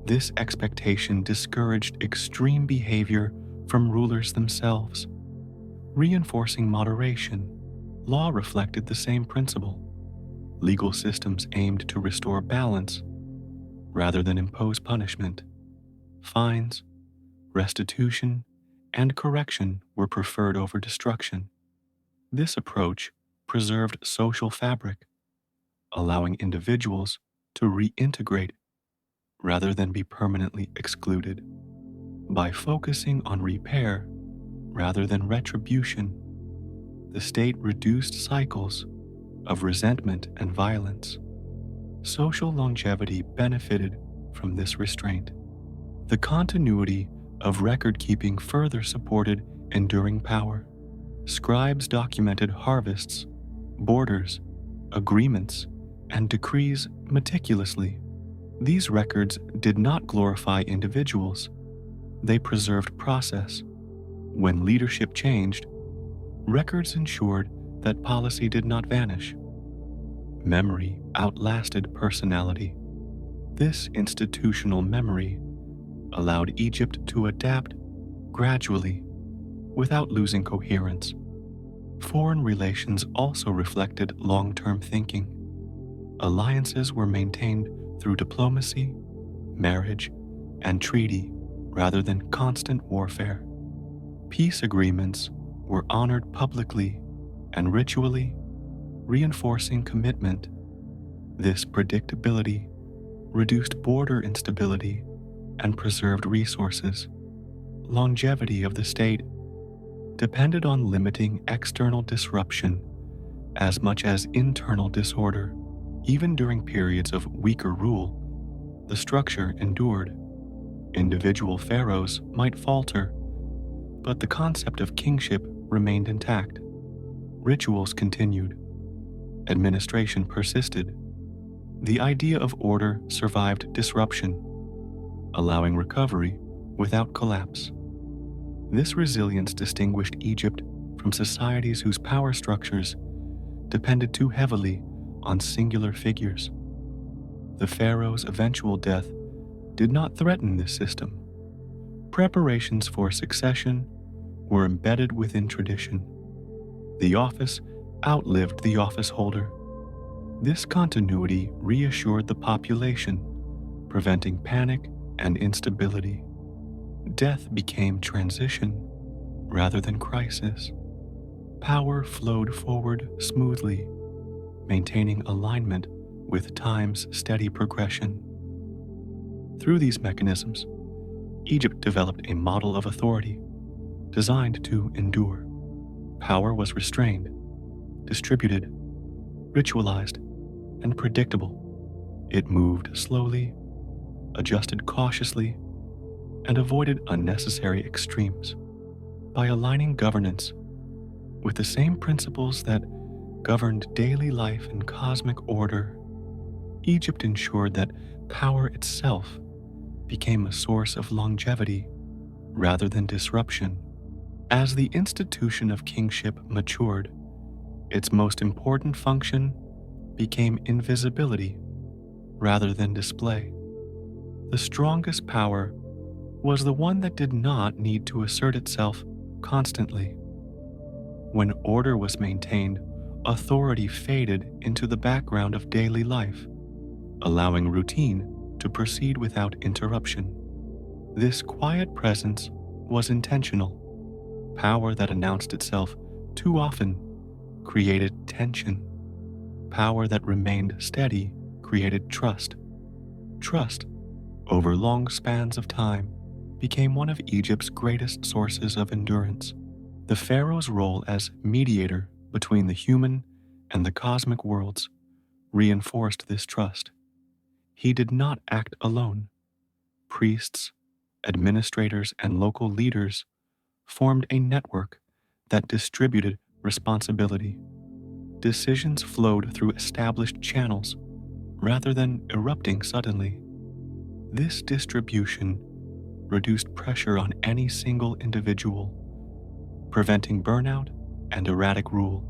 this expectation discouraged extreme behavior from rulers themselves. Reinforcing moderation, law reflected the same principle. Legal systems aimed to restore balance rather than impose punishment. Fines, restitution, and correction were preferred over destruction. This approach preserved social fabric, allowing individuals to reintegrate rather than be permanently excluded. By focusing on repair rather than retribution, the state reduced cycles of resentment and violence. Social longevity benefited from this restraint. The continuity of record-keeping further supported enduring power. Scribes documented harvests, borders, agreements, and decrees meticulously. These records did not glorify individuals. They preserved process. When leadership changed, records ensured that policy did not vanish. Memory outlasted personality. This institutional memory allowed Egypt to adapt gradually without losing coherence. Foreign relations also reflected long-term thinking. Alliances were maintained through diplomacy, marriage, and treaty rather than constant warfare. Peace agreements were honored publicly and ritually, reinforcing commitment. This predictability reduced border instability and preserved resources. Longevity of the state depended on limiting external disruption as much as internal disorder. Even during periods of weaker rule, the structure endured. Individual pharaohs might falter, but the concept of kingship remained intact. Rituals continued. Administration persisted. The idea of order survived disruption, allowing recovery without collapse. This resilience distinguished Egypt from societies whose power structures depended too heavily on singular figures. The pharaoh's eventual death did not threaten this system. Preparations for succession were embedded within tradition. The office outlived the office holder. This continuity reassured the population, preventing panic and instability. Death became transition rather than crisis. Power flowed forward smoothly, maintaining alignment with time's steady progression. Through these mechanisms, Egypt developed a model of authority designed to endure. Power was restrained, distributed, ritualized, and predictable. It moved slowly, adjusted cautiously, and avoided unnecessary extremes. By aligning governance with the same principles that governed daily life and cosmic order, Egypt ensured that power itself became a source of longevity rather than disruption. As the institution of kingship matured, its most important function became invisibility rather than display. The strongest power was the one that did not need to assert itself constantly. When order was maintained, authority faded into the background of daily life, allowing routine to proceed without interruption. This quiet presence was intentional. Power that announced itself too often created tension. Power that remained steady created trust. Trust, over long spans of time, became one of Egypt's greatest sources of endurance. The pharaoh's role as mediator between the human and the cosmic worlds reinforced this trust. He did not act alone. Priests, administrators, and local leaders formed a network that distributed responsibility. Decisions flowed through established channels rather than erupting suddenly. This distribution reduced pressure on any single individual, preventing burnout and erratic rule.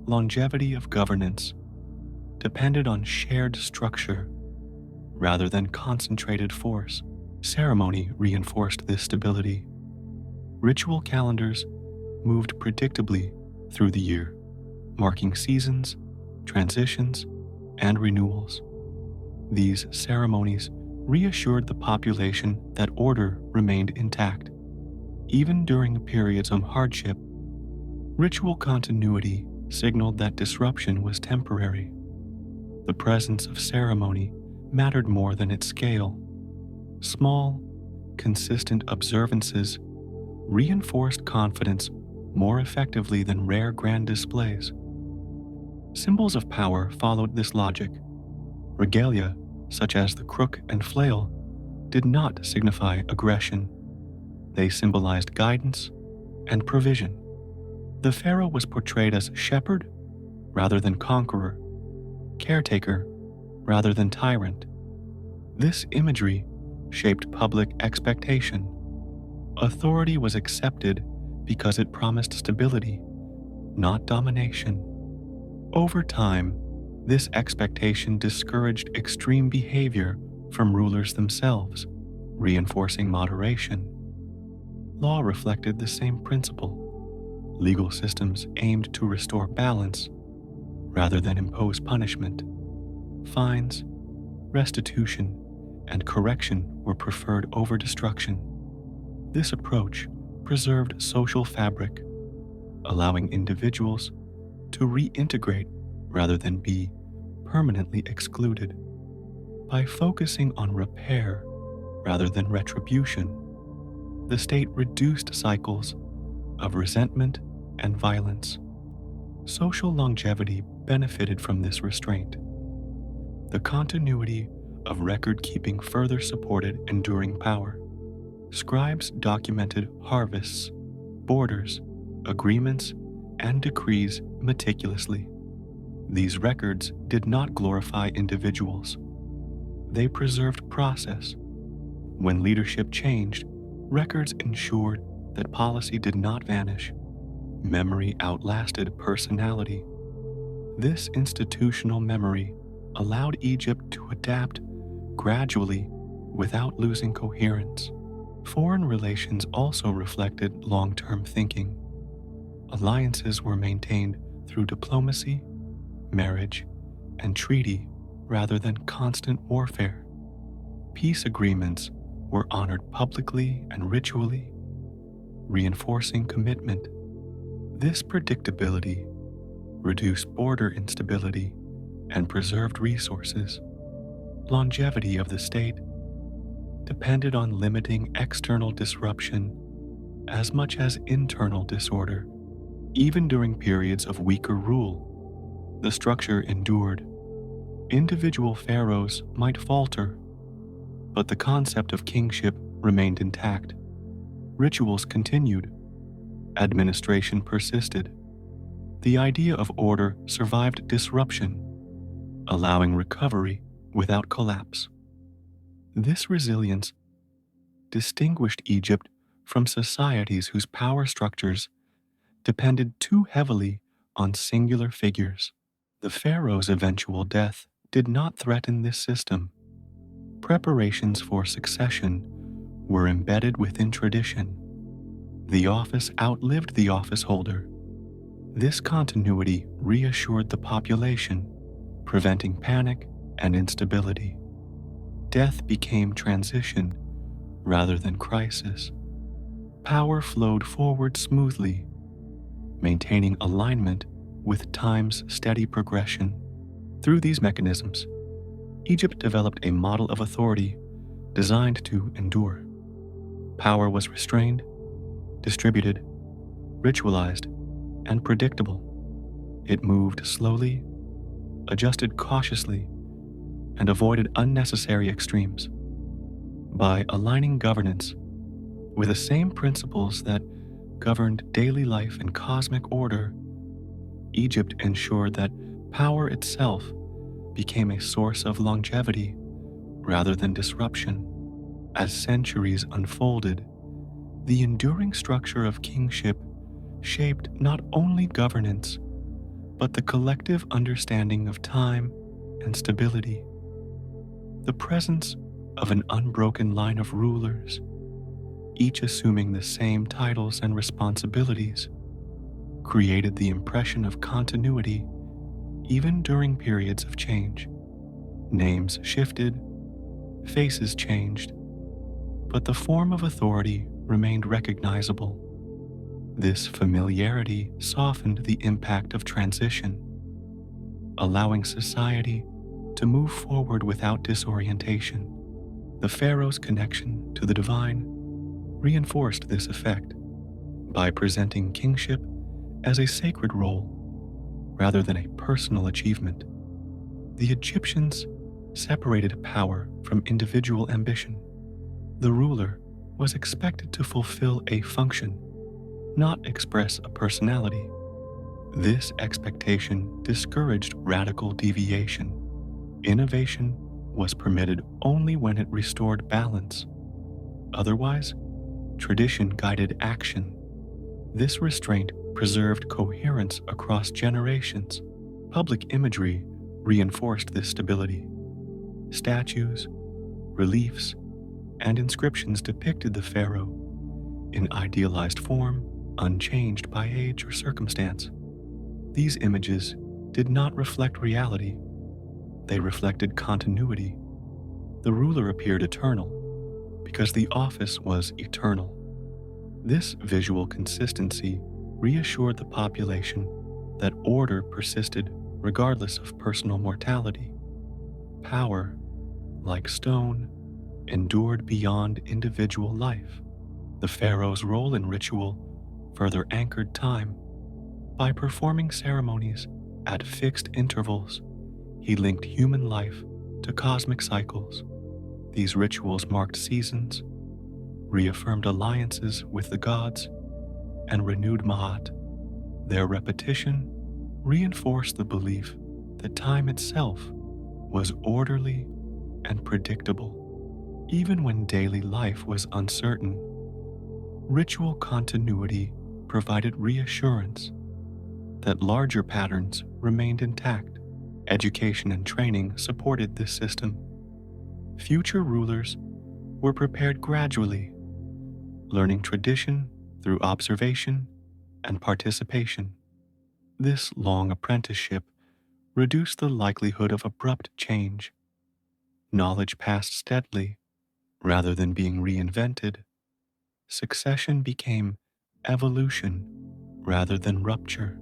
Longevity of governance depended on shared structure rather than concentrated force. Ceremony reinforced this stability. Ritual calendars moved predictably through the year, marking seasons, transitions, and renewals. These ceremonies reassured the population that order remained intact. Even during periods of hardship, ritual continuity signaled that disruption was temporary. The presence of ceremony mattered more than its scale. Small, consistent observances reinforced confidence more effectively than rare grand displays. Symbols of power followed this logic. Regalia, such as the crook and flail, did not signify aggression. They symbolized guidance and provision. The pharaoh was portrayed as shepherd rather than conqueror, caretaker rather than tyrant. This imagery shaped public expectation. Authority was accepted because it promised stability, not domination. Over time, this expectation discouraged extreme behavior from rulers themselves, reinforcing moderation. Law reflected the same principle. Legal systems aimed to restore balance rather than impose punishment. Fines, restitution, and correction were preferred over destruction. This approach preserved social fabric, allowing individuals to reintegrate rather than be permanently excluded. By focusing on repair rather than retribution, the state reduced cycles of resentment and violence. Social longevity benefited from this restraint. The continuity of record-keeping further supported enduring power. Scribes documented harvests, borders, agreements, and decrees meticulously. These records did not glorify individuals. They preserved process. When leadership changed, records ensured that policy did not vanish. Memory outlasted personality. This institutional memory allowed Egypt to adapt gradually without losing coherence. Foreign relations also reflected long-term thinking. Alliances were maintained through diplomacy, marriage, and treaty rather than constant warfare. Peace agreements were honored publicly and ritually, reinforcing commitment. This predictability reduced border instability and preserved resources. Longevity of the state depended on limiting external disruption as much as internal disorder. Even during periods of weaker rule, the structure endured. Individual pharaohs might falter, but the concept of kingship remained intact. Rituals continued. Administration persisted. The idea of order survived disruption, allowing recovery without collapse. This resilience distinguished Egypt from societies whose power structures depended too heavily on singular figures. The pharaoh's eventual death did not threaten this system. Preparations for succession were embedded within tradition. The office outlived the office holder. This continuity reassured the population, preventing panic and instability. Death became transition rather than crisis. Power flowed forward smoothly, maintaining alignment with time's steady progression. Through these mechanisms, Egypt developed a model of authority designed to endure. Power was restrained, distributed, ritualized, and predictable. It moved slowly, adjusted cautiously, and avoided unnecessary extremes. By aligning governance with the same principles that governed daily life and cosmic order, Egypt ensured that power itself became a source of longevity rather than disruption. As centuries unfolded, the enduring structure of kingship shaped not only governance, but the collective understanding of time and stability. The presence of an unbroken line of rulers, each assuming the same titles and responsibilities, created the impression of continuity even during periods of change. Names shifted, faces changed, but the form of authority remained recognizable. This familiarity softened the impact of transition, allowing society to move forward without disorientation. The pharaoh's connection to the divine reinforced this effect by presenting kingship as a sacred role rather than a personal achievement. The Egyptians separated power from individual ambition. The ruler was expected to fulfill a function, not express a personality. This expectation discouraged radical deviation. Innovation was permitted only when it restored balance. Otherwise, tradition guided action. This restraint preserved coherence across generations. Public imagery reinforced this stability. Statues, reliefs, and inscriptions depicted the pharaoh in idealized form, unchanged by age or circumstance. These images did not reflect reality. They reflected continuity. The ruler appeared eternal because the office was eternal. This visual consistency reassured the population that order persisted regardless of personal mortality. Power, like stone, endured beyond individual life. The pharaoh's role in ritual further anchored time. By performing ceremonies at fixed intervals, he linked human life to cosmic cycles. These rituals marked seasons, reaffirmed alliances with the gods, and renewed Ma'at. Their repetition reinforced the belief that time itself was orderly and predictable. Even when daily life was uncertain, ritual continuity provided reassurance that larger patterns remained intact. Education and training supported this system. Future rulers were prepared gradually, learning tradition through observation and participation. This long apprenticeship reduced the likelihood of abrupt change. Knowledge passed steadily rather than being reinvented. Succession became evolution rather than rupture.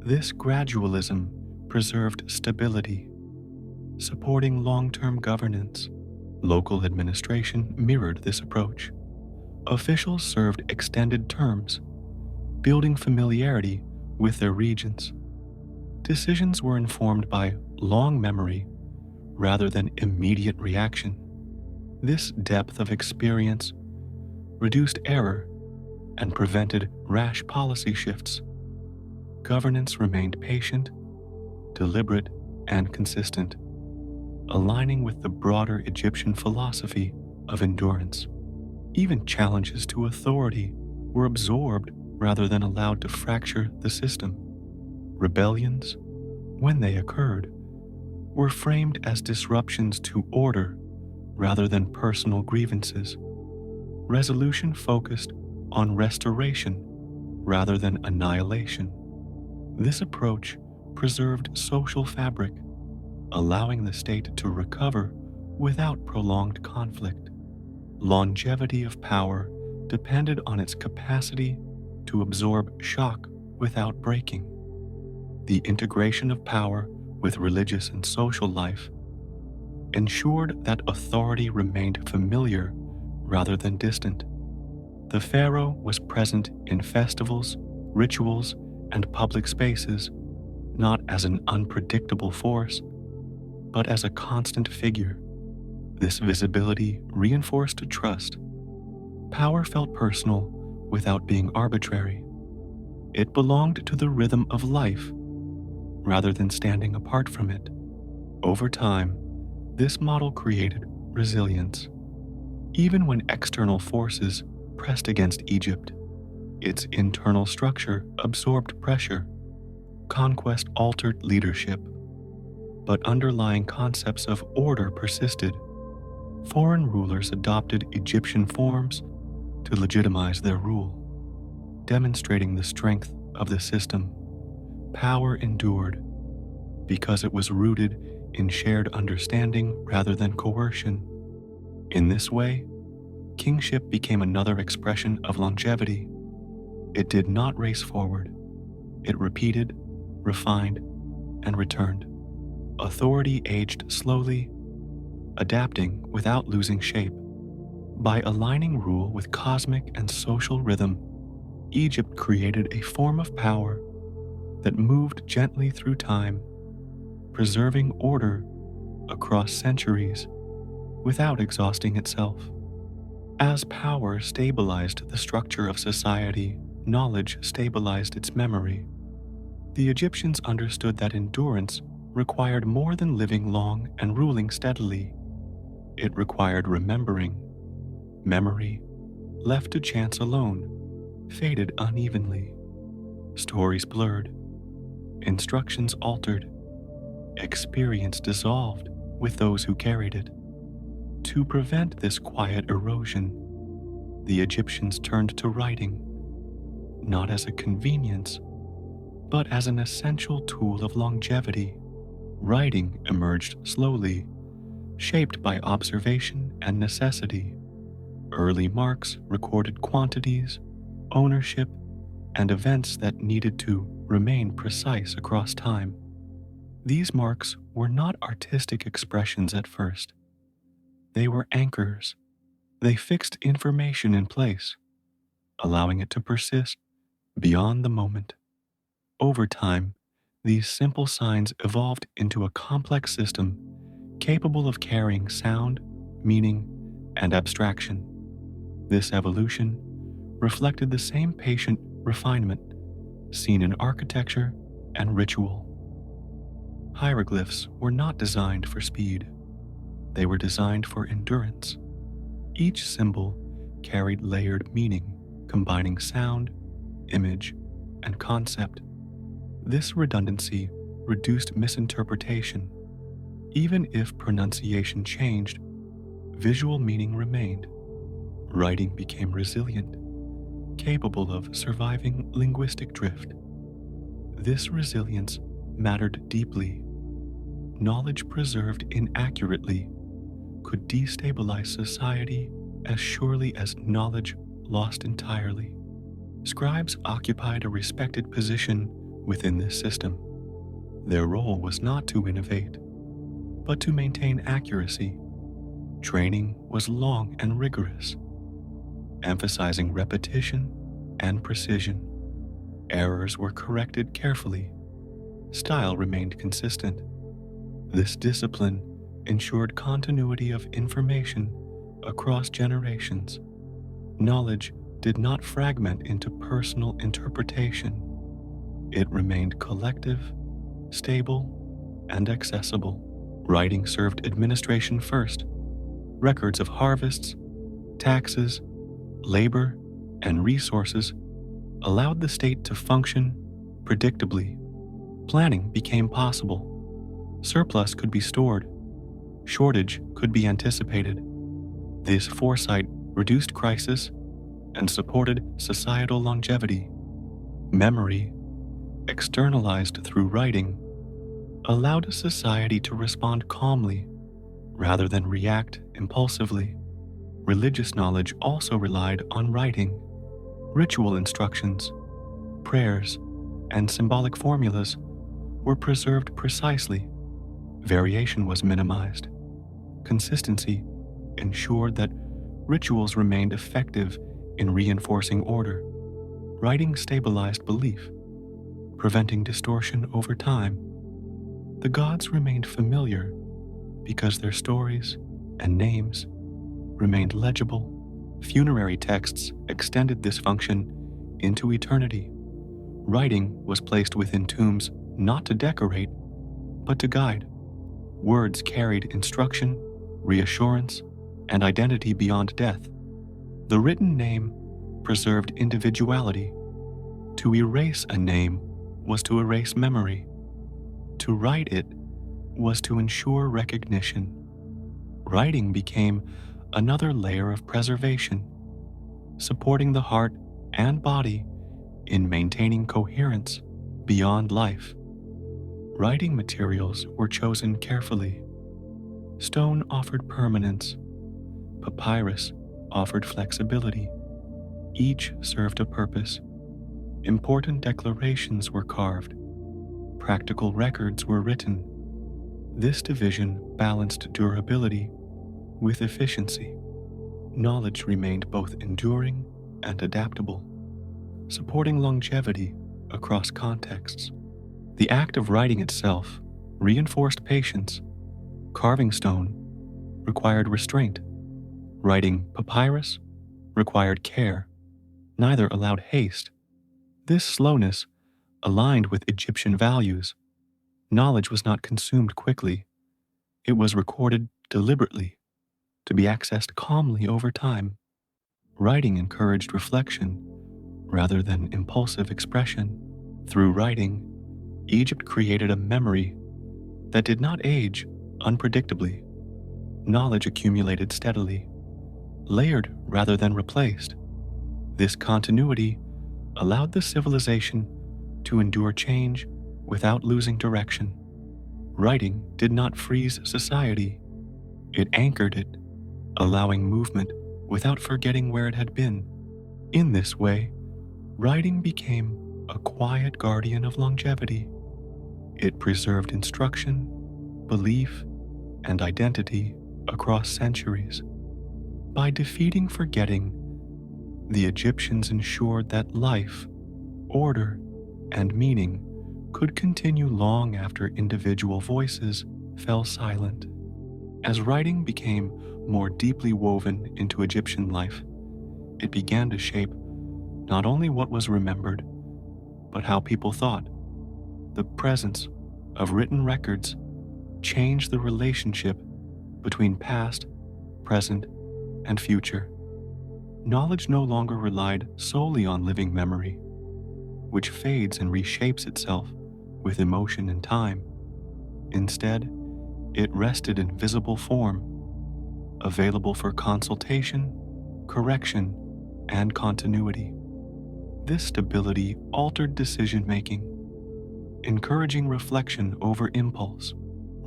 This gradualism preserved stability, supporting long-term governance. Local administration mirrored this approach. Officials served extended terms, building familiarity with their regions. Decisions were informed by long memory rather than immediate reaction. This depth of experience reduced error and prevented rash policy shifts. Governance remained patient, deliberate, and consistent, aligning with the broader Egyptian philosophy of endurance. Even challenges to authority were absorbed rather than allowed to fracture the system. Rebellions, when they occurred, were framed as disruptions to order rather than personal grievances. Resolution focused on restoration rather than annihilation. This approach preserved social fabric, allowing the state to recover without prolonged conflict. Longevity of power depended on its capacity to absorb shock without breaking. The integration of power with religious and social life ensured that authority remained familiar rather than distant. The pharaoh was present in festivals, rituals, and public spaces, not as an unpredictable force, but as a constant figure. This visibility reinforced trust. Power felt personal without being arbitrary. It belonged to the rhythm of life rather than standing apart from it. Over time, this model created resilience. Even when external forces pressed against Egypt, its internal structure absorbed pressure. Conquest altered leadership, but underlying concepts of order persisted. Foreign rulers adopted Egyptian forms to legitimize their rule, demonstrating the strength of the system. Power endured because it was rooted in shared understanding rather than coercion. In this way, kingship became another expression of longevity. It did not race forward. It repeated, refined, and returned. Authority aged slowly, adapting without losing shape. By aligning rule with cosmic and social rhythm, Egypt created a form of power that moved gently through time, preserving order across centuries without exhausting itself. As power stabilized the structure of society, knowledge stabilized its memory. The Egyptians understood that endurance required more than living long and ruling steadily. It required remembering. Memory, left to chance alone, faded unevenly. Stories blurred. Instructions altered. Experience dissolved with those who carried it. To prevent this quiet erosion, the Egyptians turned to writing, not as a convenience, but as an essential tool of longevity. Writing emerged slowly, shaped by observation and necessity. Early marks recorded quantities, ownership, and events that needed to remain precise across time. These marks were not artistic expressions at first. They were anchors. They fixed information in place, allowing it to persist beyond the moment. Over time, these simple signs evolved into a complex system capable of carrying sound, meaning, and abstraction. This evolution reflected the same patient refinement seen in architecture and ritual. Hieroglyphs were not designed for speed. They were designed for endurance. Each symbol carried layered meaning, combining sound, image, and concept. This redundancy reduced misinterpretation. Even if pronunciation changed, visual meaning remained. Writing became resilient, capable of surviving linguistic drift. This resilience mattered deeply. Knowledge preserved inaccurately could destabilize society as surely as knowledge lost entirely. Scribes occupied a respected position within this system. Their role was not to innovate, but to maintain accuracy. Training was long and rigorous, emphasizing repetition and precision. Errors were corrected carefully. Style remained consistent. This discipline ensured continuity of information across generations. Knowledge did not fragment into personal interpretation. It remained collective, stable, and accessible. Writing served administration first. Records of harvests, taxes, labor, and resources allowed the state to function predictably. Planning became possible. Surplus could be stored. Shortage could be anticipated. This foresight reduced crisis and supported societal longevity. Memory, externalized through writing, allowed a society to respond calmly rather than react impulsively. Religious knowledge also relied on writing. Ritual instructions, prayers, and symbolic formulas were preserved precisely. Variation was minimized. Consistency ensured that rituals remained effective in reinforcing order. Writing stabilized belief, preventing distortion over time. The gods remained familiar because their stories and names remained legible. Funerary texts extended this function into eternity. Writing was placed within tombs not to decorate, but to guide. Words carried instruction, reassurance, and identity beyond death. The written name preserved individuality. To erase a name was to erase memory. To write it was to ensure recognition. Writing became another layer of preservation, supporting the heart and body in maintaining coherence beyond life. Writing materials were chosen carefully. Stone offered permanence. Papyrus offered flexibility. Each served a purpose. Important declarations were carved. Practical records were written. This division balanced durability with efficiency. Knowledge remained both enduring and adaptable, supporting longevity across contexts. The act of writing itself reinforced patience. Carving stone required restraint. Writing papyrus required care. Neither allowed haste. This slowness aligned with Egyptian values. Knowledge was not consumed quickly. It was recorded deliberately, to be accessed calmly over time. Writing encouraged reflection rather than impulsive expression. Through writing, Egypt created a memory that did not age unpredictably. Knowledge accumulated steadily, layered rather than replaced. This continuity allowed the civilization to endure change without losing direction. Writing did not freeze society. It anchored it, allowing movement without forgetting where it had been. In this way, writing became a quiet guardian of longevity. It preserved instruction, belief, and identity across centuries. By defeating forgetting, the Egyptians ensured that life, order, and meaning could continue long after individual voices fell silent. As writing became more deeply woven into Egyptian life, it began to shape not only what was remembered, but how people thought. The presence of written records changed the relationship between past, present, and future. Knowledge no longer relied solely on living memory, which fades and reshapes itself with emotion and time. Instead, it rested in visible form, available for consultation correction, and continuity. This stability altered decision-making, encouraging reflection over impulse.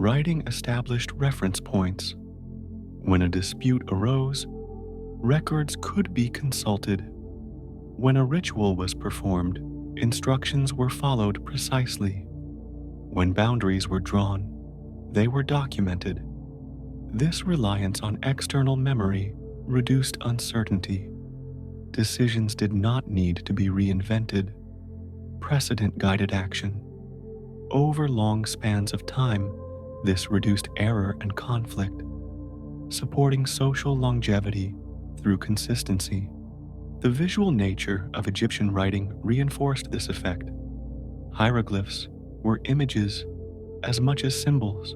Writing established reference points. When a dispute arose, records could be consulted. When a ritual was performed, instructions were followed precisely. When boundaries were drawn, they were documented. This reliance on external memory reduced uncertainty. Decisions did not need to be reinvented. Precedent guided action. Over long spans of time, this reduced error and conflict, supporting social longevity through consistency. The visual nature of Egyptian writing reinforced this effect. Hieroglyphs were images as much as symbols.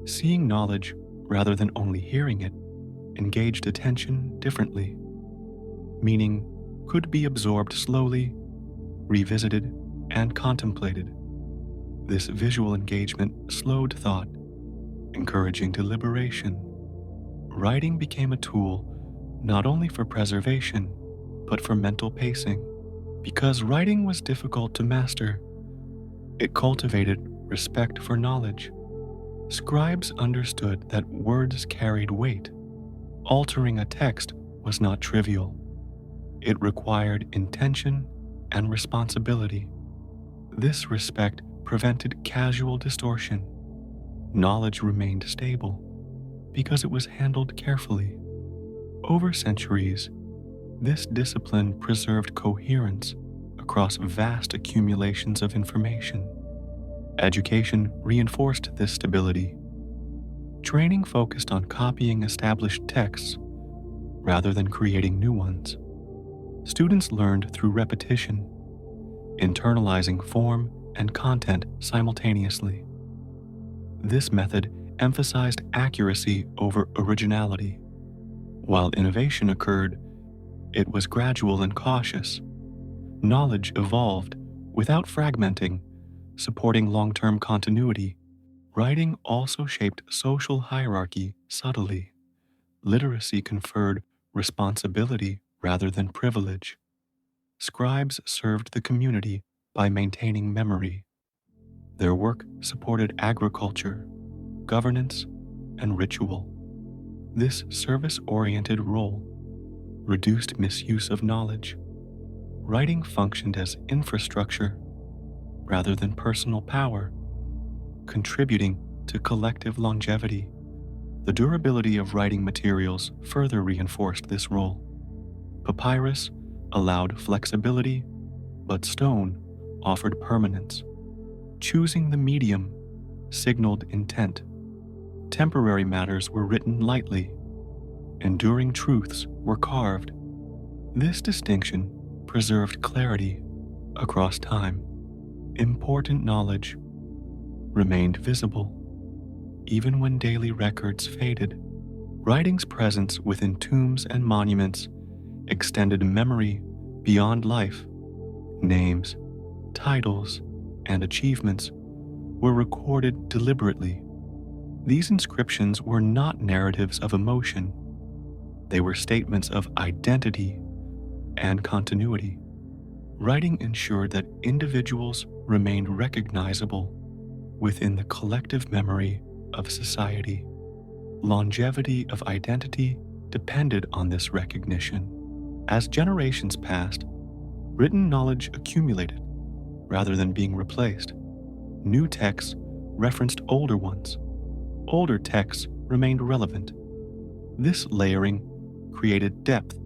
Seeing knowledge rather than only hearing it engaged attention differently. Meaning could be absorbed slowly, revisited, and contemplated. This visual engagement slowed thought, encouraging deliberation. Writing became a tool not only for preservation, but for mental pacing. Because writing was difficult to master, it cultivated respect for knowledge. Scribes understood that words carried weight. Altering a text was not trivial. It required intention and responsibility. This respect prevented casual distortion. Knowledge remained stable because it was handled carefully. Over centuries, this discipline preserved coherence across vast accumulations of information. Education reinforced this stability. Training focused on copying established texts rather than creating new ones. Students learned through repetition, internalizing form and content simultaneously. This method emphasized accuracy over originality. While innovation occurred, it was gradual and cautious. Knowledge evolved without fragmenting, supporting long-term continuity. Writing also shaped social hierarchy subtly. Literacy conferred responsibility rather than privilege. Scribes served the community by maintaining memory. Their work supported agriculture, governance, and ritual. This service-oriented role reduced misuse of knowledge. Writing functioned as infrastructure rather than personal power, contributing to collective longevity. The durability of writing materials further reinforced this role. Papyrus allowed flexibility, but stone offered permanence. Choosing the medium signaled intent. Temporary matters were written lightly. Enduring truths were carved. This distinction preserved clarity across time. Important knowledge remained visible, even when daily records faded. Writing's presence within tombs and monuments extended memory beyond life. Names, titles, and achievements were recorded deliberately. These inscriptions were not narratives of emotion. They were statements of identity and continuity. Writing ensured that individuals remained recognizable within the collective memory of society. Longevity of identity depended on this recognition. As generations passed, written knowledge accumulated rather than being replaced. New texts referenced older ones. Older texts remained relevant. This layering created depth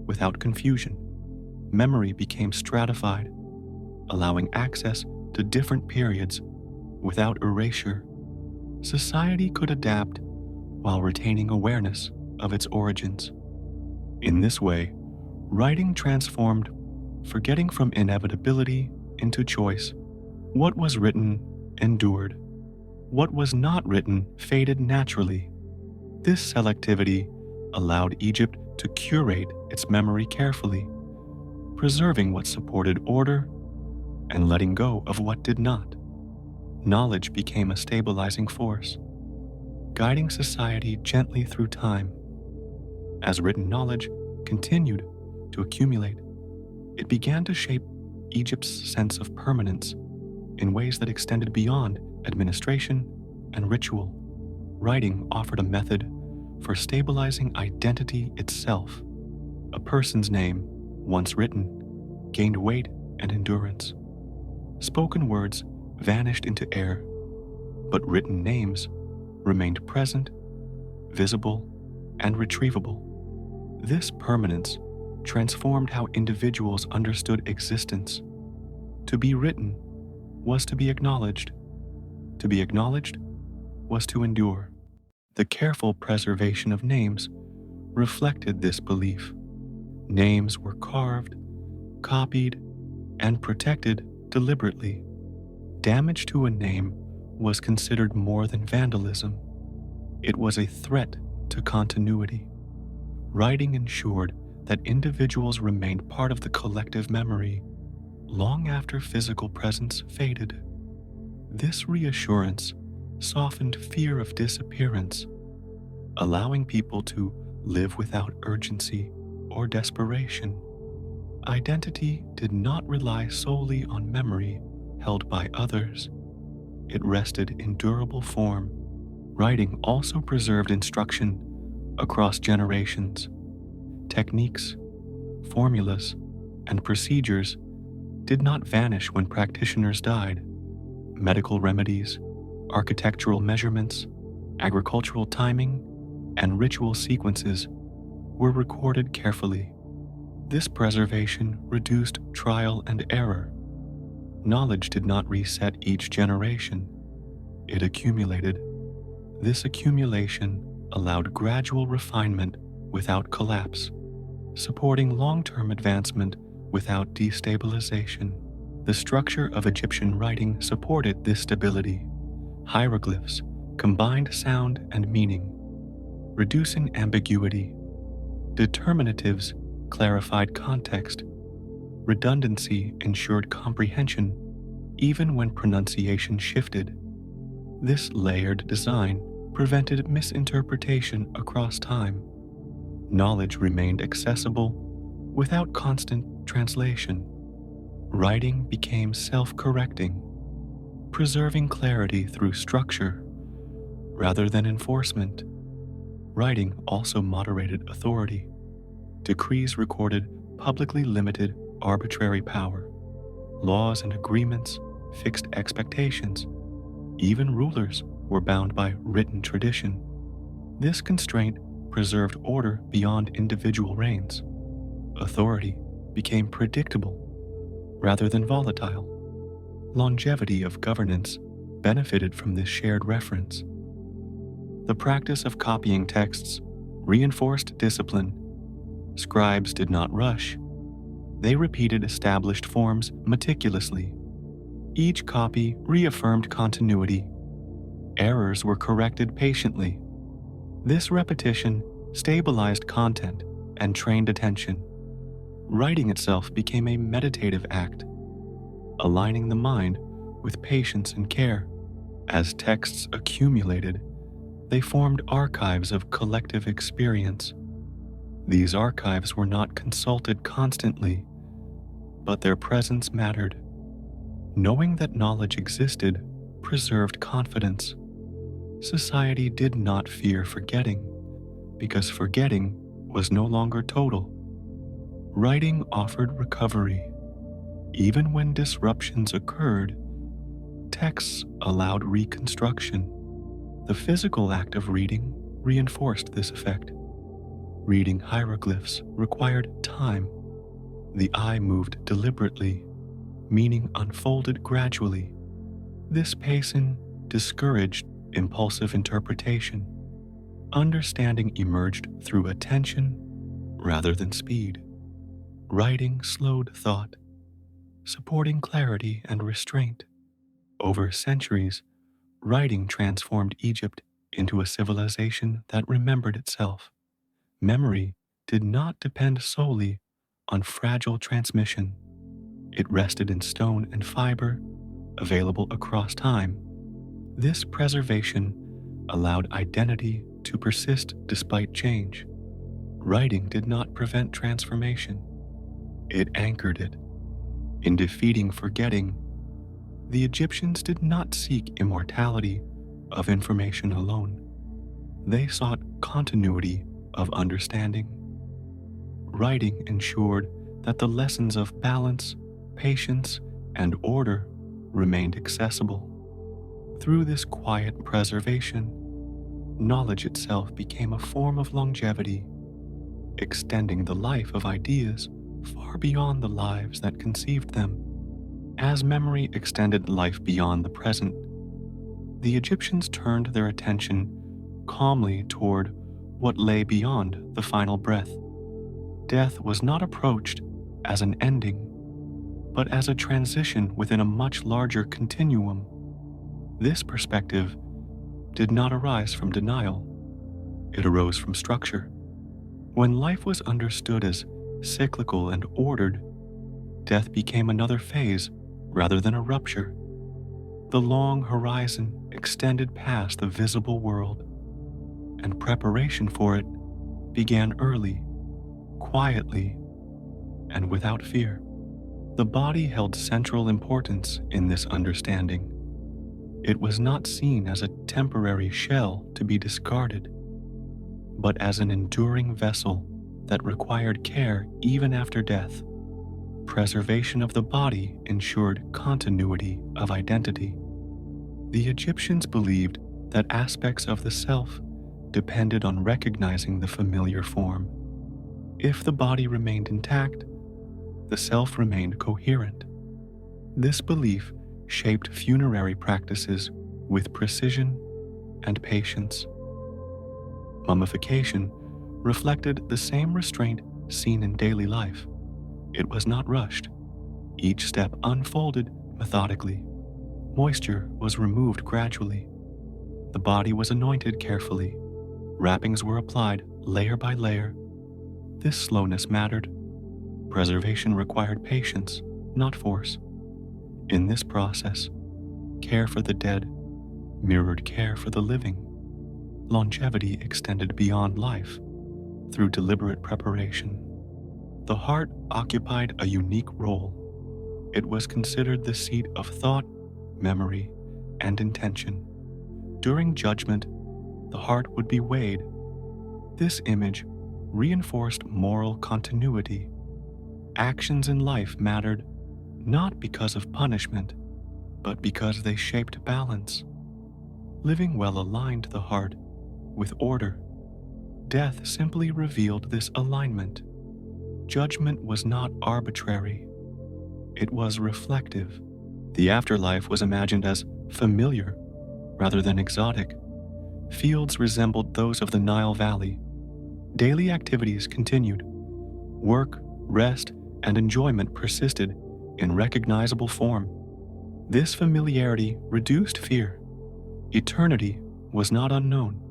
without confusion. Memory became stratified, allowing access to different periods without erasure. Society could adapt while retaining awareness of its origins. In this way, writing transformed forgetting from inevitability into choice. What was written endured. What was not written faded naturally. This selectivity allowed Egypt to curate its memory carefully, preserving what supported order and letting go of what did not. Knowledge became a stabilizing force, guiding society gently through time. As written knowledge continued to accumulate, it began to shape Egypt's sense of permanence in ways that extended beyond administration and ritual. Writing offered a method for stabilizing identity itself. A person's name, once written, gained weight and endurance. Spoken words vanished into air, but written names remained present, visible, and retrievable. This permanence transformed how individuals understood existence. To be written was to be acknowledged. To be acknowledged was to endure. The careful preservation of names reflected this belief. Names were carved, copied, and protected deliberately. Damage to a name was considered more than vandalism. It was a threat to continuity. Writing ensured that individuals remained part of the collective memory long after physical presence faded. This reassurance softened fear of disappearance, allowing people to live without urgency or desperation. Identity did not rely solely on memory held by others. It rested in durable form. Writing also preserved instruction across generations. Techniques, formulas, and procedures did not vanish when practitioners died. Medical remedies, architectural measurements, agricultural timing, and ritual sequences were recorded carefully. This preservation reduced trial and error. Knowledge did not reset each generation. It accumulated. This accumulation allowed gradual refinement without collapse, supporting long-term advancement without destabilization. The structure of Egyptian writing supported this stability. Hieroglyphs combined sound and meaning, reducing ambiguity. Determinatives clarified context. Redundancy ensured comprehension even when pronunciation shifted. This layered design prevented misinterpretation across time. Knowledge remained accessible without constant translation. Writing became self-correcting, preserving clarity through structure rather than enforcement. Writing also moderated authority. Decrees recorded publicly limited arbitrary power. Laws and agreements fixed expectations. Even rulers were bound by written tradition. This constraint preserved order beyond individual reigns. Authority became predictable rather than volatile. Longevity of governance benefited from this shared reference. The practice of copying texts reinforced discipline. Scribes did not rush. They repeated established forms meticulously. Each copy reaffirmed continuity. Errors were corrected patiently. This repetition stabilized content and trained attention. Writing itself became a meditative act, aligning the mind with patience and care. As texts accumulated, they formed archives of collective experience. These archives were not consulted constantly, but their presence mattered. Knowing that knowledge existed preserved confidence. Society did not fear forgetting, because forgetting was no longer total. Writing offered recovery. Even when disruptions occurred, texts allowed reconstruction. The physical act of reading reinforced this effect. Reading hieroglyphs required time. The eye moved deliberately, meaning unfolded gradually. This pacing discouraged impulsive interpretation. Understanding emerged through attention rather than speed. Writing slowed thought, supporting clarity and restraint. Over centuries, writing transformed Egypt into a civilization that remembered itself. Memory did not depend solely on fragile transmission. It rested in stone and fiber, available across time. This preservation allowed identity to persist despite change. Writing did not prevent transformation, it anchored it. In defeating forgetting, the Egyptians did not seek immortality of information alone. They sought continuity of understanding. Writing ensured that the lessons of balance, patience, and order remained accessible. Through this quiet preservation, knowledge itself became a form of longevity, extending the life of ideas far beyond the lives that conceived them. As memory extended life beyond the present, the Egyptians turned their attention calmly toward what lay beyond the final breath. Death was not approached as an ending, but as a transition within a much larger continuum. This perspective did not arise from denial, it arose from structure. When life was understood as cyclical and ordered, death became another phase rather than a rupture. The long horizon extended past the visible world, and preparation for it began early, quietly, and without fear. The body held central importance in this understanding. It was not seen as a temporary shell to be discarded, but as an enduring vessel that required care even after death. Preservation of the body ensured continuity of identity. The Egyptians believed that aspects of the self depended on recognizing the familiar form. If the body remained intact, the self remained coherent. This belief shaped funerary practices with precision and patience. Mummification reflected the same restraint seen in daily life. It was not rushed. Each step unfolded methodically. Moisture was removed gradually. The body was anointed carefully. Wrappings were applied layer by layer. This slowness mattered. Preservation required patience, not force. In this process, care for the dead mirrored care for the living. Longevity extended beyond life through deliberate preparation. The heart occupied a unique role. It was considered the seat of thought, memory, and intention. During judgment, the heart would be weighed. This image reinforced moral continuity. Actions in life mattered not because of punishment, but because they shaped balance. Living well aligned the heart with order. Death simply revealed this alignment. Judgment was not arbitrary. It was reflective. The afterlife was imagined as familiar rather than exotic. Fields resembled those of the Nile Valley. Daily activities continued. Work, rest, and enjoyment persisted in recognizable form. This familiarity reduced fear. Eternity was not unknown.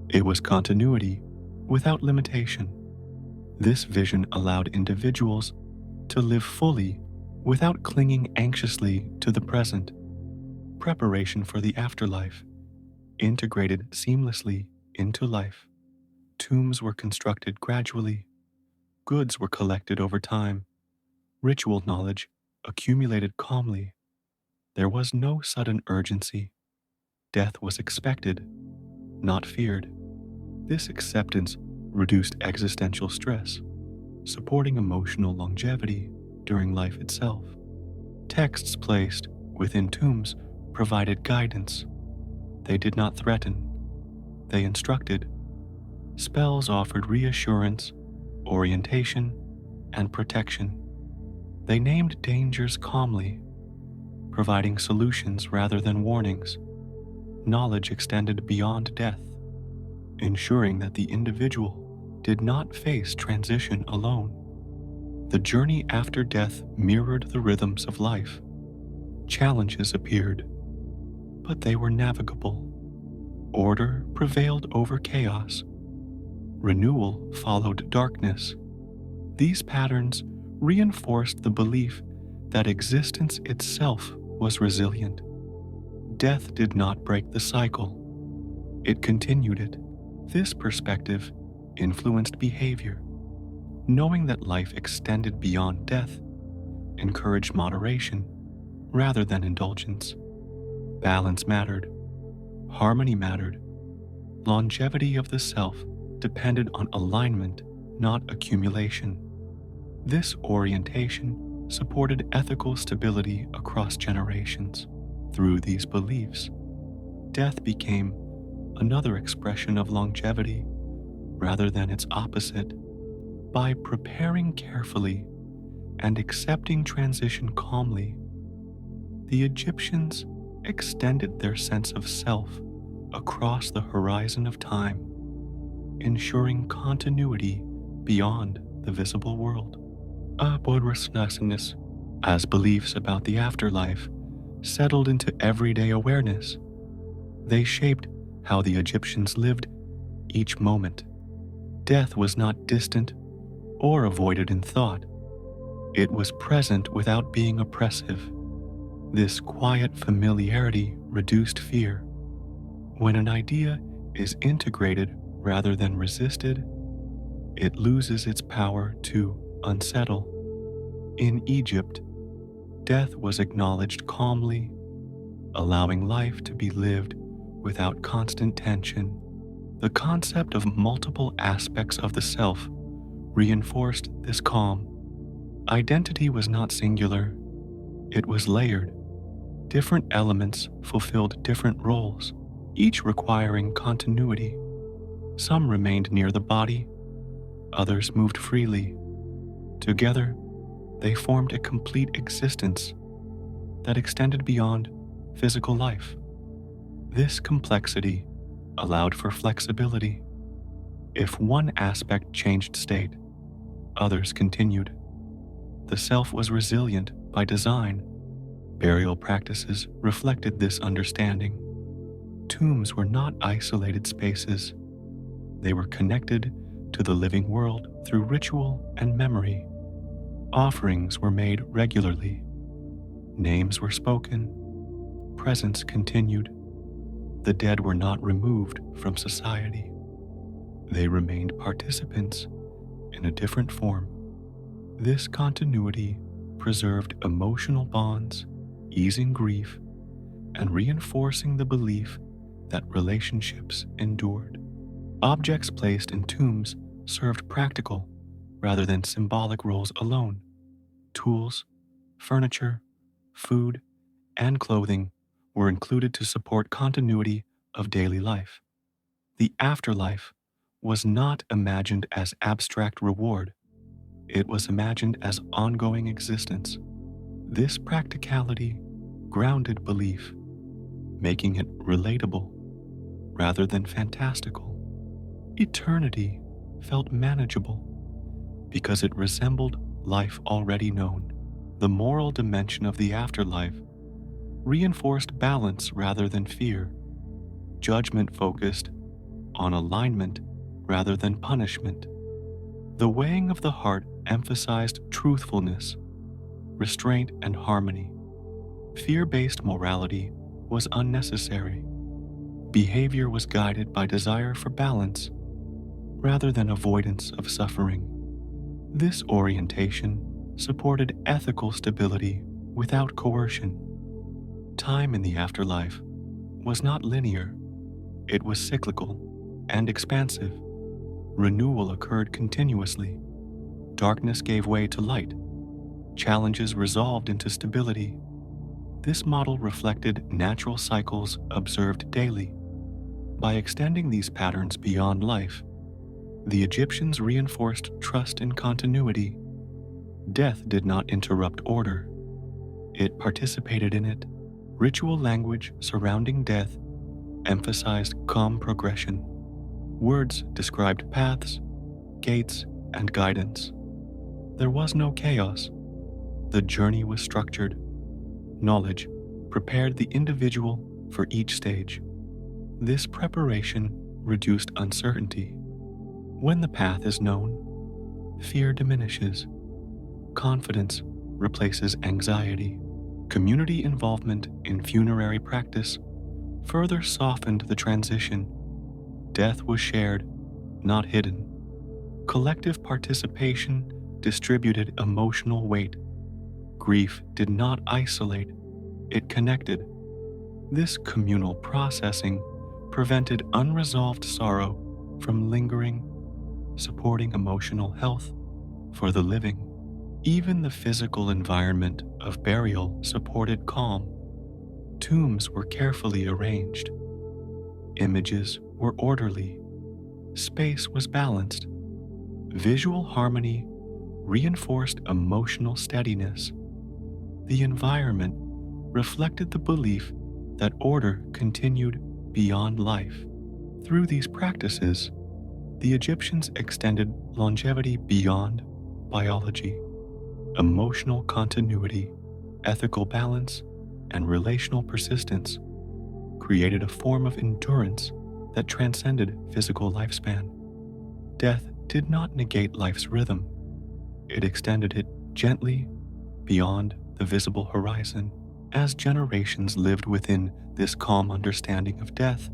It was continuity without limitation. This vision allowed individuals to live fully without clinging anxiously to the present. Preparation for the afterlife integrated seamlessly into life. Tombs were constructed gradually. Goods were collected over time. Ritual knowledge accumulated calmly. There was no sudden urgency. Death was expected, not feared. This acceptance reduced existential stress, supporting emotional longevity during life itself. Texts placed within tombs provided guidance. They did not threaten, they instructed. Spells offered reassurance, orientation, and protection. They named dangers calmly, providing solutions rather than warnings. Knowledge extended beyond death, ensuring that the individual did not face transition alone. The journey after death mirrored the rhythms of life. Challenges appeared, but they were navigable. Order prevailed over chaos. Renewal followed darkness. These patterns reinforced the belief that existence itself was resilient. Death did not break the cycle. It continued it. This perspective influenced behavior. Knowing that life extended beyond death encouraged moderation rather than indulgence. Balance mattered, harmony mattered, longevity of the self depended on alignment, not accumulation. This orientation supported ethical stability across generations. Through these beliefs, death became another expression of longevity rather than its opposite. By preparing carefully and accepting transition calmly, the Egyptians extended their sense of self across the horizon of time, ensuring continuity beyond the visible world. As beliefs about the afterlife settled into everyday awareness, they shaped how the Egyptians lived each moment. Death was not distant or avoided in thought. It was present without being oppressive. This quiet familiarity reduced fear. When an idea is integrated rather than resisted, it loses its power to unsettle. In Egypt, death was acknowledged calmly, allowing life to be lived without constant tension. The concept of multiple aspects of the self reinforced this calm. Identity was not singular, it was layered. Different elements fulfilled different roles, each requiring continuity. Some remained near the body, others moved freely. Together, they formed a complete existence that extended beyond physical life. This complexity allowed for flexibility. If one aspect changed state, others continued. The self was resilient by design. Burial practices reflected this understanding. Tombs were not isolated spaces. They were connected to the living world through ritual and memory. Offerings were made regularly. Names were spoken. Presence continued. The dead were not removed from society. They remained participants in a different form. This continuity preserved emotional bonds, easing grief, and reinforcing the belief that relationships endured. Objects placed in tombs served practical rather than symbolic roles alone. Tools, furniture, food, and clothing were included to support continuity of daily life. The afterlife was not imagined as abstract reward. It was imagined as ongoing existence. This practicality grounded belief, making it relatable rather than fantastical. Eternity felt manageable because it resembled life already known. The moral dimension of the afterlife reinforced balance rather than fear. Judgment focused on alignment rather than punishment. The weighing of the heart emphasized truthfulness, restraint, and harmony. Fear-based morality was unnecessary. Behavior was guided by desire for balance rather than avoidance of suffering. This orientation supported ethical stability without coercion. Time in the afterlife was not linear. It was cyclical and expansive. Renewal occurred continuously. Darkness gave way to light. Challenges resolved into stability. This model reflected natural cycles observed daily. By extending these patterns beyond life, the Egyptians reinforced trust in continuity. Death did not interrupt order. It participated in it. Ritual language surrounding death emphasized calm progression. Words described paths, gates, and guidance. There was no chaos. The journey was structured. Knowledge prepared the individual for each stage. This preparation reduced uncertainty. When the path is known, fear diminishes. Confidence replaces anxiety. Community involvement in funerary practice further softened the transition. Death was shared, not hidden. Collective participation distributed emotional weight. Grief did not isolate, it connected. This communal processing prevented unresolved sorrow from lingering, supporting emotional health for the living. Even the physical environment of burial supported calm. Tombs were carefully arranged. Images were orderly. Space was balanced. Visual harmony reinforced emotional steadiness. The environment reflected the belief that order continued beyond life. Through these practices, the Egyptians extended longevity beyond biology. Emotional continuity, ethical balance, and relational persistence created a form of endurance that transcended physical lifespan. Death did not negate life's rhythm. It extended it gently beyond the visible horizon. As generations lived within this calm understanding of death,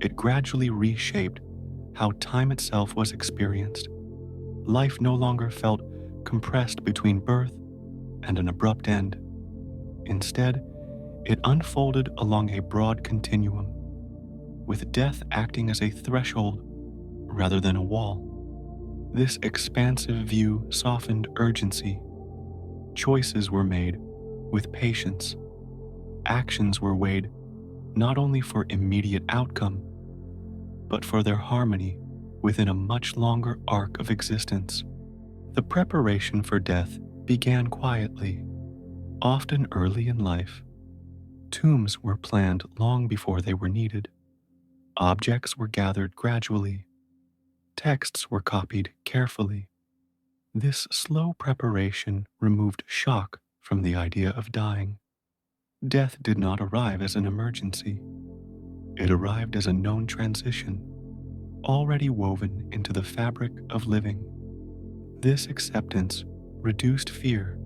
it gradually reshaped how time itself was experienced. Life no longer felt compressed between birth and an abrupt end. Instead, it unfolded along a broad continuum, with death acting as a threshold rather than a wall. This expansive view softened urgency. Choices were made with patience. Actions were weighed not only for immediate outcome, but for their harmony within a much longer arc of existence. The preparation for death began quietly, often early in life. Tombs were planned long before they were needed. Objects were gathered gradually. Texts were copied carefully. This slow preparation removed shock from the idea of dying. Death did not arrive as an emergency. It arrived as a known transition, already woven into the fabric of living. This acceptance reduced fear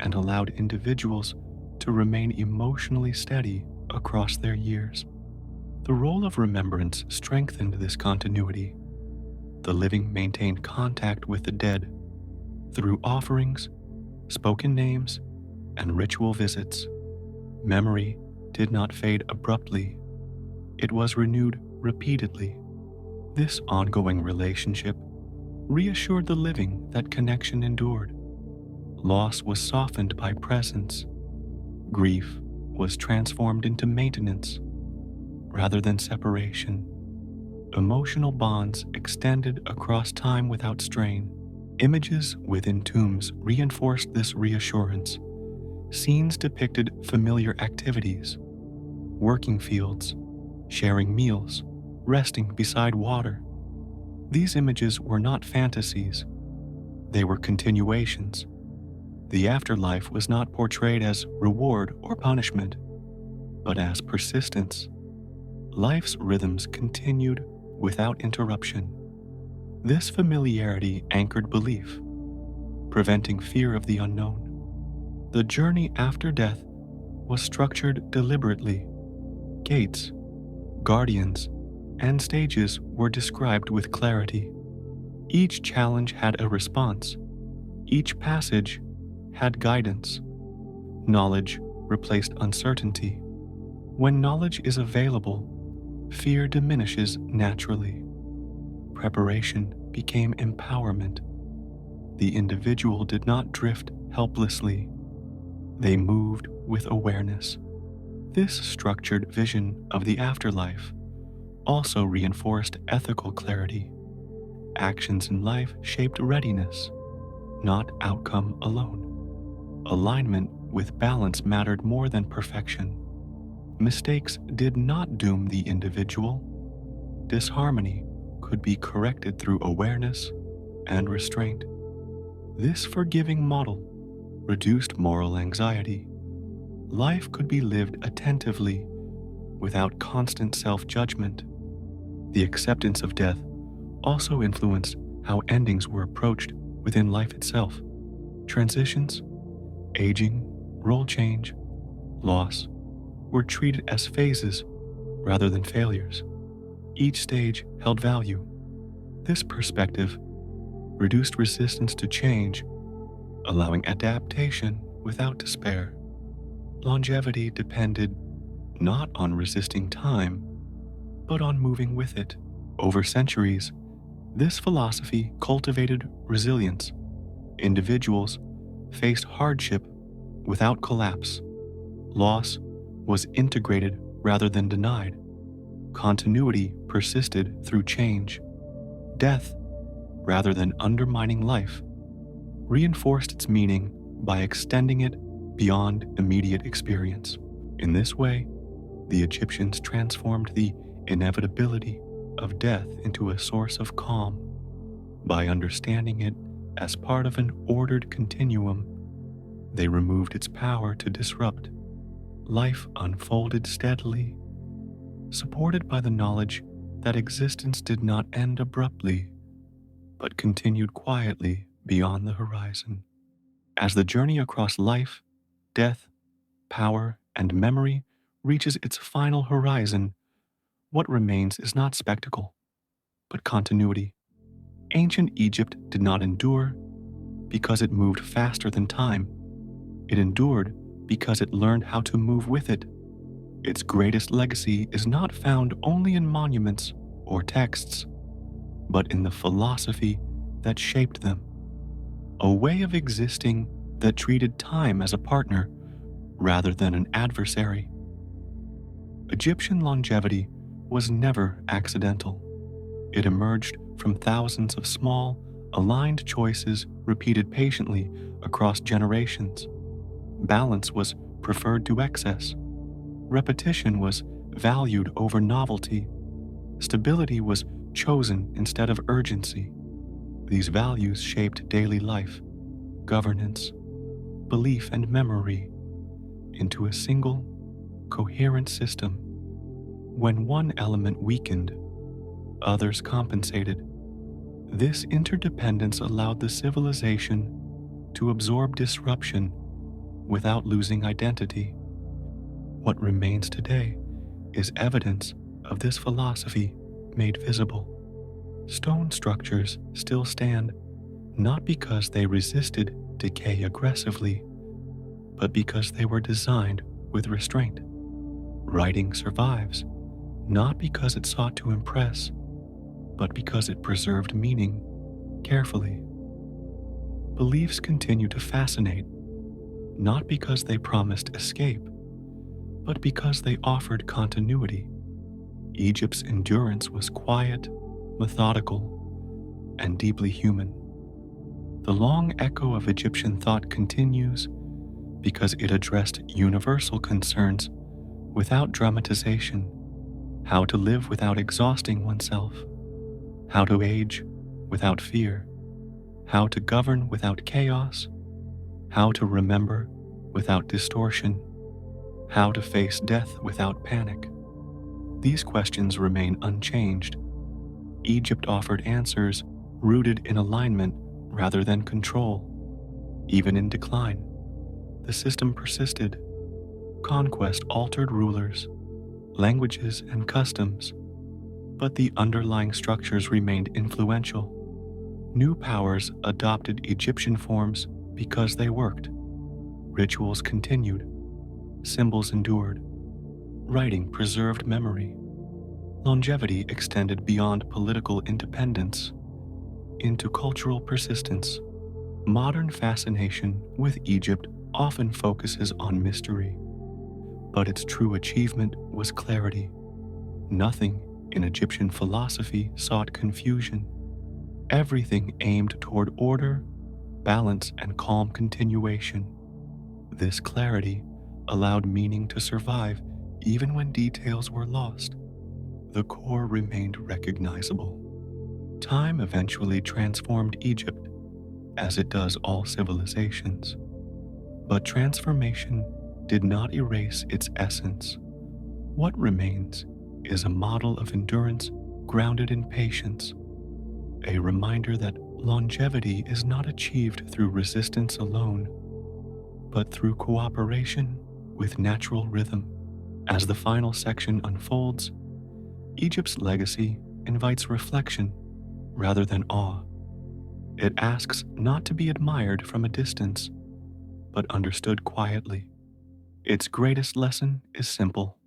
and allowed individuals to remain emotionally steady across their years. The role of remembrance strengthened this continuity. The living maintained contact with the dead through offerings, spoken names, and ritual visits. Memory did not fade abruptly. It was renewed repeatedly. This ongoing relationship reassured the living that connection endured. Loss was softened by presence. Grief was transformed into maintenance rather than separation. Emotional bonds extended across time without strain. Images within tombs reinforced this reassurance. Scenes depicted familiar activities, working fields, sharing meals, resting beside water. These images were not fantasies. They were continuations. The afterlife was not portrayed as reward or punishment, but as persistence. Life's rhythms continued without interruption. This familiarity anchored belief, preventing fear of the unknown. The journey after death was structured deliberately. Gates, guardians, and stages were described with clarity. Each challenge had a response. Each passage had guidance. Knowledge replaced uncertainty. When knowledge is available, fear diminishes naturally. Preparation became empowerment. The individual did not drift helplessly. They moved with awareness. This structured vision of the afterlife also reinforced ethical clarity. Actions in life shaped readiness, not outcome alone. Alignment with balance mattered more than perfection. Mistakes did not doom the individual. Disharmony could be corrected through awareness and restraint. This forgiving model reduced moral anxiety. Life could be lived attentively without constant self-judgment. The acceptance of death also influenced how endings were approached within life itself. Transitions, aging, role change, loss were treated as phases rather than failures. Each stage held value. This perspective reduced resistance to change, allowing adaptation without despair. Longevity depended not on resisting time, but on moving with it. Over centuries, this philosophy cultivated resilience. Individuals faced hardship without collapse. Loss was integrated rather than denied. Continuity persisted through change. Death, rather than undermining life, reinforced its meaning by extending it beyond immediate experience. In this way, the Egyptians transformed the inevitability of death into a source of calm. By understanding it as part of an ordered continuum, they removed its power to disrupt. Life unfolded steadily, supported by the knowledge that existence did not end abruptly, but continued quietly beyond the horizon. As the journey across life, death, power, and memory reaches its final horizon, what remains is not spectacle, but continuity. Ancient Egypt did not endure because it moved faster than time. It endured because it learned how to move with it. Its greatest legacy is not found only in monuments or texts, but in the philosophy that shaped them. A way of existing that treated time as a partner rather than an adversary. Egyptian longevity was never accidental. It emerged from thousands of small, aligned choices repeated patiently across generations. Balance was preferred to excess. Repetition was valued over novelty. Stability was chosen instead of urgency. These values shaped daily life, governance, belief, and memory into a single, coherent system. When one element weakened, others compensated. This interdependence allowed the civilization to absorb disruption without losing identity. What remains today is evidence of this philosophy made visible. Stone structures still stand, not because they resisted decay aggressively, but because they were designed with restraint. Writing survives, not because it sought to impress, but because it preserved meaning carefully. Beliefs continue to fascinate, not because they promised escape, but because they offered continuity. Egypt's endurance was quiet, methodical, and deeply human. The long echo of Egyptian thought continues because it addressed universal concerns without dramatization: how to live without exhausting oneself, how to age without fear, how to govern without chaos, how to remember without distortion, how to face death without panic. These questions remain unchanged. Egypt offered answers rooted in alignment rather than control. Even in decline, the system persisted. Conquest altered rulers, languages, and customs, but the underlying structures remained influential. New powers adopted Egyptian forms because they worked. Rituals continued, symbols endured, writing preserved memory. Longevity extended beyond political independence into cultural persistence. Modern fascination with Egypt often focuses on mystery, but its true achievement was clarity. Nothing in Egyptian philosophy sought confusion. Everything aimed toward order, balance, and calm continuation. This clarity allowed meaning to survive even when details were lost. The core remained recognizable. Time eventually transformed Egypt, as it does all civilizations. But transformation did not erase its essence. What remains is a model of endurance grounded in patience, a reminder that longevity is not achieved through resistance alone, but through cooperation with natural rhythm. As the final section unfolds, Egypt's legacy invites reflection rather than awe. It asks not to be admired from a distance, but understood quietly. Its greatest lesson is simple.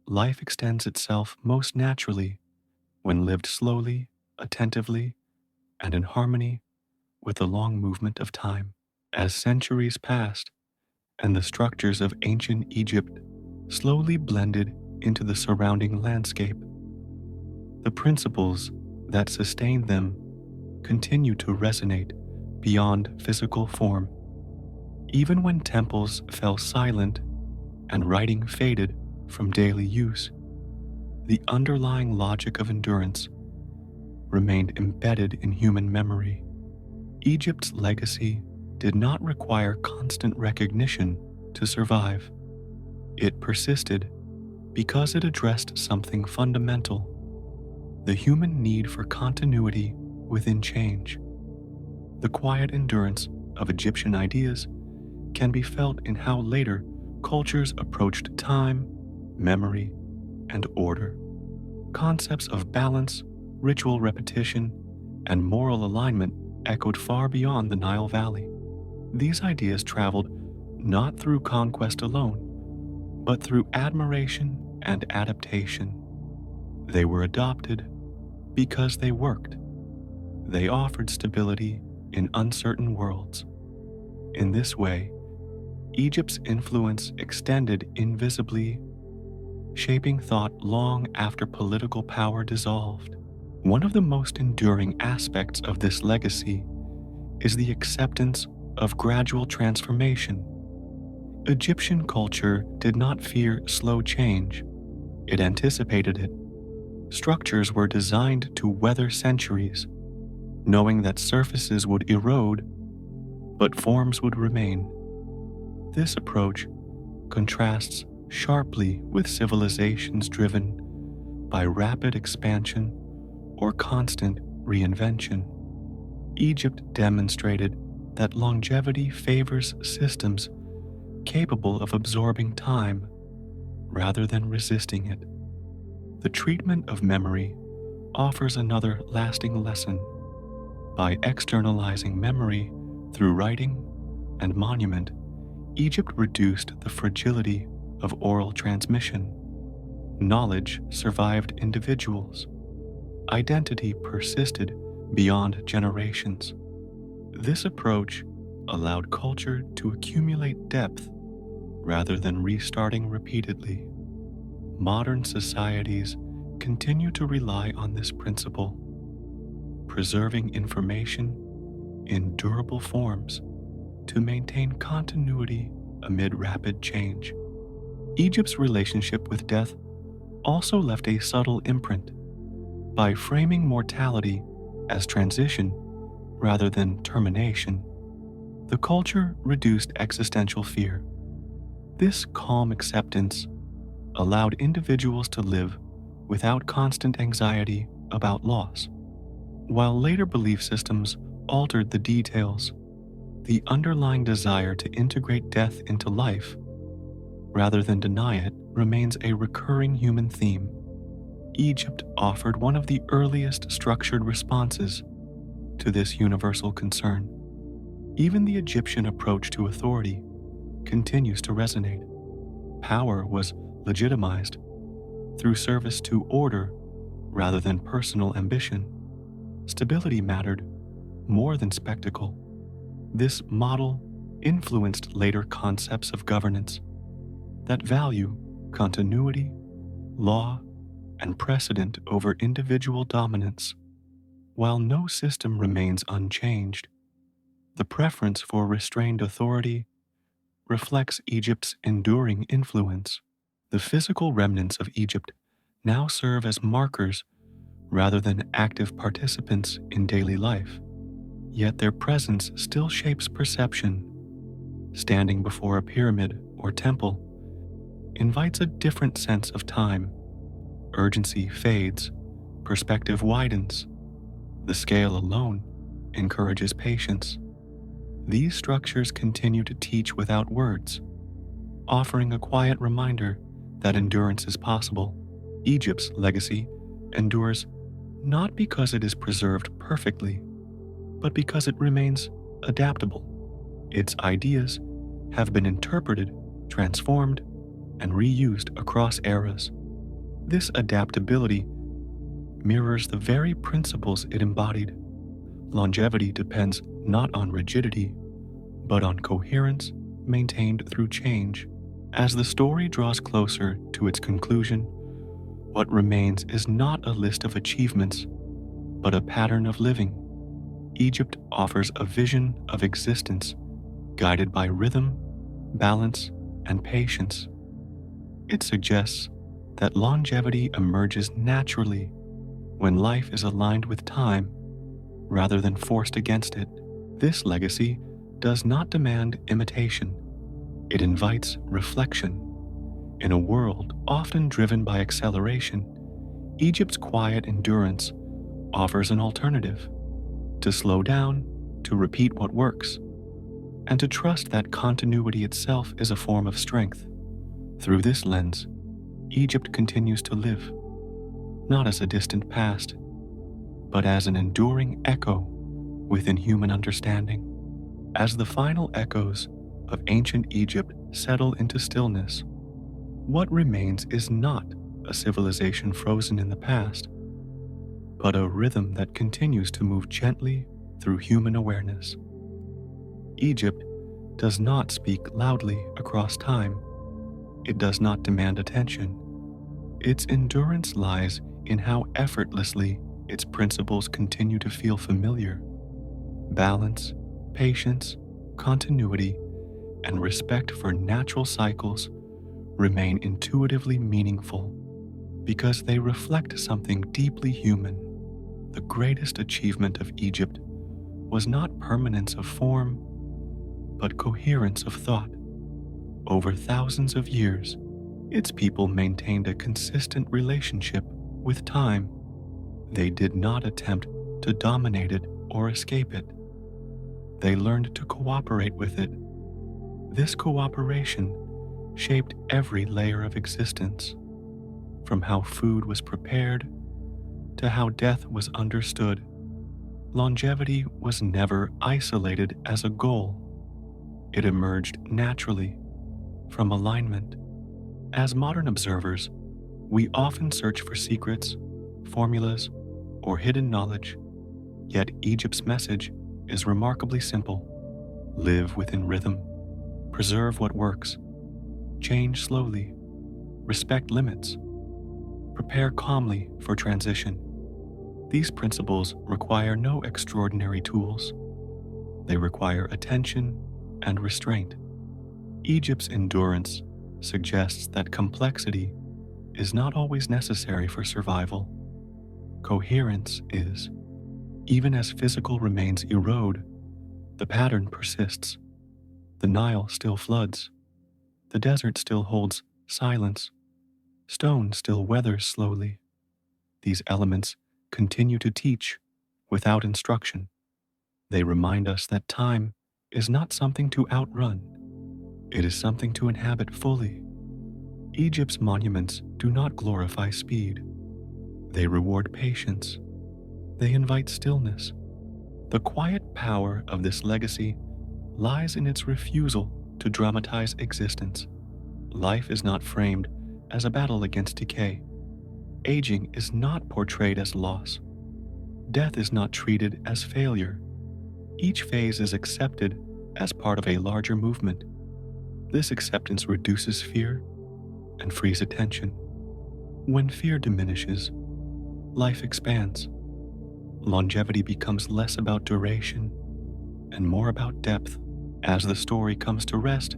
Life extends itself most naturally when lived slowly, attentively, and in harmony with the long movement of time. As centuries passed and the structures of ancient Egypt slowly blended into the surrounding landscape, the principles that sustained them continue to resonate beyond physical form. Even when temples fell silent and writing faded from daily use, the underlying logic of endurance remained embedded in human memory. Egypt's legacy did not require constant recognition to survive. It persisted because it addressed something fundamental: the human need for continuity within change. The quiet endurance of Egyptian ideas can be felt in how later cultures approached time, memory, and order. Concepts of balance, ritual repetition, and moral alignment echoed far beyond the Nile Valley. These ideas traveled not through conquest alone, but through admiration and adaptation. They were adopted because they worked. They offered stability in uncertain worlds. In this way, Egypt's influence extended invisibly, shaping thought long after political power dissolved. One of the most enduring aspects of this legacy is the acceptance of gradual transformation. Egyptian culture did not fear slow change, it anticipated it. Structures were designed to weather centuries, knowing that surfaces would erode, but forms would remain. This approach contrasts sharply with civilizations driven by rapid expansion or constant reinvention. Egypt demonstrated that longevity favors systems capable of absorbing time rather than resisting it. The treatment of memory offers another lasting lesson. By externalizing memory through writing and monument, Egypt reduced the fragility of oral transmission. Knowledge survived individuals. Identity persisted beyond generations. This approach allowed culture to accumulate depth rather than restarting repeatedly. Modern societies continue to rely on this principle, preserving information in durable forms to maintain continuity amid rapid change. Egypt's relationship with death also left a subtle imprint. By framing mortality as transition rather than termination, the culture reduced existential fear. This calm acceptance allowed individuals to live without constant anxiety about loss. While later belief systems altered the details, the underlying desire to integrate death into life, rather than deny it, remains a recurring human theme. Egypt offered one of the earliest structured responses to this universal concern. Even the Egyptian approach to authority continues to resonate. Power was legitimized through service to order rather than personal ambition. Stability mattered more than spectacle. This model influenced later concepts of governance that value continuity, law, and precedent over individual dominance. While no system remains unchanged, the preference for restrained authority reflects Egypt's enduring influence. The physical remnants of Egypt now serve as markers rather than active participants in daily life. Yet their presence still shapes perception. Standing before a pyramid or temple invites a different sense of time. Urgency fades, perspective widens. The scale alone encourages patience. These structures continue to teach without words, offering a quiet reminder that endurance is possible. Egypt's legacy endures not because it is preserved perfectly, but because it remains adaptable. Its ideas have been interpreted, transformed, and reused across eras. This adaptability mirrors the very principles it embodied. Longevity depends not on rigidity, but on coherence maintained through change. As the story draws closer to its conclusion, what remains is not a list of achievements, but a pattern of living. Egypt offers a vision of existence guided by rhythm, balance, and patience. It suggests that longevity emerges naturally when life is aligned with time rather than forced against it. This legacy does not demand imitation. It invites reflection. In a world often driven by acceleration, Egypt's quiet endurance offers an alternative: to slow down, to repeat what works, and to trust that continuity itself is a form of strength. Through this lens, Egypt continues to live, not as a distant past, but as an enduring echo within human understanding. As the final echoes of ancient Egypt settle into stillness, what remains is not a civilization frozen in the past, but a rhythm that continues to move gently through human awareness. Egypt does not speak loudly across time. It does not demand attention. Its endurance lies in how effortlessly its principles continue to feel familiar. Balance, patience, continuity, and respect for natural cycles remain intuitively meaningful because they reflect something deeply human. The greatest achievement of Egypt was not permanence of form, but coherence of thought. Over thousands of years, its people maintained a consistent relationship with time. They did not attempt to dominate it or escape it. They learned to cooperate with it. This cooperation shaped every layer of existence, from how food was prepared to how death was understood. Longevity was never isolated as a goal. It emerged naturally from alignment. As modern observers, we often search for secrets, formulas, or hidden knowledge, yet Egypt's message is remarkably simple. Live within rhythm, preserve what works, change slowly, respect limits, prepare calmly for transition. These principles require no extraordinary tools. They require attention and restraint. Egypt's endurance suggests that complexity is not always necessary for survival. Coherence is. Even as physical remains erode, the pattern persists. The Nile still floods. The desert still holds silence. Stone still weathers slowly. These elements continue to teach without instruction. They remind us that time is not something to outrun. It is something to inhabit fully. Egypt's monuments do not glorify speed. They reward patience. They invite stillness. The quiet power of this legacy lies in its refusal to dramatize existence. Life is not framed as a battle against decay. Aging is not portrayed as loss. Death is not treated as failure. Each phase is accepted as part of a larger movement. This acceptance reduces fear and frees attention. When fear diminishes, life expands. Longevity becomes less about duration and more about depth. As the story comes to rest,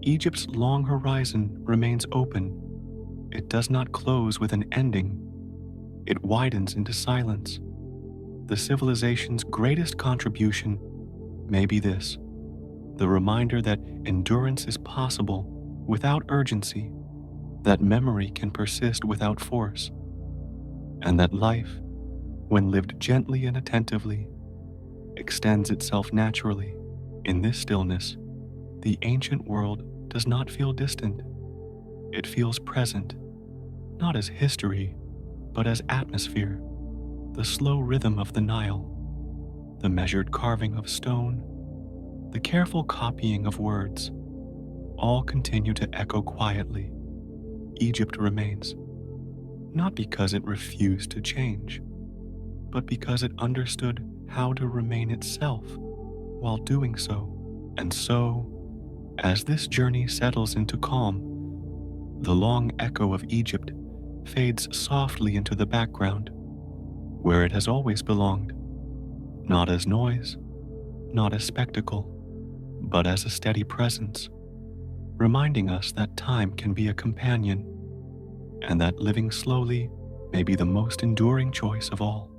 Egypt's long horizon remains open. It does not close with an ending. It widens into silence. The civilization's greatest contribution may be this: the reminder that endurance is possible without urgency, that memory can persist without force, and that life, when lived gently and attentively, extends itself naturally. In this stillness, the ancient world does not feel distant. It feels present, not as history, but as atmosphere, the slow rhythm of the Nile, The measured carving of stone, the careful copying of words, all continue to echo quietly. Egypt remains, not because it refused to change, but because it understood how to remain itself while doing so. And so, as this journey settles into calm, the long echo of Egypt fades softly into the background, where it has always belonged, not as noise, not as spectacle, but as a steady presence, reminding us that time can be a companion, and that living slowly may be the most enduring choice of all.